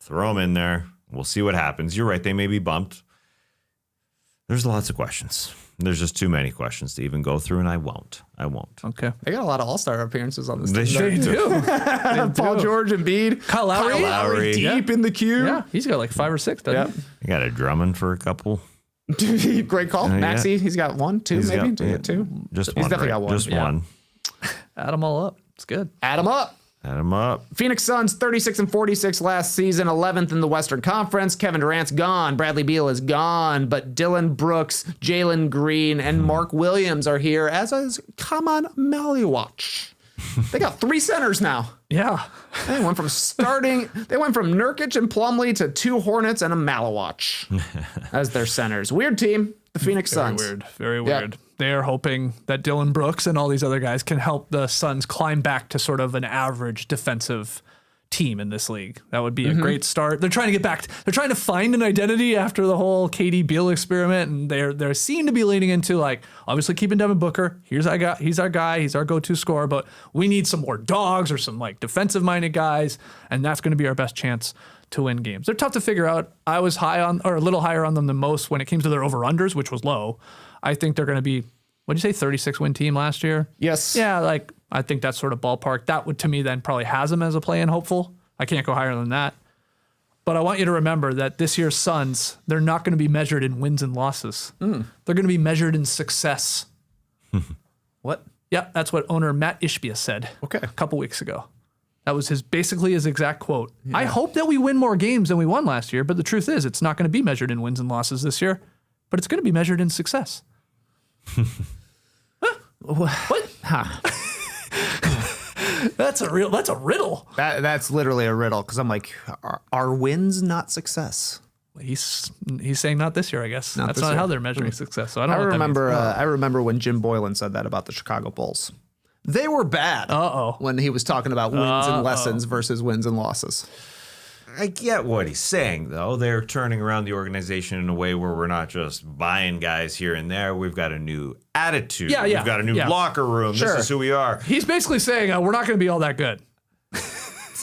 throw them in there. We'll see what happens. You're right. They may be bumped. There's lots of questions. There's just too many questions to even go through, and I won't. Okay. They got a lot of all-star appearances on this team. They do. Paul George, Embiid, Kyle Lowry deep in the queue. Yeah, he's got like 5 or 6, doesn't he? You got a Drummond for a couple. Great call. Maxey, he's got 1, 2, He's maybe. got 2. Just He's one. definitely got 1. Just one. Add them all up. It's good. Add them up. Add them up. Phoenix Suns 36-46 last season, 11th in the Western Conference. Kevin Durant's gone. Bradley Beal is gone. But Dylan Brooks, Jalen Green, and Mark Williams are here, as is Kaman Maliwatch. They got 3 centers now. Yeah. They went from Nurkic and Plumlee to 2 Hornets and a Maliwatch as their centers. Weird team, the Phoenix Suns. Very weird. They are hoping that Dylan Brooks and all these other guys can help the Suns climb back to sort of an average defensive team in this league. That would be a great start. They're trying to get back. They're trying to find an identity after the whole KD Beal experiment, and they seem to be leaning into, like, obviously keeping Devin Booker. He's our guy. He's our go-to scorer, but we need some more dogs or some, like, defensive-minded guys, and that's going to be our best chance to win games. They're tough to figure out. I was a little higher on them than most when it came to their over-unders, which was low. I think they're going to be, what'd you say, 36-win team last year? Yes. Yeah, like, I think that's sort of ballpark. That would, to me, then probably has them as a play-in hopeful. I can't go higher than that. But I want you to remember that this year's Suns, they're not going to be measured in wins and losses. They're going to be measured in success. What? Yeah, that's what owner Matt Ishbia said a couple weeks ago. That was basically his exact quote. Yeah. I hope that we win more games than we won last year, but the truth is it's not going to be measured in wins and losses this year, but it's going to be measured in success. What? That's a riddle. That's literally a riddle, because I'm like, are wins not success? He's saying not this year, I guess. That's not year. how they're measuring success. So I don't know. I remember when Jim Boylan said that about the Chicago Bulls. They were bad. When he was talking about wins and lessons versus wins and losses. I get what he's saying, though. They're turning around the organization in a way where we're not just buying guys here and there. We've got a new attitude. Yeah. We've got a new locker room. Sure. This is who we are. He's basically saying we're not going to be all that good. To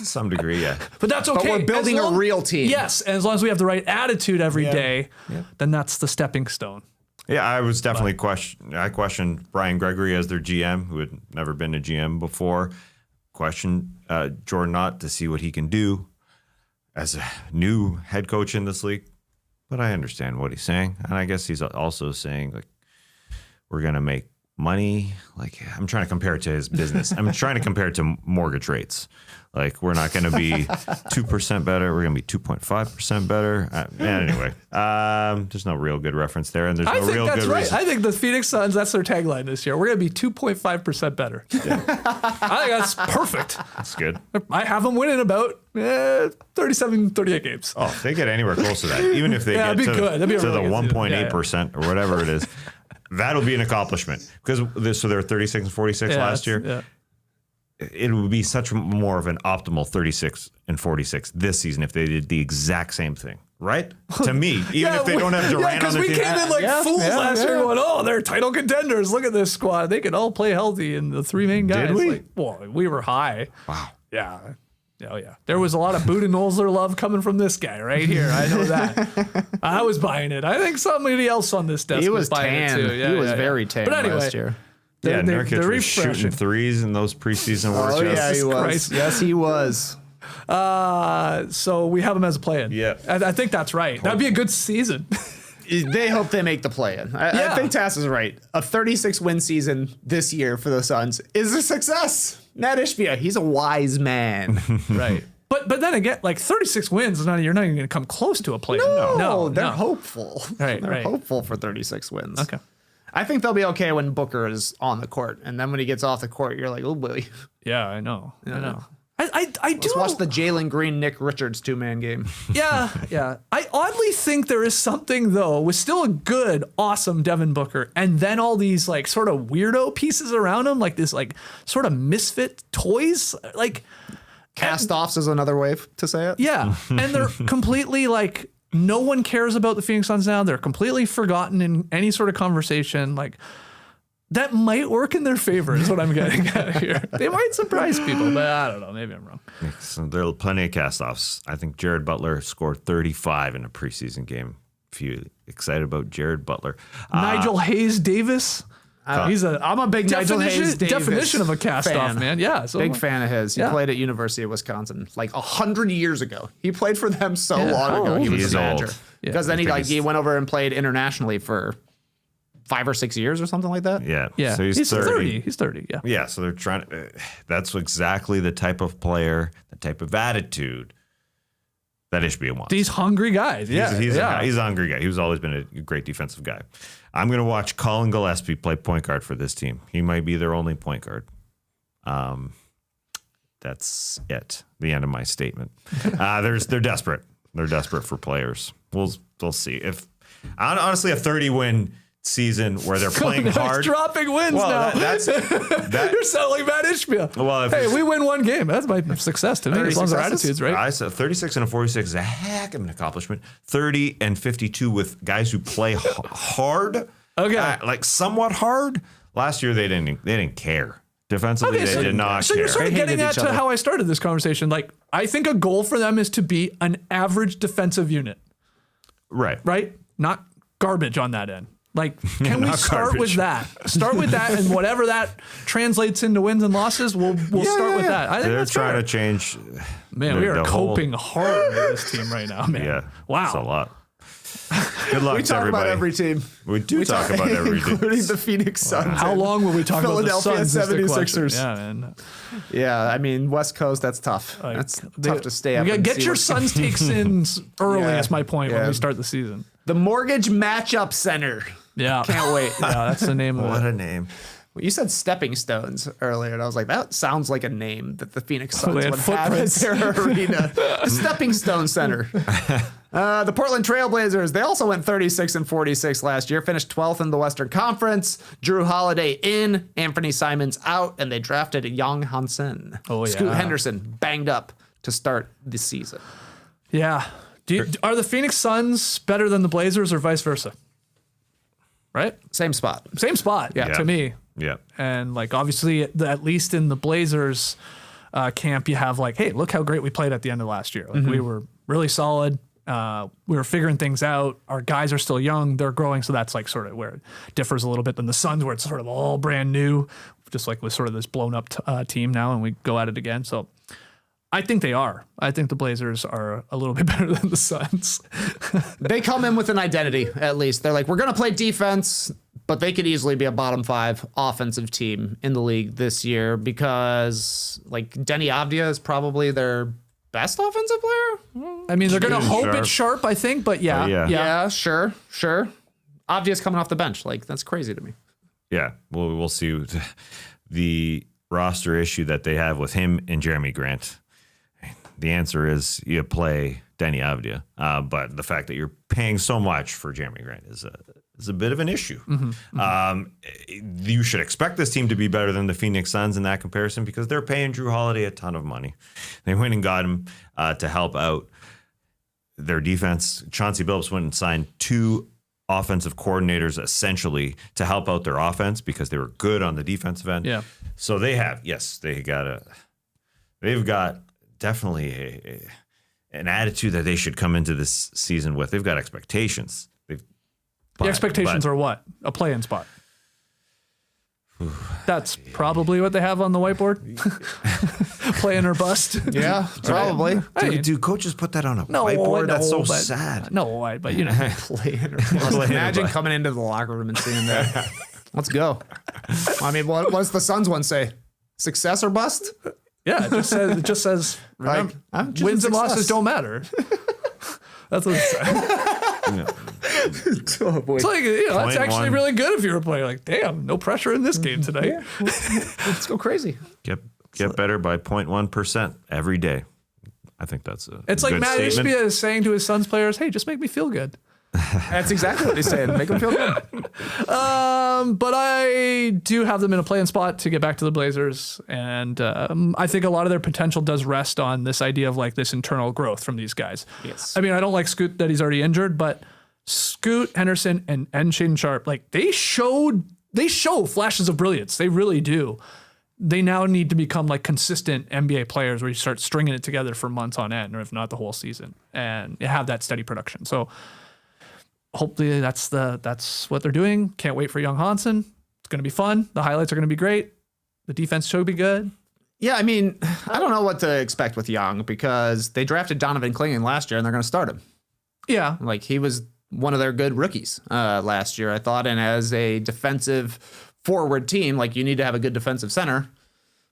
some degree, yeah. But that's okay. But we're building a real team. Yes, and as long as we have the right attitude every day, then that's the stepping stone. Yeah, I was definitely I questioned Brian Gregory as their GM, who had never been a GM before. Questioned Jordan Knott to see what he can do as a new head coach in this league. but I understand what he's saying. And I guess he's also saying, like, we're going to make money. Like, I'm trying to compare it to his business. I'm trying to compare it to mortgage rates. Like, we're not going to be 2% better. We're going to be 2.5% better. Anyway, there's no real good reference there. And there's no real good reason. I think that's right. I think the Phoenix Suns, that's their tagline this year. We're going to be 2.5% better. Yeah. I think that's perfect. That's good. I have them winning about 37, 38 games. Oh, if they get anywhere close to that, even if they get to the 1.8% or whatever it is, that'll be an accomplishment. Because so they're 36 and 46 last year. Yeah. It would be such more of an optimal 36 and 46 this season if they did the exact same thing, right? To me, even if they don't have Durant on their team. Because we came in like fools last year going, oh, they're title contenders. Look at this squad. They can all play healthy, and the three main guys. Did we? Like, well, we were high. Wow. Yeah. Oh, yeah. There was a lot of Budenholzer love coming from this guy right here. I know that. I was buying it. I think somebody else on this desk was buying tan. it too. Yeah, he was very tan last year. Nurkic was shooting threes in those preseason workouts. Oh, yeah, he was. Yes, he was. So we have him as a play-in. Yeah. I think that's right. That'd be a good season. They hope they make the play-in. I think Tass is right. A 36-win season this year for the Suns is a success. Nat Ishbia, he's a wise man. Right. But then again, like 36 wins is you're not even going to come close to a play-in. No, they're hopeful. They're hopeful for 36 wins. Okay. I think they'll be okay when Booker is on the court, and then when he gets off the court, you're like, oh boy. Yeah, I know. I do. Let's watch the Jalen Green, Nick Richards 2-man game. Yeah. I oddly think there is something though with still a good, awesome Devin Booker, and then all these like sort of weirdo pieces around him, like this like sort of misfit toys, like cast-offs is another way to say it. Yeah, and they're completely like. No one cares about the Phoenix Suns now. They're completely forgotten in any sort of conversation. Like, that might work in their favor is what I'm getting at here. They might surprise people, but I don't know. Maybe I'm wrong. So there are plenty of cast-offs. I think Jared Butler scored 35 in a preseason game. If you're excited about Jared Butler. Nigel Hayes Davis. I'm a big Nigel Hayes Davis definition of a cast-off, man. Yeah. So big fan of his. He played at University of Wisconsin like 100 years ago. He played for them so long ago. He was a manager. Because then he went over and played internationally for 5 or 6 years or something like that. Yeah. So he's 30. He's 30, yeah. Yeah, so they're trying to, that's exactly the type of player, the type of attitude that Ishbia wants. These hungry guys. Yeah. He's a hungry guy. He's always been a great defensive guy. I'm going to watch Colin Gillespie play point guard for this team. He might be their only point guard. That's it. The end of my statement. They're desperate. They're desperate for players. We'll see. If honestly, a 30-win season where they're playing hard, dropping wins now. You're sounding like Matt Ishbia. Well, hey, we win one game. That's my success to me. As long as our attitude's right. I said 36 and a 46 is a heck of an accomplishment. 30 and 52 with guys who play hard. Okay, like somewhat hard. Last year they didn't care. Defensively, they did not care. So you're sort of getting at to how I started this conversation. Like, I think a goal for them is to be an average defensive unit. Right? Not garbage on that end. Like, can we start with that? Start with that, and whatever that translates into wins and losses, we'll start with that. I think they're trying to change. Man, we are coping hard with this team right now, man. Yeah. Wow. That's a lot. Good luck we to everybody. About every team. We talk about every team. Including the Phoenix Suns. How long will we talk about the Suns? 76ers. Yeah, man. Yeah, I mean, West Coast, that's tough. That's tough to stay up. Get your Suns takes in early, is my point, when we start the season. The Mortgage Matchup Center. Yeah. Can't wait. Yeah, that's the name of it. What a name. Well, you said Stepping Stones earlier, and I was like, that sounds like a name that the Phoenix Suns would have at their arena. The Stepping Stone Center. The Portland Trailblazers, they also went 36 and 46 last year, finished 12th in the Western Conference. Drew Holiday in, Anthony Simons out, and they drafted Young Hansen. Scoot Henderson banged up to start the season. Yeah. Are the Phoenix Suns better than the Blazers or vice versa? Right? Same spot. Yeah, to me. Yeah. And like obviously at least in the Blazers camp you have like, hey, look how great we played at the end of last year. Like we were really solid. We were figuring things out. Our guys are still young. They're growing. So that's like sort of where it differs a little bit than the Suns, where it's sort of all brand new, just like with sort of this blown up team now, and we go at it again. So I think they are. I think the Blazers are a little bit better than the Suns. They come in with an identity, at least. They're like, we're going to play defense, but they could easily be a bottom 5 offensive team in the league this year because, like, Denny Avdia is probably their best offensive player. I mean, they're going to hope Sharp. it's Sharp, I think, but yeah. Yeah, sure. Avdia's coming off the bench. Like, that's crazy to me. Yeah, well, we'll see the roster issue that they have with him and Jeremy Grant. The answer is you play Denny Avdia, but the fact that you're paying so much for Jeremy Grant is a bit of an issue. You should expect this team to be better than the Phoenix Suns in that comparison because they're paying Drew Holiday a ton of money. They went and got him to help out their defense. Chauncey Billups went and signed 2 offensive coordinators essentially to help out their offense because they were good on the defensive end. Yeah. So they've got definitely an attitude that they should come into this season with. They've got expectations. The expectations are what? A play-in spot. That's probably what they have on the whiteboard. Play-in or bust. Yeah, probably. Do coaches put that on a whiteboard? That's so sad. No, but you know. Play-in or bust. Imagine coming into the locker room and seeing that. Let's go. I mean, what's the Suns one say? Success or bust? Yeah, it just says remember, wins and losses don't matter. That's what it says. Oh, boy. It's like, that's actually 0.1. really good if you're a player. Like, damn, no pressure in this game tonight. Let's go crazy. Get better by 0.1% every day. I think that's a It's like good Matt statement. Ishbia is saying to his Suns players, hey, just make me feel good. That's exactly what he's saying. Make them feel good. But I do have them in a play-in spot to get back to the Blazers. And I think a lot of their potential does rest on this idea of like this internal growth from these guys. Yes. I mean, I don't like Scoot that he's already injured, but Scoot, Henderson, and Shaedon Sharp, like they show flashes of brilliance. They really do. They now need to become like consistent NBA players where you start stringing it together for months on end, or if not the whole season, and have that steady production. So hopefully that's what they're doing. Can't wait for young Hansen. It's going to be fun. The highlights are going to be great. The defense should be good. Yeah, I mean, I don't know what to expect with Young because they drafted Donovan Clingan last year and they're going to start him. Yeah. Like he was one of their good rookies last year, I thought. And as a defensive forward team, like you need to have a good defensive center.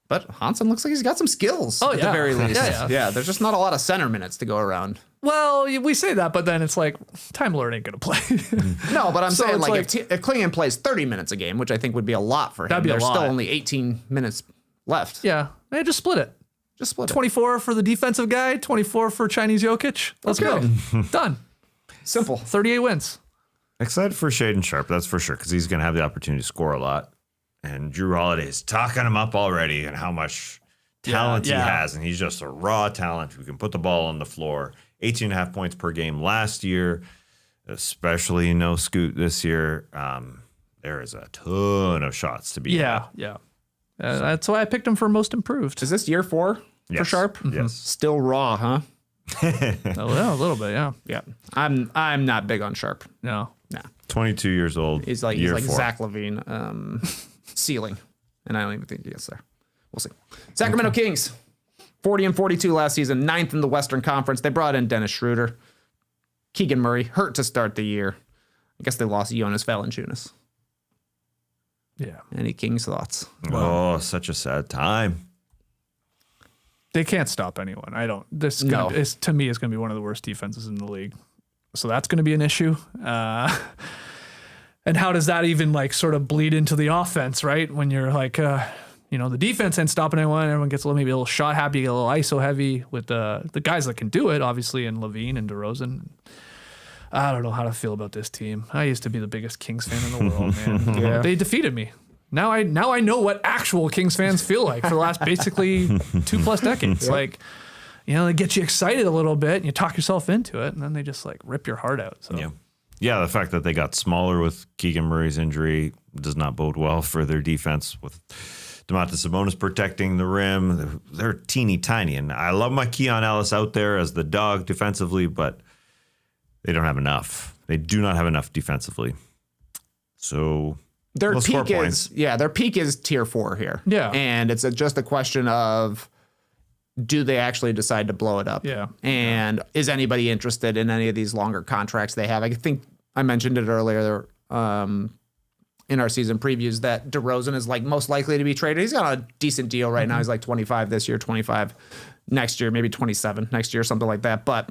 But Hansen looks like he's got some skills at the very least. Yeah, there's just not a lot of center minutes to go around. Well, we say that, but then it's like Time Lord ain't going to play. No, but I'm So saying it's like if Clingan plays 30 minutes a game, which I think would be a lot for him, That'd be a there's lot. still only 18 minutes left. Yeah. Hey, just split it. Just split it. 24 for the defensive guy, 24 for Chinese Jokic. Let's go. Done. Simple. 38 wins. Excited for Shaedon Sharp, that's for sure, because he's going to have the opportunity to score a lot. And Drew Holiday's talking him up already and how much talent he has. And he's just a raw talent who can put the ball on the floor. 18.5 points per game last year, especially no Scoot this year. There is a ton of shots to be had. Yeah. That's why I picked him for most improved. Is this year 4 for Yes. Sharp? Yes. Still raw, huh? A little bit, yeah. Yeah. I'm not big on Sharp. No. Nah. 22 years old. He's like year 4. Zach LaVine ceiling. And I don't even think he gets there. We'll see. Sacramento Kings, 40-42 last season, 9th in the Western Conference. They brought in Dennis Schroeder. Keegan Murray hurt to start the year. I guess they lost Jonas Valanciunas. Yeah. Any Kings thoughts? Oh, such a sad time. They can't stop anyone. I don't. This is to me is going to be one of the worst defenses in the league. So that's going to be an issue. And how does that even like sort of bleed into the offense, right? When you're like, the defense ain't stopping anyone. Everyone gets maybe a little shot happy, a little ISO heavy with the guys that can do it, obviously, and LaVine and DeRozan. I don't know how to feel about this team. I used to be the biggest Kings fan in the world, man. Yeah. They defeated me. Now I know what actual Kings fans feel like for the last basically 2+ decades. Yep. Like, they get you excited a little bit and you talk yourself into it, and then they just like rip your heart out. So Yeah, the fact that they got smaller with Keegan Murray's injury does not bode well for their defense with Domantas Sabonis protecting the rim. They're teeny tiny, and I love my Keon Ellis out there as the dog defensively, but they don't have enough. They do not have enough defensively. So Their they'll score peak points. their peak is tier 4 here. Yeah. And it's just a question of do they actually decide to blow it up? Yeah. And is anybody interested in any of these longer contracts they have? I think I mentioned it earlier in our season previews that DeRozan is like most likely to be traded. He's got a decent deal right now. He's like 25 this year, 25 next year, maybe 27 next year, something like that. But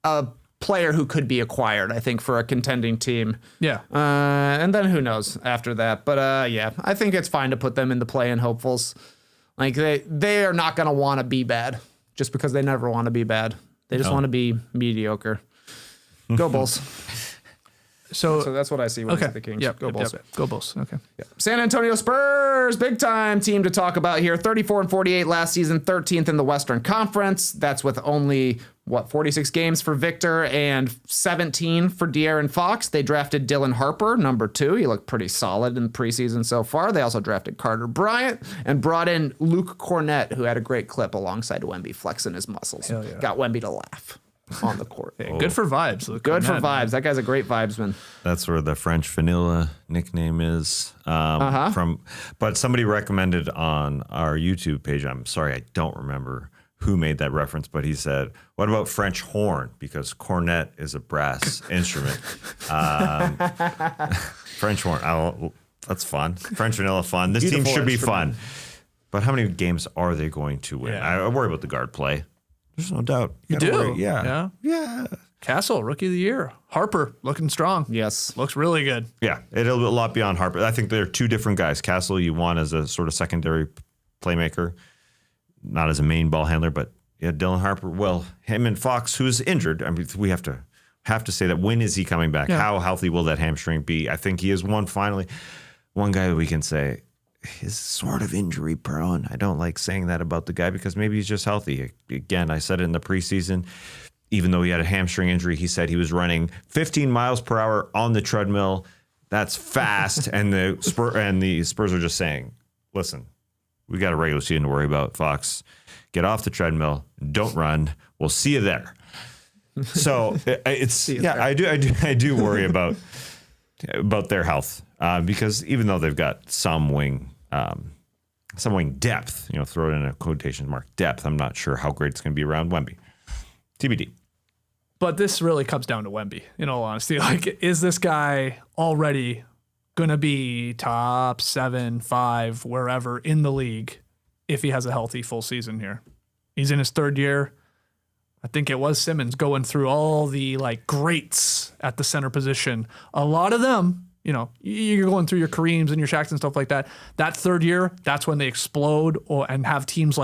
a player who could be acquired, I think, for a contending team. Yeah. And then who knows after that. But yeah, I think it's fine to put them in the play-in hopefuls. Like they are not going to want to be bad just because they never want to be bad. They just want to be mediocre. Go Bulls. So that's what I see when I see the Kings. Yep, Go Bulls. Go Bulls. Okay. San Antonio Spurs, big time team to talk about here. 34-48 last season, 13th in the Western Conference. That's with only 46 games for Victor and 17 for De'Aaron Fox. They drafted Dylan Harper, number 2. He looked pretty solid in the preseason so far. They also drafted Carter Bryant and brought in Luke Cornett, who had a great clip alongside Wemby flexing his muscles. Hell yeah. Got Wemby to laugh on the court. Good for vibes. Good for vibes. That guy's a great vibesman. That's where the French vanilla nickname is from. But somebody recommended on our YouTube page, I'm sorry, I don't remember who made that reference, but he said, what about French horn? Because cornet is a brass instrument. French horn. That's fun. French vanilla fun. This Beautiful team should be instrument. fun. But how many games are they going to win? Yeah. I worry about the guard play. There's no doubt. You gotta do? worry. Yeah. Yeah. Castle, Rookie of the Year. Harper, looking strong. Yes. Looks really good. Yeah. It'll be a lot beyond Harper. I think they're two different guys. Castle, you want as a sort of secondary playmaker, not as a main ball handler, but yeah, Dylan Harper, well, him and Fox, who's injured. I mean, we have to say that when is he coming back? Yeah. How healthy will that hamstring be? I think he is one guy that we can say is sort of injury prone. I don't like saying that about the guy because maybe he's just healthy. Again, I said it in the preseason. Even though he had a hamstring injury, he said he was running 15 miles per hour on the treadmill. That's fast. And the Spurs are just saying, listen, we got a regular season to worry about, Fox. Get off the treadmill. Don't run. We'll see you there. So I do worry about their health because even though they've got some wing depth, throw it in a quotation mark depth, I'm not sure how great it's going to be around Wemby. TBD. But this really comes down to Wemby, in all honesty. Like, is this guy already going to be top 7, 5, wherever in the league if he has a healthy full season here? He's in his 3rd year. I think it was Simmons going through all the greats at the center position. A lot of them, you're going through your Kareems and your Shaqs and stuff like that. That 3rd year, that's when they explode and have teams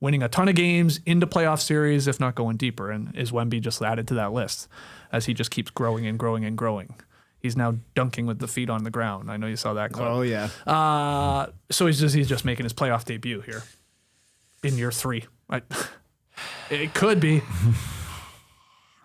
winning a ton of games into playoff series, if not going deeper. And is Wemby just added to that list as he just keeps growing and growing and growing? He's now dunking with the feet on the ground. I know you saw that clip. Oh, yeah. So he's just making his playoff debut here in year 3. It could be.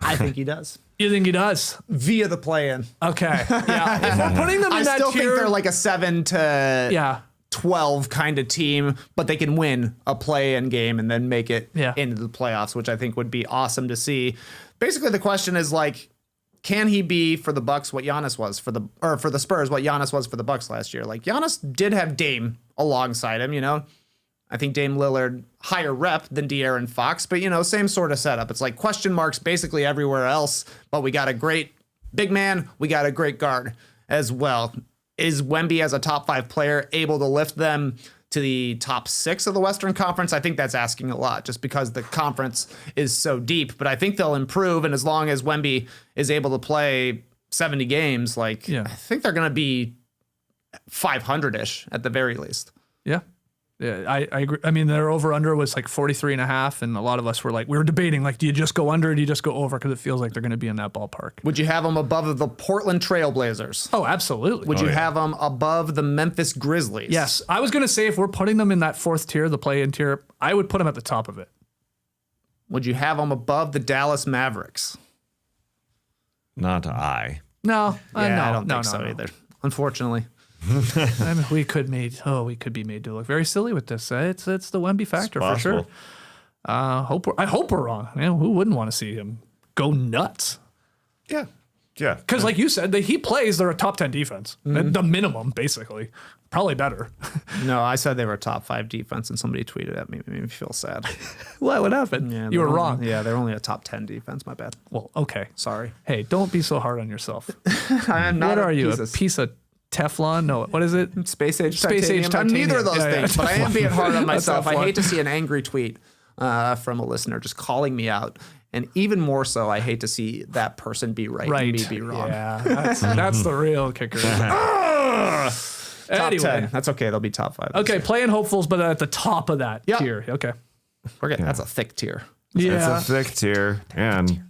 I think he does. You think he does? Via the play-in. Okay. Yeah. If we're putting them in I that still tier, think they're like a 7 to 12 kind of team, but they can win a play-in game and then make it into the playoffs, which I think would be awesome to see. Basically, the question is can he be for the Bucks what Giannis was for the Spurs what Giannis was for the Bucks last year? Giannis did have Dame alongside him, I think Dame Lillard higher rep than De'Aaron Fox, but same sort of setup. It's question marks basically everywhere else, but we got a great big man, we got a great guard as well. Is Wemby as a top 5 player able to lift them to the top 6 of the Western Conference? I think that's asking a lot just because the conference is so deep, but I think they'll improve. And as long as Wemby is able to play 70 games, I think they're going to be 500-ish at the very least. Yeah. Yeah, I agree. I mean, their over-under was 43.5, and a lot of us were we were debating, do you just go under or do you just go over? Because it feels like they're going to be in that ballpark. Would you have them above the Portland Trailblazers? Oh, absolutely. Would you have them above the Memphis Grizzlies? Yes. I was going to say if we're putting them in that 4th tier, the play-in tier, I would put them at the top of it. Would you have them above the Dallas Mavericks? Not I. No. I don't think so either, unfortunately. I mean, we could be made to look very silly with this. It's the Wemby factor for sure. I hope we're wrong. Who wouldn't want to see him go nuts? Yeah. Yeah. Because like you said, he plays, they're a top 10 defense. The minimum, basically. Probably better. No, I said they were a top 5 defense, and somebody tweeted at me. It made me feel sad. What happened? Yeah, you were they're wrong. Yeah, they're only a top 10 defense. My bad. Well, okay. Sorry. Hey, don't be so hard on yourself. I'm not What are you? piece A of piece of Teflon? No, what is it? space age Space age titanium. I'm neither of those titanium. things, but I am being hard on myself. I Teflon. hate to see an angry tweet from a listener just calling me out. And even more so, I hate to see that person be right, and me be wrong. Yeah, that's the real kicker. Top Anyway. 10. That's okay. They'll be top 5. this Okay, year. playing hopefuls, but at the top of that Yeah. tier. Okay. We're getting, that's a thick tier. Yeah. It's a thick tier. And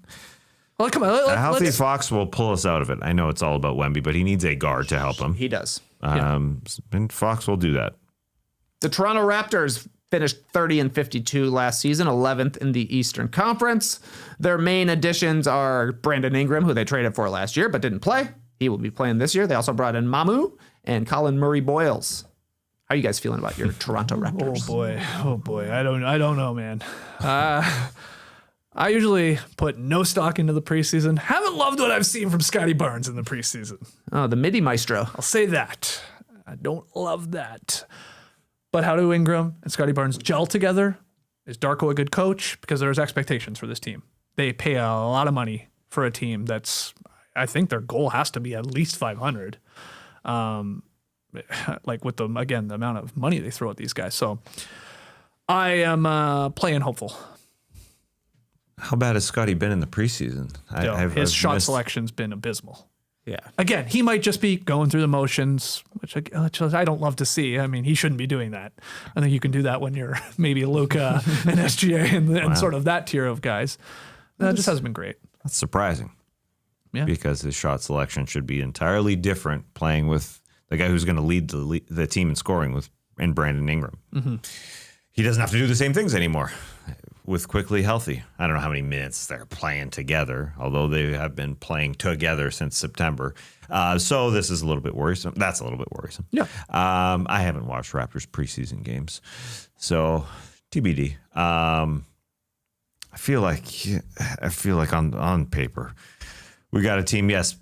Well, come on. a healthy let's- Fox will pull us out of it. I know it's all about Wemby, but he needs a guard to help him. He does. And Fox will do that. The Toronto Raptors finished 30-52 last season, 11th in the Eastern Conference. Their main additions are Brandon Ingram, who they traded for last year but didn't play. He will be playing this year. They also brought in Mamu and Colin Murray-Boyles. How are you guys feeling about your Toronto Raptors? Oh boy. I don't know, man. I usually put no stock into the preseason. Haven't loved what I've seen from Scotty Barnes in the preseason. Oh, the MIDI maestro. I'll say that. I don't love that. But how do Ingram and Scotty Barnes gel together? Is Darko a good coach? Because there's expectations for this team. They pay a lot of money for a team that's, I think their goal has to be at least 500. Like with the amount of money they throw at these guys. So I am playing hopeful. How bad has Scotty been in the preseason? His shot missed- selection's been abysmal. Yeah. Again, he might just be going through the motions, which I don't love to see. I mean, he shouldn't be doing that. I think you can do that when you're maybe Luka and SGA and sort of that tier of guys. That just hasn't been great. That's surprising. Yeah. Because his shot selection should be entirely different playing with the guy who's going to lead the team in scoring in Brandon Ingram. Mm-hmm. He doesn't have to do the same things anymore with quickly healthy. I don't know how many minutes they're playing together, although they have been playing together since September. So this is a little bit worrisome. That's a little bit worrisome. Yeah. I haven't watched Raptors preseason games, so TBD. I feel like on paper, we got a team. Yes,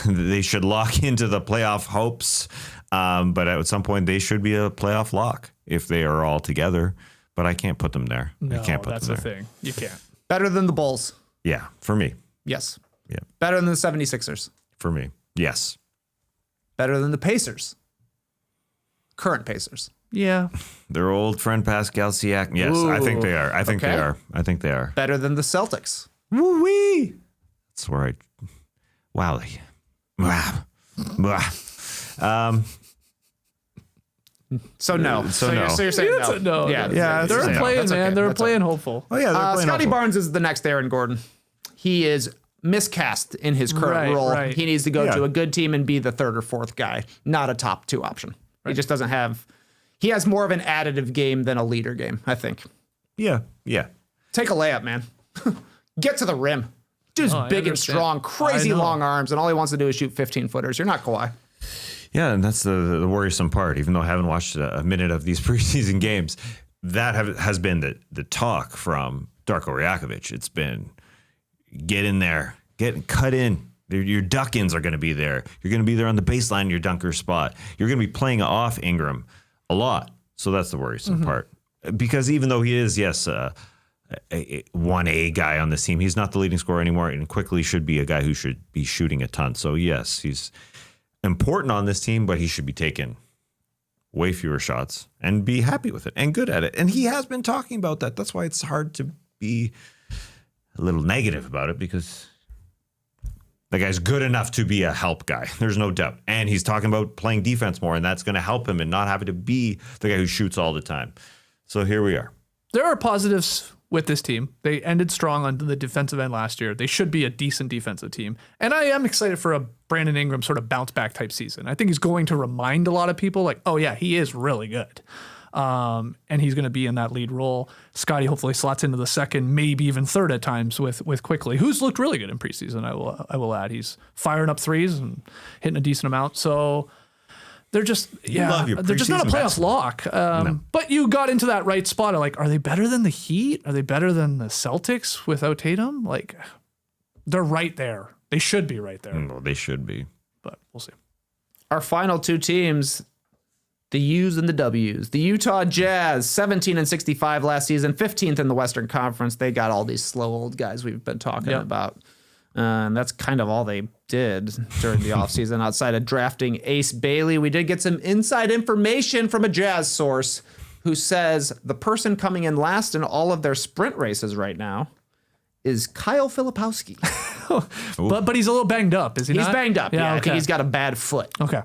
they should lock into the playoff hopes, but at some point they should be a playoff lock if they are all together. But I can't put them there. No, I can't put that's them the there. thing. You can't. Better than the Bulls. Yeah, for me. Yes. Yeah, Better than the 76ers. for me. Yes. Better than the Pacers. Current Pacers. Yeah. Their old friend Pascal Siakam. Yes, I think they are. I think Okay. they are. I think they are. Better than the Celtics. Woo-wee. That's where I... Wow. So no. So no. You're saying That's no. a no. Yeah. Yeah, They're that's- playing, that's man. okay. They're That's playing hopeful. Oh, yeah, they're playing Scotty awful. Barnes is the next Aaron Gordon. He is miscast in his current Right, role. right. He needs to go Yeah. to a good team and be the third or fourth guy, not a top 2 option. He just doesn't have. He has more of an additive game than a leader game, I think. Yeah, yeah. Take a layup, man. Get to the rim. Dude's I big and understand. strong, crazy I know. long arms, and all he wants to do is shoot 15-footers. You're not Kawhi. Yeah, and that's the worrisome part. Even though I haven't watched a minute of these preseason games, that has been the talk from Darko Rajakovic. It's been get in there, get cut in. Your duck-ins are going to be there. You're going to be there on the baseline in your dunker spot. You're going to be playing off Ingram a lot. So that's the worrisome part. Because even though he is, yes, a 1A guy on this team, he's not the leading scorer anymore, and quickly should be a guy who should be shooting a ton. So yes, he's important on this team, but he should be taking way fewer shots and be happy with it and good at it. And he has been talking about that. That's why it's hard to be a little negative about it, because the guy's good enough to be a help guy. There's no doubt. And he's talking about playing defense more, and that's going to help him and not having to be the guy who shoots all the time. So here we are. There are positives with this team. They ended strong on the defensive end last year. They should be a decent defensive team. And I am excited for a Brandon Ingram sort of bounce back type season. I think he's going to remind a lot of people like, oh yeah, he is really good. And he's going to be in that lead role. Scotty hopefully slots into the second, maybe even third at times with Quickly, who's looked really good in preseason. I will add, he's firing up threes and hitting a decent amount. So they're just, love your they're just not a preseason playoff bets. lock. But you got into that right spot of like, are they better than the Heat? Are they better than the Celtics without Tatum? Like, they're right there. They should be right there, Well, they should be. but we'll see. Our final two teams, the U's and the W's. The Utah Jazz, 17-65 last season, 15th in the Western Conference. They got all these slow old guys we've been talking about. And that's kind of all they did during the offseason outside of drafting Ace Bailey. We did get some inside information from a Jazz source who says the person coming in last in all of their sprint races right now is Kyle Filipowski. But he's a little banged up, is he not? He's banged up. Yeah, I okay. think he's got a bad foot. Okay.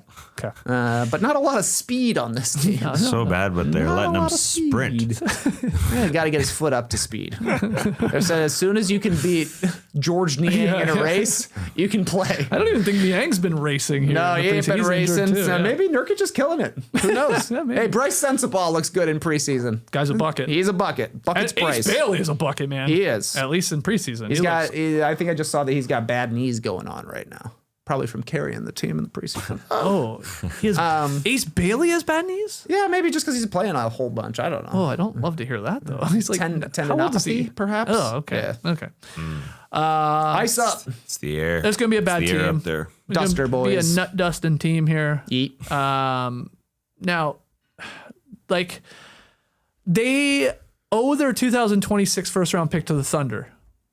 But not a lot of speed on this team. So bad, but they're Not a letting him lot of sprint. Yeah, got to get his foot up to speed. They said as soon as you can beat George Niang in a race, you can play. I don't even think Niang's been racing here. No, in the he ain't preseason. been He's racing. injured too, So yeah. maybe Nurkic is killing it. Who knows? Yeah, maybe. Hey, Bryce Sensabaugh looks good in preseason. Guy's a bucket. He's a bucket. Bucket's And Ace Bryce. Bailey is a bucket, man. He is. At least in preseason. He's He got. looks- I think I just saw that he's got bad knees going on right now. Probably from carrying the team in the preseason. Oh, he has, Ace Bailey has bad knees? Yeah, maybe just because he's playing a whole bunch. I don't know. Oh, I don't love to hear that, though. He's like, how old is he? Tendinopathy, perhaps. Oh, okay. Yeah. Okay. Ice up. It's the air. It's going to be a bad It's the air team. up there. It's gonna Duster Be boys. a nut dusting team here. Eat. Now, like, they owe their 2026 first round pick to the Thunder,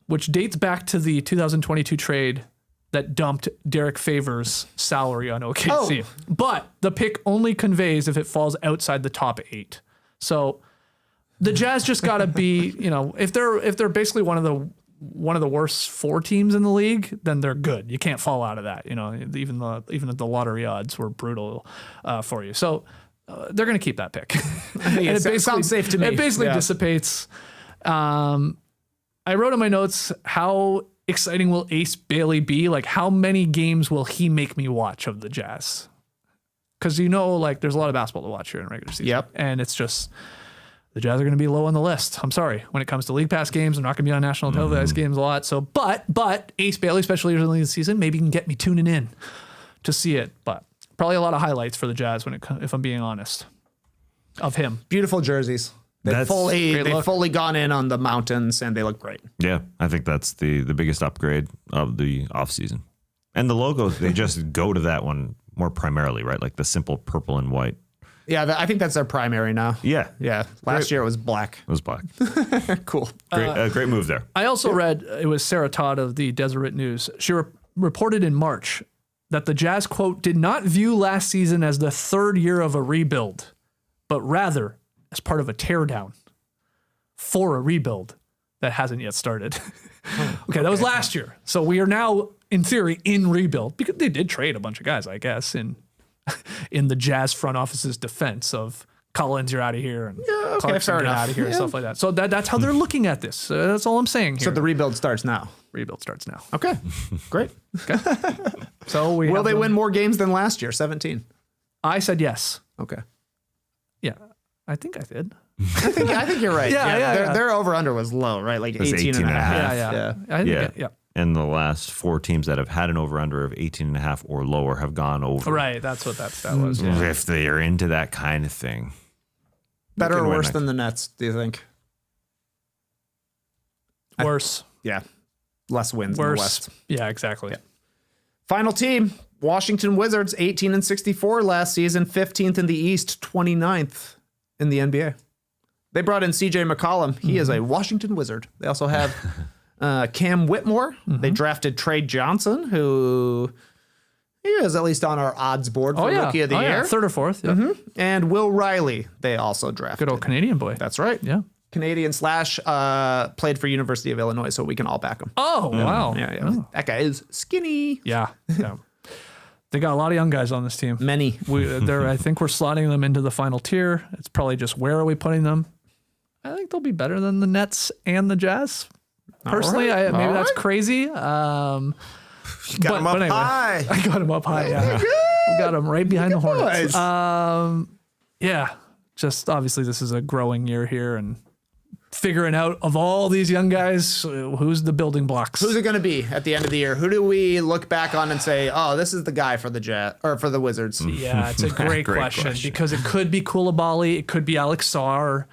which dates back to the 2022 trade that dumped Derek Favors' salary on OKC. Oh. But the pick only conveys if it falls outside the top 8. So the Jazz just got to be, if they're basically one of the worst 4 teams in the league, then they're good. You can't fall out of that. Even the lottery odds were brutal for you. So they're going to keep that pick. It sounds safe to me. It basically Yeah. dissipates. I wrote in my notes, how exciting will Ace Bailey be? Like, how many games will he make me watch of the Jazz? Because there's a lot of basketball to watch here in regular season. Yep. And it's just, the Jazz are going to be low on the list. I'm sorry. When it comes to League Pass games, I'm not going to be on national televised games a lot. So, but Ace Bailey, especially early in the season, maybe can get me tuning in to see it. But probably a lot of highlights for the Jazz if I'm being honest, of him. Beautiful jerseys. They've That's fully gone in on the mountains, and they look great. Yeah, I think that's the biggest upgrade of the offseason. And the logos, they just go to that one more primarily, right? Like the simple purple and white. Yeah, I think that's their primary now. Yeah. Yeah. Last year it was black. It was black. Cool. Great move there. I also read, it was Sarah Todd of the Deseret News. She reported in March that the Jazz, quote, did not view last season as the third year of a rebuild, but rather as part of a teardown for a rebuild that hasn't yet started. Okay, that was last year. So we are now, in theory, in rebuild, because they did trade a bunch of guys, I guess, in the Jazz front office's defense of Collins, you're out of here, and Clarkson, fair get enough. out of here, and Yeah. stuff like that. So that's how they're looking at this. That's all I'm saying here. So the rebuild starts now. rebuild starts now. Okay. Great. So we Will have they them. win more games than last year? 17. I said yes. Okay. Yeah, I think I did. I think you're right. Yeah. Their over-under was low, right? Like was 18 and a 18 and a half. half. Yeah. I think Yeah. yeah. And the last 4 teams that have had an over-under of 18 and a half or lower have gone over. Right, that's what that stat was. Yeah. If they are into that kind of thing. Better They or can win worse next. than the Nets, do you think? Worse. Yeah. Less wins in the Worse. West. Yeah, exactly. Final team, Washington Wizards, 18-64 last season, 15th in the East, 29th in the NBA. They brought in CJ McCollum. He is a Washington Wizard. They also have Cam Whitmore. They drafted Trey Johnson, who he is at least on our odds board for Rookie of the Year. Third or fourth. Yeah. And Will Riley, they also drafted. Good old Canadian boy. That's right. Yeah. Canadian / played for University of Illinois, so we can all back him. Oh, wow. Yeah. Oh. That guy is skinny. Yeah. They got a lot of young guys on this team. Many. I think we're slotting them into the final tier. It's probably just where are we putting them? I think they'll be better than the Nets and the Jazz. Personally, right. maybe All that's right. crazy. You got them up anyway, high. I got him up high. Yeah. Got him right behind the Hornets. boys. Yeah. Just obviously this is a growing year here and figuring out of all these young guys, who's the building blocks. Who's it going to be at the end of the year? Who do we look back on and say, oh, this is the guy for the Jazz or for the Wizards? Yeah, it's a great, Great question question. because it could be Koulibaly, it could be Alex Sarr,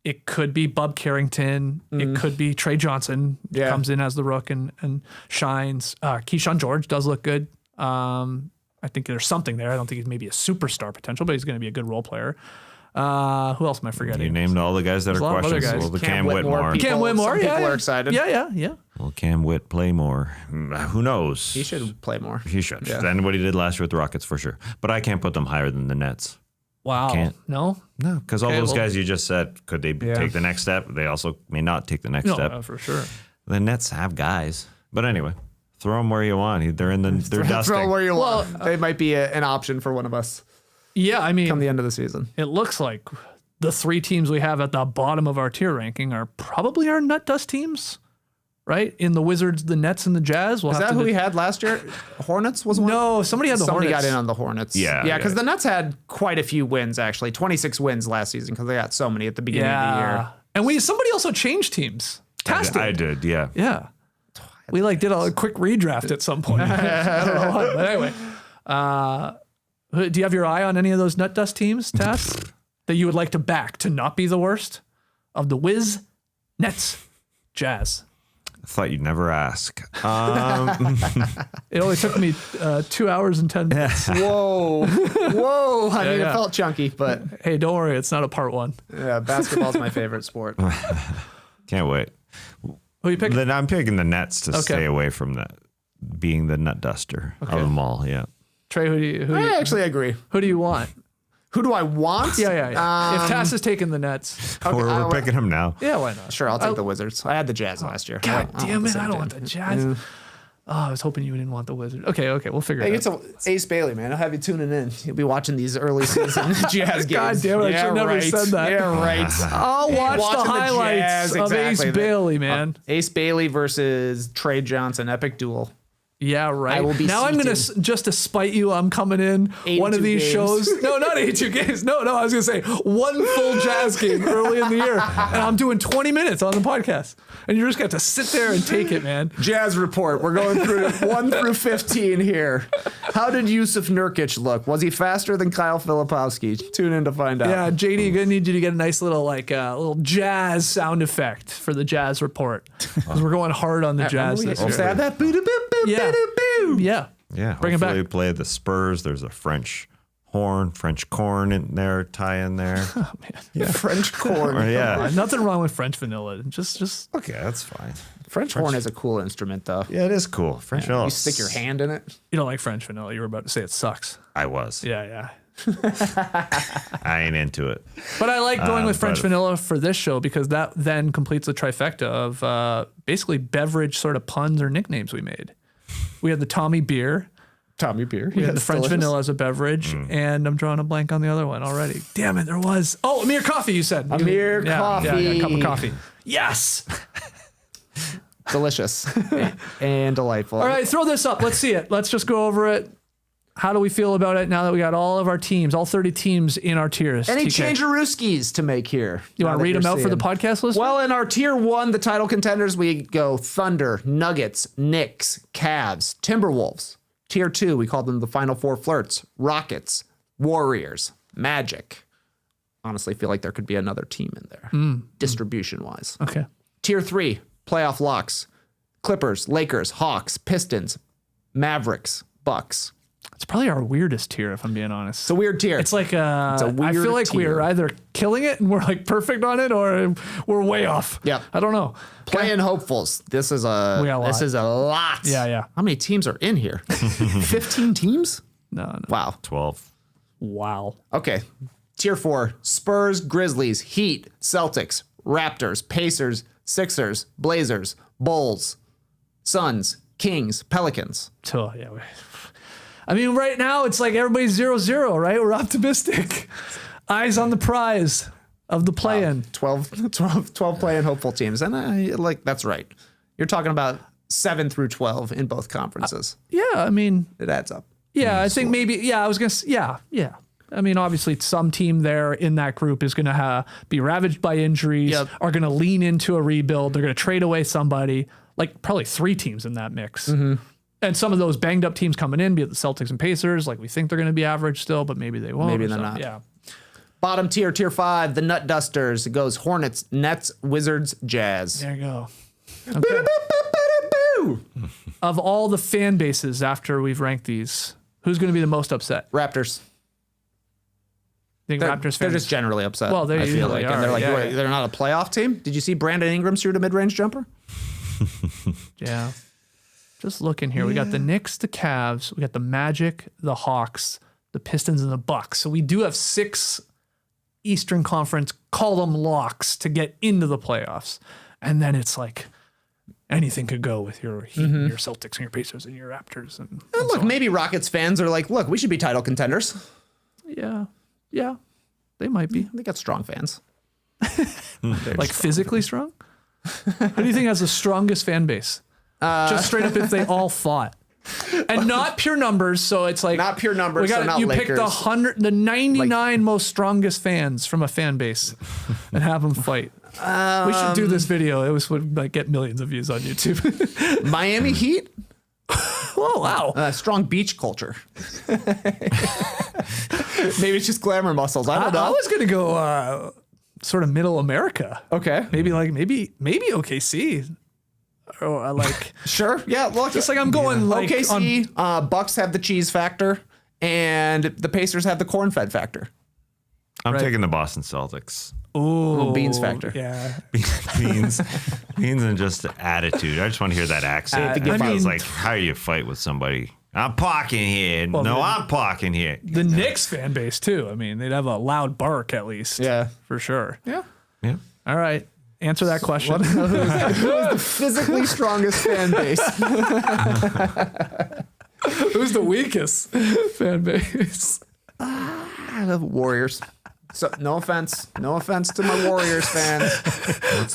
It could be Bub Carrington. It could be Trey Johnson. Yeah. Comes in as the rook and shines. Keyshawn George does look good. I think there's something there. I don't think he's maybe a superstar potential, but he's going to be a good role player. Who else am I forgetting? You named all the guys that There's a are lot of other questions. guys. Well, the Cam Cam Whitmore, Whitmore. people- Cam Whitmore. some Yeah, people yeah. are excited. Yeah. Will Cam Whit play more? Who knows? He should play more. He should. Yeah. Than what he did last year with the Rockets for sure. But I can't put them higher than the Nets. Wow. Can't. No? No, because all Okay, those well- guys you just said, could they take the next step? They also may not take the next No, step. for sure. The Nets have guys. But anyway, throw them where you want. They're in the they're dusting. Throw where you want. They might be an option for one of us Yeah, I mean, come the end of the season. it looks like the 3 teams we have at the bottom of our tier ranking are probably our nut dust teams, right? In the Wizards, the Nets, and the Jazz. We'll Is have that to who we had last year? Hornets was one? No, somebody had the Somebody Hornets. got in on the Hornets. Yeah, Yeah, because yeah. the Nets had quite a few wins, actually. 26 wins last season because they got so many at the beginning of the year. And somebody also changed teams. Tass I did, yeah. Yeah. We did a quick redraft at some point. I don't know why, but anyway. Do you have your eye on any of those nut dust teams, Tass, that you would like to back to not be the worst of the Wiz, Nets, Jazz? I thought you'd never ask. It only took me 2 hours and 10 minutes. Whoa. Whoa. I mean, yeah. it felt chunky, but Hey, don't worry. It's not a part 1. yeah, basketball's my favorite sport. Can't wait. Who you picking? Then I'm picking the Nets to stay away from that, being the nut duster of them all. Yeah. Trey, I actually agree. who do you want? Who do I want? Yeah. If Tass is taking the Nets. We're picking them now. Yeah, why not? Sure, I'll take the Wizards. I had the Jazz last year. God I damn want it. the I don't same want team. the Jazz. Oh, I was hoping you didn't want the Wizards. Okay. We'll figure Hey, it it's out. Ace Bailey, man. I'll have you tuning in. You'll be watching these early season Jazz games. God damn it, I should never said that. Yeah, right. I'll watch the Watching the highlights Jazz, of exactly. Ace Bailey, man. Ace Bailey versus Trey Johnson, epic duel. Yeah, right. I will be now I'm going seated. to, just to spite you, I'm coming in 82 one of these games. shows. No, not 82 games. No, I was going to say one full Jazz game early in the year. And I'm doing 20 minutes on the podcast. And you're just going to have to sit there and take it, man. Jazz report. We're going through 1 through 15 here. How did Yusuf Nurkic look? Was he faster than Kyle Filipowski? Tune in to find out. Yeah, JD, going to need you to get a nice little little Jazz sound effect for the Jazz report. Because we're going hard on the Jazz this We'll year. have that. Boo-doo-boo-boo, Yeah. boo-doo-boo. Yeah. Yeah. Bring it back. Hopefully play the Spurs. There's a French corn in there, tie in there. French corn. Yeah. Nothing wrong with French vanilla. Just Okay, that's fine. French horn is a cool instrument, though. Yeah, it is cool. French vanilla. You stick your hand in it. you don't like French vanilla. You were about to say it sucks. I was. Yeah. I ain't into it. But I like going with French but- vanilla for this show because that then completes the trifecta of basically beverage sort of puns or nicknames we made. We had the Tommy beer. Tommy beer. We had the French vanilla as a beverage, and I'm drawing a blank on the other one already. Damn it, there was. Oh, Amir coffee, you said. Amir coffee. Yeah, a cup of coffee. Yes. Delicious and delightful. All right, throw this up. Let's see it. Let's just go over it. How do we feel about it now that we got all of our teams, all 30 teams in our tiers? Any TK? changerooskies to make here? You want to read them out for the podcast list? Well, in our tier 1, the title contenders, we go Thunder, Nuggets, Knicks, Cavs, Timberwolves. Tier 2, we call them the Final Four Flirts, Rockets, Warriors, Magic. Honestly, feel like there could be another team in there, distribution-wise. Okay. Tier 3, playoff locks, Clippers, Lakers, Hawks, Pistons, Mavericks, Bucks. It's probably our weirdest tier, if I'm being honest. It's a weird tier. It's like a I weird feel like tier. we're either killing it and we're like perfect on it, or we're way off. Yep. I don't know. Playing hopefuls. This is a We got a lot. this is a lot. Yeah. How many teams are in here? 15 teams? No. Wow. 12. Wow. Okay. Tier 4, Spurs, Grizzlies, Heat, Celtics, Raptors, Pacers, Sixers, Blazers, Bulls, Suns, Kings, Pelicans. So yeah. I mean, right now it's like everybody's 0-0, right? We're optimistic. Eyes on the prize of the play-in. 12 playing hopeful teams. And that's right. You're talking about 7 through 12 in both conferences. Yeah, I mean, It adds up. yeah, I think maybe, yeah, I was going to, yeah. I mean, obviously, some team there in that group is going to be ravaged by injuries, Yep. are going to lean into a rebuild. They're going to trade away somebody, like probably 3 teams in that mix. And some of those banged up teams coming in, be it the Celtics and Pacers, like we think they're going to be average still, but maybe they won't. Maybe or they're something. not. Yeah. Bottom tier, tier 5, the Nut Dusters. It goes Hornets, Nets, Wizards, Jazz. There you go. Okay. Of all the fan bases after we've ranked these, who's going to be the most upset? Raptors. Think They're, Raptors they're fans? just generally upset. Well, they I feel usually like. are. And they're like, Yeah, "Wait, yeah. they're not a playoff team? Did you see Brandon Ingram shoot a mid-range jumper? Yeah. Just looking here. We got the Knicks, the Cavs, we got the Magic, the Hawks, the Pistons, and the Bucks. So we do have 6 Eastern Conference, call them locks, to get into the playoffs. And then it's like anything could go with your Heat and your Celtics and your Pacers and your Raptors. And Look, maybe Rockets fans are like, look, we should be title contenders. yeah. Yeah. They might be. They got strong fans. Like physically strong? Who do you think has the strongest fan base? Just straight up if they all fought. And not pure numbers, so it's like Not pure numbers, we so not you Lakers. pick the 99 most strongest fans from a fan base and have them fight. We should do this video. It would like get millions of views on YouTube. Miami Heat, Oh wow. strong beach culture. Maybe it's just glamour muscles. I don't I know. was gonna go sort of middle America. Okay. Maybe OKC. Or like Sure. Yeah. Look, just like I'm going like OKC, Bucks have the cheese factor, and the Pacers have the corn fed factor. I'm taking the Boston Celtics. Ooh, beans factor. Yeah. Beans and just attitude. I just want to hear that accent. I It feels mean- like how you fight with somebody. I'm parking here. Well, No, I'm parking here. The Knicks fan base too. I mean, they'd have a loud bark at least. Yeah. For sure. Yeah. Yeah. All right. Answer that question. Who is the physically strongest fan base? Who's the weakest fan base? Warriors. So no offense to my Warriors fans.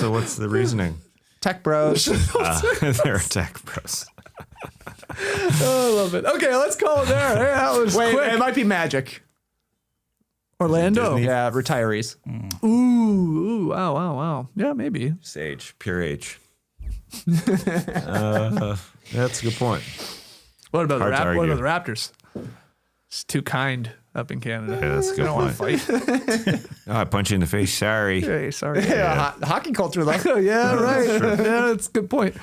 What's the reasoning? Tech bros. They're tech bros. Oh, I love it. Okay, let's call it there. Hey, that was Wait, quick. it might be Magic. Orlando. Disney. Yeah, retirees. Ooh, wow. Yeah, maybe. Sage, pure age. That's a good point. What about Hard to what argue. about the Raptors? It's too kind up in Canada. Yeah, that's a good I don't want point. to fight. Oh, I punch you in the face. Sorry. Hey, sorry. Yeah, hockey culture though. Oh, yeah, right. Yeah, that's a good point.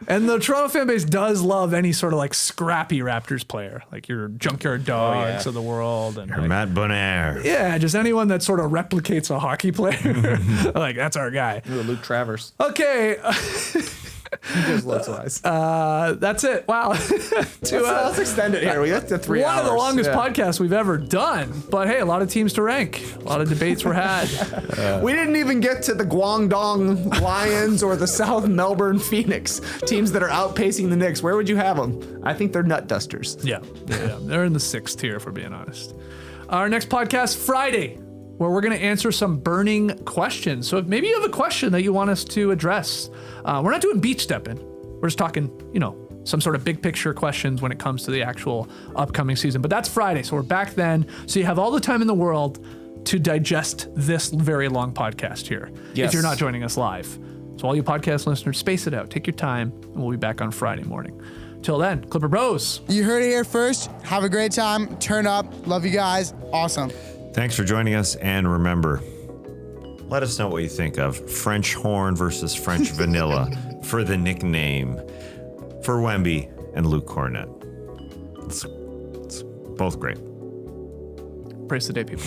And the Toronto fan base does love any sort of like scrappy Raptors player, like your junkyard dogs of the world, and Or like, Matt Bonaire. yeah, just anyone that sort of replicates a hockey player. Like that's our guy. Ooh, Luke Travers. Okay, He just looks wise. that's it. Wow, Let's extend it here. We got to 3 one hours. of the longest Yeah. podcasts we've ever done. But hey, a lot of teams to rank, a lot of debates were had. We didn't even get to the Guangdong Lions or the South Melbourne Phoenix, teams that are outpacing the Knicks. Where would you have them? I think they're nut dusters. Yeah, they're in the 6th tier, if we're being honest. Our next podcast, Friday, where we're going to answer some burning questions. So if maybe you have a question that you want us to address, we're not doing beach stepping. We're just talking, some sort of big picture questions when it comes to the actual upcoming season. But that's Friday, so we're back then. So you have all the time in the world to digest this very long podcast here. Yes. If you're not joining us live. So all you podcast listeners, space it out. Take your time, and we'll be back on Friday morning. Till then, Clipper Bros. You heard it here first. Have a great time. Turn up. Love you guys. Awesome. Thanks for joining us, and remember, let us know what you think of French horn versus French vanilla for the nickname for Wemby and Luke Cornett. It's both great. Praise the day, people.